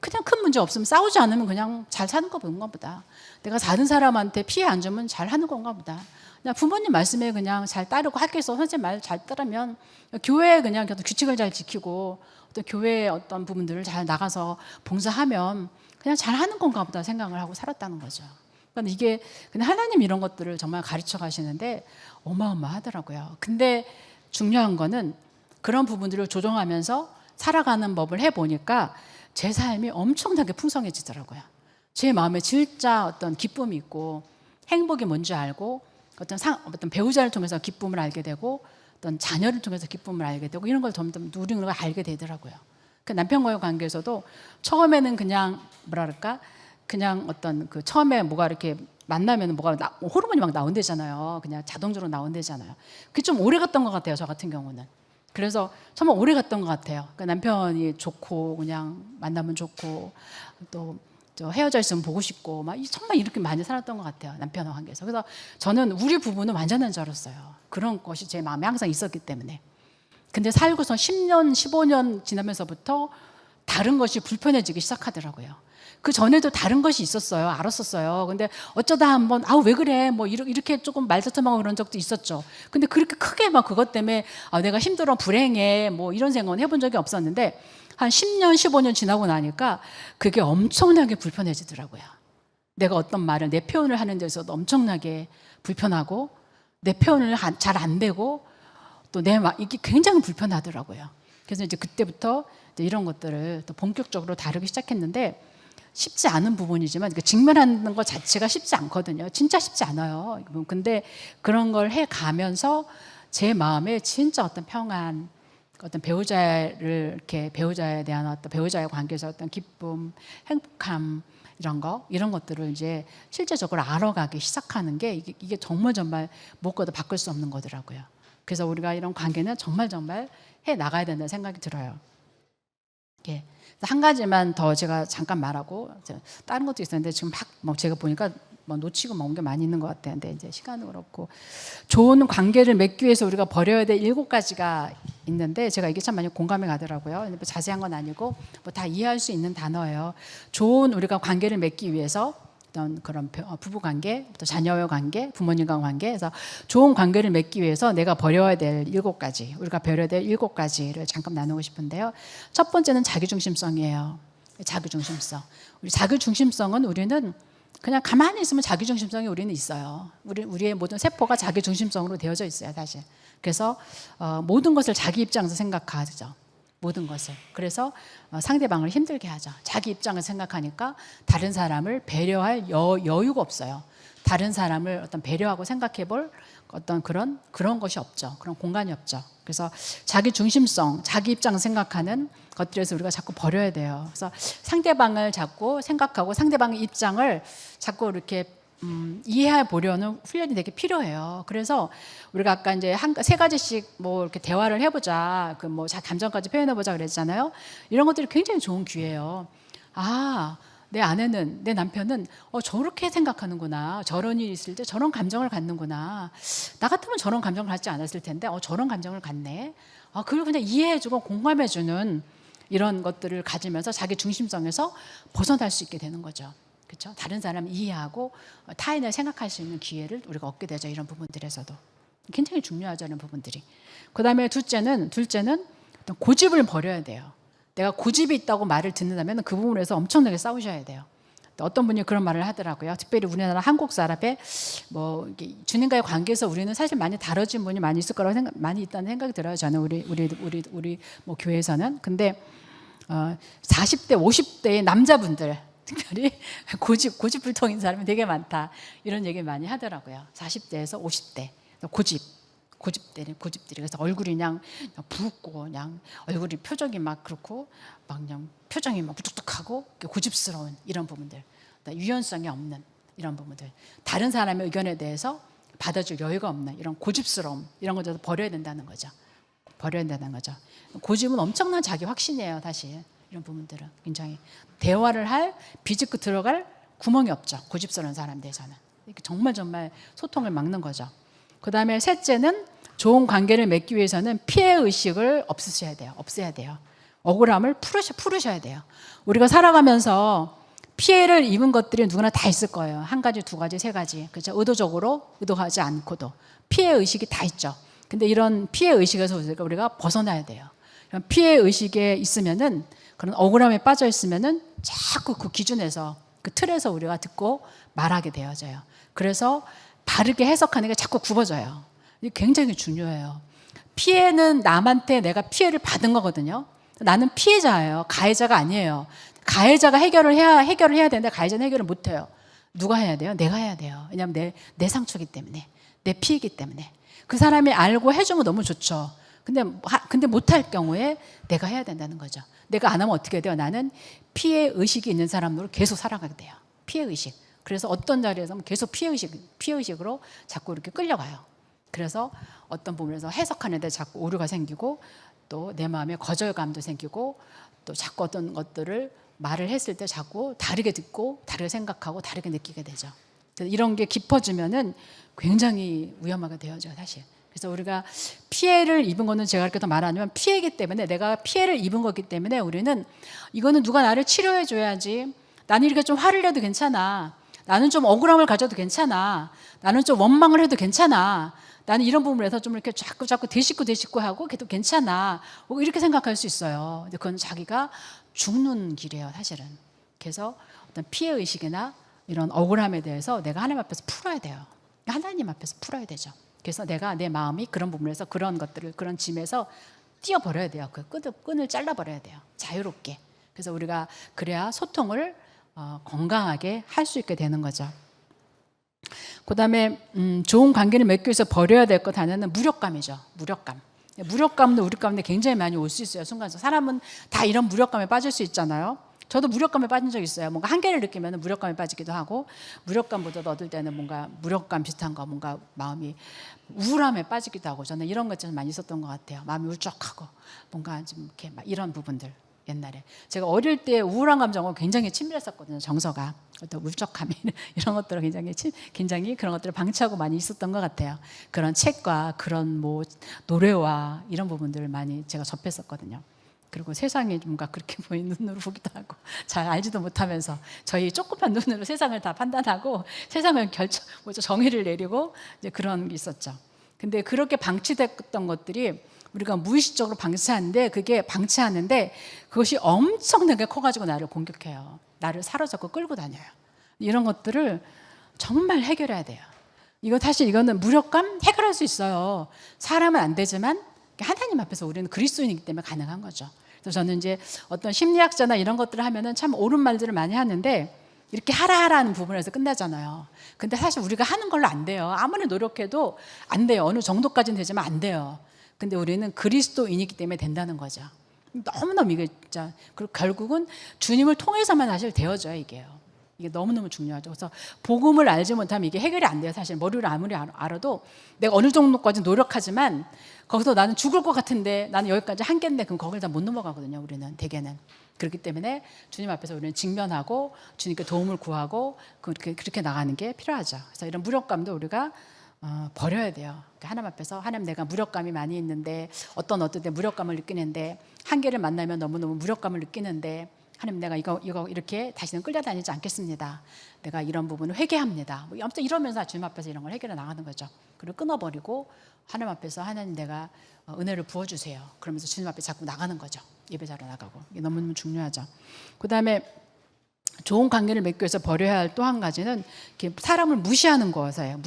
그냥 큰 문제 없으면 싸우지 않으면 그냥 잘 사는 건가 보다. 내가 다른 사람한테 피해 안 주면 잘 하는 건가 보다. 그냥 부모님 말씀에 그냥 잘 따르고, 학교에서 선생님 말 잘 따르면, 교회에 그냥 규칙을 잘 지키고 어떤 교회의 어떤 부분들을 잘 나가서 봉사하면 그냥 잘 하는 건가 보다 생각을 하고 살았다는 거죠. 그러니까 이게 그냥 하나님 이런 것들을 정말 가르쳐 가시는데 어마어마하더라고요. 근데 중요한 거는 그런 부분들을 조정하면서 살아가는 법을 해보니까 제 삶이 엄청나게 풍성해지더라고요. 제 마음에 진짜 어떤 기쁨이 있고 행복이 뭔지 알고, 어떤 배우자를 통해서 기쁨을 알게 되고, 어떤 자녀를 통해서 기쁨을 알게 되고, 이런 걸 점점 누리는 걸 알게 되더라고요. 그 남편과의 관계에서도 처음에는 그냥 그냥 처음에 이렇게 만나면 호르몬이 나온대잖아요. 그냥 자동적으로 나온대잖아요. 그게 좀 오래 갔던 것 같아요. 저 같은 경우는. 그래서 정말 오래 갔던 것 같아요. 그러니까 남편이 좋고, 그냥 만나면 좋고, 또 헤어져 있으면 보고 싶고, 정말 이렇게 많이 살았던 것 같아요. 남편과 관계에서. 그래서 저는 우리 부부는 완전한 줄 알았어요. 그런 것이 제 마음에 항상 있었기 때문에. 근데 살고서 10년, 15년 지나면서부터 다른 것이 불편해지기 시작하더라고요. 그 전에도 다른 것이 있었어요. 알았었어요. 근데 어쩌다 한번 왜 그래? 뭐 이렇게 조금 말다툼하고 그런 적도 있었죠. 근데 그렇게 크게 막 그것 때문에 내가 힘들어, 불행해, 뭐 이런 생각은 해본 적이 없었는데 한 10년, 15년 지나고 나니까 그게 엄청나게 불편해지더라고요. 내가 어떤 말을, 내 표현을 하는 데서도 엄청나게 불편하고, 내 표현을 잘 안 되고, 또 이게 굉장히 불편하더라고요. 그래서 이제 그때부터 이제 이런 것들을 또 본격적으로 다루기 시작했는데, 쉽지 않은 부분이지만 직면하는 것 자체가 쉽지 않거든요. 진짜 쉽지 않아요. 근데 그런 걸 해가면서 제 마음에 진짜 어떤 평안, 어떤 배우자에 대한 어떤 배우자의 관계에서 어떤 기쁨, 행복함, 이런 것들을 이제 실제적으로 알아가기 시작하는 게 이게 정말 무엇과도 바꿀 수 없는 거더라고요. 그래서 우리가 이런 관계는 정말 해 나가야 된다는 생각이 들어요. 예. 한 가지만 더 제가 잠깐 말하고, 다른 것도 있었는데 지금 제가 보니까 놓치고 온 게 많이 있는 것 같아요. 근데 이제 시간은 그렇고, 좋은 관계를 맺기 위해서 우리가 버려야 될 7가지가 있는데, 제가 이게 참 많이 공감이 가더라고요. 자세한 건 아니고 다 이해할 수 있는 단어예요. 좋은 우리가 관계를 맺기 위해서 어떤 그런 부부 관계, 또 자녀의 관계, 부모님과 관계에서 좋은 관계를 맺기 위해서 내가 버려야 될 7가지, 우리가 버려야 될 7가지를 잠깐 나누고 싶은데요. 첫 번째는 자기중심성이에요. 자기중심성. 우리 자기중심성은 우리는 그냥 가만히 있으면 자기중심성이 우리는 있어요. 우리의 모든 세포가 자기중심성으로 되어져 있어요, 사실. 그래서 모든 것을 자기 입장에서 생각하죠. 모든 것을. 그래서 상대방을 힘들게 하죠. 자기 입장을 생각하니까 다른 사람을 배려할 여유가 없어요. 다른 사람을 어떤 배려하고 생각해 볼 어떤 그런 것이 없죠. 그런 공간이 없죠. 그래서 자기 중심성, 자기 입장을 생각하는 것들에서 우리가 자꾸 버려야 돼요. 그래서 상대방을 자꾸 생각하고 상대방의 입장을 자꾸 이렇게 이해해 보려는 훈련이 되게 필요해요. 그래서 우리가 아까 이제 3가지씩 이렇게 대화를 해보자, 감정까지 표현해보자 그랬잖아요. 이런 것들이 굉장히 좋은 기회예요. 내 아내는, 내 남편은 저렇게 생각하는구나. 저런 일이 있을 때 저런 감정을 갖는구나. 나 같으면 저런 감정을 갖지 않았을 텐데 저런 감정을 갖네. 그걸 그냥 이해해주고 공감해주는 이런 것들을 가지면서 자기 중심성에서 벗어날 수 있게 되는 거죠. 그렇죠? 다른 사람 이해하고 타인을 생각할 수 있는 기회를 우리가 얻게 되죠. 이런 부분들에서도 굉장히 중요하죠. 이런 부분들이. 그다음에 둘째는 어떤 고집을 버려야 돼요. 내가 고집이 있다고 말을 듣는다면 그 부분에서 엄청나게 싸우셔야 돼요. 어떤 분이 그런 말을 하더라고요. 특별히 우리나라 한국 사람의 주님과의 관계에서 우리는 사실 많이 다뤄진 분이 많이 있을 거라고 많이 있다는 생각이 들어요. 저는 우리 교회에서는. 근데 40대, 50대의 남자분들 특별히 고집불통인 사람이 되게 많다, 이런 얘기 많이 하더라고요. 40대에서 50대 고집들이 그래서 얼굴이 그냥 붉고 그냥 얼굴이 표정이 막 그렇고 그냥 표정이 막 무뚝뚝하고 고집스러운 이런 부분들, 유연성이 없는 이런 부분들, 다른 사람의 의견에 대해서 받아줄 여유가 없는 이런 고집스러움, 이런 것들도 버려야 된다는 거죠. 고집은 엄청난 자기 확신이에요, 사실. 이런 부분들은 굉장히 대화를 할, 비집고 들어갈 구멍이 없죠. 고집스러운 사람들에서는. 정말 소통을 막는 거죠. 그 다음에 셋째는 좋은 관계를 맺기 위해서는 피해의식을 없애야 돼요. 억울함을 풀으셔야 돼요. 우리가 살아가면서 피해를 입은 것들이 누구나 다 있을 거예요. 1가지, 2가지, 3가지. 그렇죠? 의도하지 않고도 피해의식이 다 있죠. 근데 이런 피해의식에서 우리가 벗어나야 돼요. 피해의식에 있으면은, 그런 억울함에 빠져 있으면은 자꾸 그 기준에서, 그 틀에서 우리가 듣고 말하게 되어져요. 그래서 바르게 해석하는 게 자꾸 굽어져요. 이게 굉장히 중요해요. 피해는 남한테 내가 피해를 받은 거거든요. 나는 피해자예요. 가해자가 아니에요. 가해자가 해결을 해야 되는데 가해자는 해결을 못 해요. 누가 해야 돼요? 내가 해야 돼요. 왜냐하면 내 상처이기 때문에, 내 피해이기 때문에. 그 사람이 알고 해주면 너무 좋죠. 근데 못할 경우에 내가 해야 된다는 거죠. 내가 안 하면 어떻게 돼요? 나는 피해 의식이 있는 사람으로 계속 살아가게 돼요. 피해 의식. 그래서 어떤 자리에서 계속 피해 의식으로 자꾸 이렇게 끌려가요. 그래서 어떤 부분에서 해석하는데 자꾸 오류가 생기고, 또 내 마음에 거절감도 생기고, 또 자꾸 어떤 것들을 말을 했을 때 자꾸 다르게 듣고, 다르게 생각하고, 다르게 느끼게 되죠. 이런 게 깊어지면은 굉장히 위험하게 되어져요, 사실. 그래서 우리가 피해를 입은 거는 제가 이렇게 더 말하냐면 피해이기 때문에 내가 피해를 입은 거기 때문에 우리는 이거는 누가 나를 치료해 줘야지. 나는 이렇게 좀 화를 내도 괜찮아. 나는 좀 억울함을 가져도 괜찮아. 나는 좀 원망을 해도 괜찮아. 나는 이런 부분에서 좀 이렇게 자꾸 되씹고 하고 걔도 괜찮아. 뭐 이렇게 생각할 수 있어요. 근데 그건 자기가 죽는 길이에요, 사실은. 그래서 어떤 피해 의식이나 이런 억울함에 대해서 내가 하나님 앞에서 풀어야 돼요. 하나님 앞에서 풀어야 되죠. 그래서 내가 내 마음이 그런 부분에서 그런 것들을 그런 짐에서 띄어버려야 돼요. 그 끈을 잘라버려야 돼요. 자유롭게. 그래서 우리가 그래야 소통을 건강하게 할 수 있게 되는 거죠. 그 다음에 좋은 관계를 맺기 위해서 버려야 될 것 하나는 무력감이죠. 무력감도 우리 가운데 굉장히 많이 올 수 있어요. 순간적으로. 사람은 다 이런 무력감에 빠질 수 있잖아요. 저도 무력감에 빠진 적 있어요. 뭔가 한계를 느끼면 무력감에 빠지기도 하고, 무력감보다도 어떨 때는 뭔가 무력감 비슷한 거, 뭔가 마음이 우울함에 빠지기도 하고, 저는 이런 것 좀 많이 있었던 것 같아요. 마음이 울적하고 뭔가 좀 이렇게 막 이런 부분들. 옛날에 제가 어릴 때 우울한 감정은 굉장히 치밀했었거든요. 정서가 어떤 울적함이 이런 것들을 굉장히 그런 것들을 방치하고 많이 있었던 것 같아요. 그런 책과 그런 뭐 노래와 이런 부분들을 많이 제가 접했었거든요. 그리고 세상이 뭔가 그렇게 보이는 눈으로 보기도 하고 잘 알지도 못하면서 저희 조그만 눈으로 세상을 다 판단하고 세상을 정의를 내리고 이제 그런 게 있었죠. 근데 그렇게 방치됐던 것들이 우리가 무의식적으로 방치하는데 그것이 엄청나게 커가지고 나를 공격해요. 나를 사로잡고 끌고 다녀요. 이런 것들을 정말 해결해야 돼요. 이거는 무력감 해결할 수 있어요. 사람은 안 되지만 하나님 앞에서 우리는 그리스도인이기 때문에 가능한 거죠. 그래서 저는 이제 어떤 심리학자나 이런 것들을 하면은 참 옳은 말들을 많이 하는데 이렇게 하라는 부분에서 끝나잖아요. 근데 사실 우리가 하는 걸로 안 돼요. 아무리 노력해도 안 돼요. 어느 정도까지는 되지만 안 돼요. 근데 우리는 그리스도인이기 때문에 된다는 거죠. 너무너무 이게 진짜 그리고 결국은 주님을 통해서만 사실 되어져요, 이게요. 이게 너무너무 중요하죠. 그래서 복음을 알지 못하면 이게 해결이 안 돼요. 사실 머리로 아무리 알아도 내가 어느 정도까지 노력하지만 거기서 나는 죽을 것 같은데 나는 여기까지 한계인데 그럼 거길 다 못 넘어가거든요. 우리는 대개는. 그렇기 때문에 주님 앞에서 우리는 직면하고 주님께 도움을 구하고 그렇게 나가는 게 필요하죠. 그래서 이런 무력감도 우리가 버려야 돼요. 그러니까 하나님 앞에서 하나님 내가 무력감이 많이 있는데 어떤 때 무력감을 느끼는데 한계를 만나면 너무너무 무력감을 느끼는데 하나님 내가 이거 이렇게 다시는 끌려다니지 않겠습니다. 내가 이런 부분을 회개합니다. 뭐 아무튼 이러면서 주님 앞에서 이런 걸 해결해 나가는 거죠. 그리고 끊어버리고 하나님 앞에서 하나님 내가 은혜를 부어주세요. 그러면서 주님 앞에 자꾸 나가는 거죠. 예배자로 나가고. 이게 너무너무 중요하죠. 그 다음에 좋은 관계를 맺기 위해서 버려야 할 또 한 가지는 사람을 무시하는 거예요.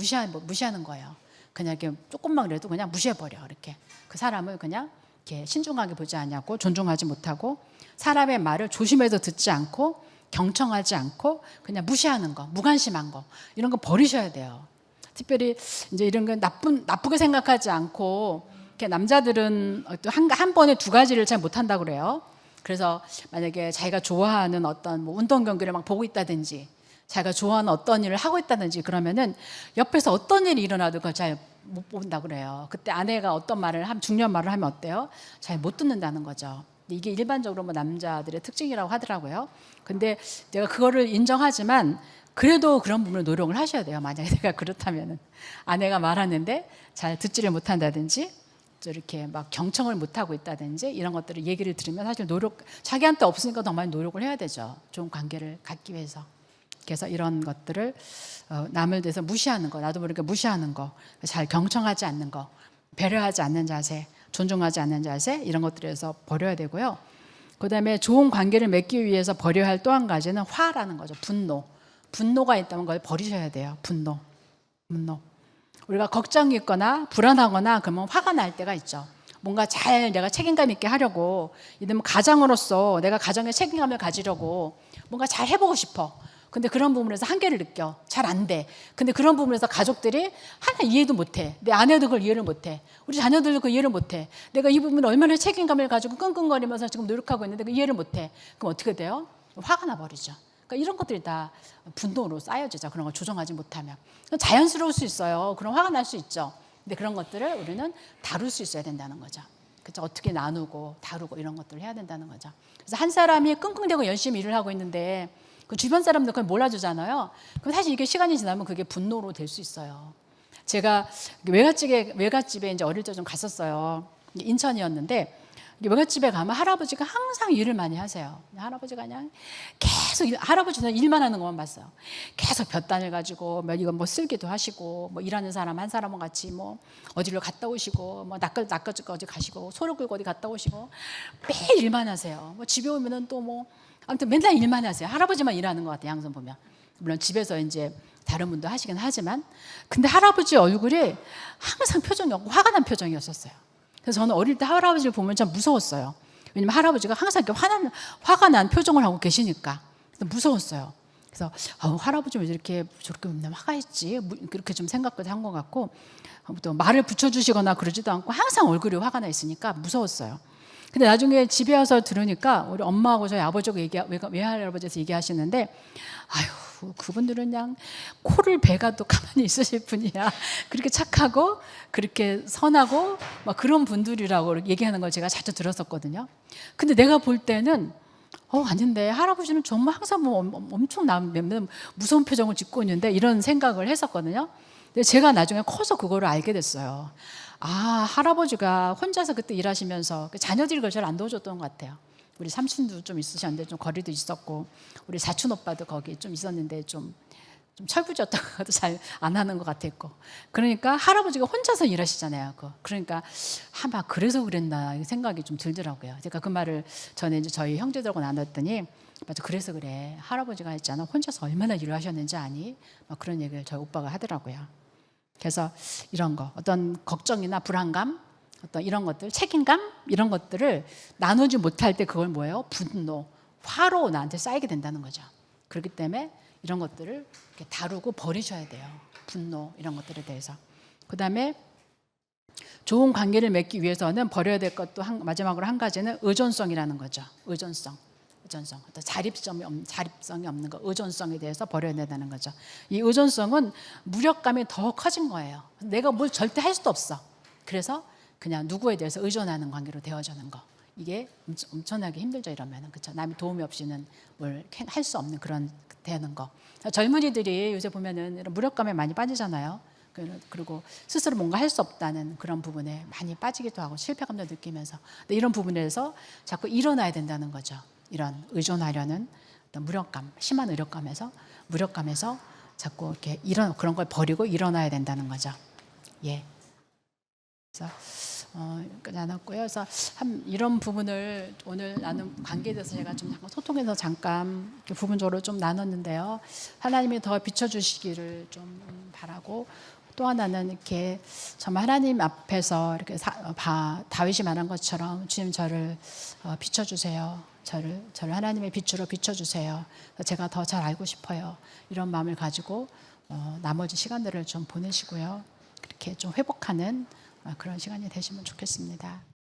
무시하는 거예요. 그냥 이렇게 조금만 그래도 그냥 무시해버려. 이렇게 그 사람을 그냥 이렇게 신중하게 보지 않냐고 존중하지 못하고 사람의 말을 조심해서 듣지 않고 경청하지 않고 그냥 무시하는 거, 무관심한 거 이런 거 버리셔야 돼요. 특별히 이제 이런 건 나쁘게 생각하지 않고 이렇게 남자들은 한 번에 두 가지를 잘 못한다고 그래요. 그래서 만약에 자기가 좋아하는 어떤 뭐 운동 경기를 막 보고 있다든지 자기가 좋아하는 어떤 일을 하고 있다든지 그러면은 옆에서 어떤 일이 일어나도 그걸 잘 못 본다고 그래요. 그때 아내가 어떤 중요한 말을 하면 어때요? 잘 못 듣는다는 거죠. 이게 일반적으로 뭐 남자들의 특징이라고 하더라고요. 근데 내가 그거를 인정하지만 그래도 그런 부분을 노력을 하셔야 돼요. 만약에 내가 그렇다면은 아내가 말하는데 잘 듣지를 못한다든지 이렇게 막 경청을 못하고 있다든지 이런 것들을 얘기를 들으면 사실 자기한테 없으니까 더 많이 노력을 해야 되죠. 좋은 관계를 갖기 위해서. 그래서 이런 것들을 남을 대해서 무시하는 거, 나도 모르게 무시하는 거, 잘 경청하지 않는 거, 배려하지 않는 자세, 존중하지 않는 자세 이런 것들에서 버려야 되고요. 그다음에 좋은 관계를 맺기 위해서 버려야 할 또 한 가지는 화라는 거죠. 분노가 있다면 그걸 버리셔야 돼요. 분노. 우리가 걱정이 있거나 불안하거나 그러면 화가 날 때가 있죠. 뭔가 잘 내가 책임감 있게 하려고 이러면 가장으로서 내가 가정에 책임감을 가지려고 뭔가 잘 해보고 싶어. 근데 그런 부분에서 한계를 느껴. 잘 안 돼. 근데 그런 부분에서 가족들이 하나 이해도 못해. 내 아내도 그걸 이해를 못해. 우리 자녀들도 그걸 이해를 못해. 내가 이 부분을 얼마나 책임감을 가지고 끙끙거리면서 지금 노력하고 있는데 그 이해를 못해. 그럼 어떻게 돼요? 화가 나버리죠. 그러니까 이런 것들이 다 분노로 쌓여지죠. 그런 걸 조정하지 못하면. 자연스러울 수 있어요. 그런 화가 날 수 있죠. 근데 그런 것들을 우리는 다룰 수 있어야 된다는 거죠. 그렇죠? 어떻게 나누고 다루고 이런 것들을 해야 된다는 거죠. 그래서 한 사람이 끙끙대고 열심히 일을 하고 있는데 그 주변 사람들 그걸 몰라주잖아요. 그럼 사실 이게 시간이 지나면 그게 분노로 될 수 있어요. 제가 외갓집에 이제 어릴 때 좀 갔었어요. 인천이었는데 외갓집에 가면 할아버지가 항상 일을 많이 하세요. 할아버지가 그냥 계속 할아버지는 일만 하는 것만 봤어요. 계속 볕단을 가지고 이거 뭐 쓸기도 하시고 뭐 일하는 사람 한 사람은 같이 뭐 어디로 갔다 오시고 뭐 낚아주고 어디 가시고 소를 끌고 어디 갔다 오시고 매일 일만 하세요. 뭐 집에 오면은 또 뭐 아무튼 맨날 일만 하세요. 할아버지만 일하는 것 같아요. 양손 보면. 물론 집에서 이제 다른 분도 하시긴 하지만 근데 할아버지 얼굴이 항상 표정이 없고 화가 난 표정이었었어요. 그래서 저는 어릴 때 할아버지를 보면 참 무서웠어요. 왜냐면 할아버지가 항상 이렇게 화가 난 표정을 하고 계시니까 무서웠어요. 그래서 할아버지 왜 저렇게 맨날 화가 있지? 그렇게 좀 생각도 한 것 같고 또 말을 붙여주시거나 그러지도 않고 항상 얼굴이 화가 나 있으니까 무서웠어요. 근데 나중에 집에 와서 들으니까 우리 엄마하고 저희 아버지하고 외할아버지에서 얘기하시는데 아유 그분들은 그냥 코를 베가도 가만히 있으실 분이야. 그렇게 착하고 그렇게 선하고 막 그런 분들이라고 얘기하는 걸 제가 자주 들었었거든요. 근데 내가 볼 때는 아닌데 할아버지는 정말 항상 뭐 엄청 무서운 표정을 짓고 있는데 이런 생각을 했었거든요. 근데 제가 나중에 커서 그거를 알게 됐어요. 할아버지가 혼자서 그때 일하시면서 자녀들이 그걸 잘 안 도와줬던 것 같아요. 우리 삼촌도 좀 있으셨는데 좀 거리도 있었고 우리 사촌 오빠도 거기 좀 있었는데 좀 철부지였던 것도 잘 안 하는 것 같았고 그러니까 할아버지가 혼자서 일하시잖아요. 그러니까 아마 그래서 그랬나 생각이 좀 들더라고요. 제가 그 말을 전에 이제 저희 형제들하고 나눴더니 맞아 그래서 그래 할아버지가 했잖아 혼자서 얼마나 일을 하셨는지 아니? 막 그런 얘기를 저희 오빠가 하더라고요. 그래서 이런 거 어떤 걱정이나 불안감 어떤 이런 것들 책임감 이런 것들을 나누지 못할 때 그걸 뭐예요? 분노, 화로 나한테 쌓이게 된다는 거죠. 그렇기 때문에 이런 것들을 이렇게 다루고 버리셔야 돼요. 분노 이런 것들에 대해서. 그다음에 좋은 관계를 맺기 위해서는 버려야 될 것도 마지막으로 한 가지는 의존성이라는 거죠. 의존성. 어떤 자립성이 없는 거, 의존성에 대해서 버려야 된다는 거죠. 이 의존성은 무력감이 더 커진 거예요. 내가 뭘 절대 할 수도 없어. 그래서 그냥 누구에 대해서 의존하는 관계로 되어지는 거. 이게 엄청나게 힘들죠. 이러면은 그렇죠. 남이 도움이 없이는 뭘 할 수 없는 그런 되는 거. 젊은이들이 요새 보면은 이런 무력감에 많이 빠지잖아요. 그리고 스스로 뭔가 할 수 없다는 그런 부분에 많이 빠지기도 하고 실패감도 느끼면서 근데 이런 부분에서 자꾸 일어나야 된다는 거죠. 이런 의존하려는 어떤 무력감, 심한 무력감에서 자꾸 이렇게 그런 걸 버리고 일어나야 된다는 거죠. 예. 그래서 나눴고요. 그래서 이런 부분을 오늘 나눈 관계에 대해서 제가 좀 소통해서 잠깐 부분적으로 좀 나눴는데요. 하나님이 더 비춰주시기를 좀 바라고 또 하나는 이렇게 정말 하나님 앞에서 이렇게 다윗이 말한 것처럼 주님 저를 비춰주세요. 저를 하나님의 빛으로 비춰주세요. 제가 더 잘 알고 싶어요. 이런 마음을 가지고 나머지 시간들을 좀 보내시고요. 그렇게 좀 회복하는 그런 시간이 되시면 좋겠습니다.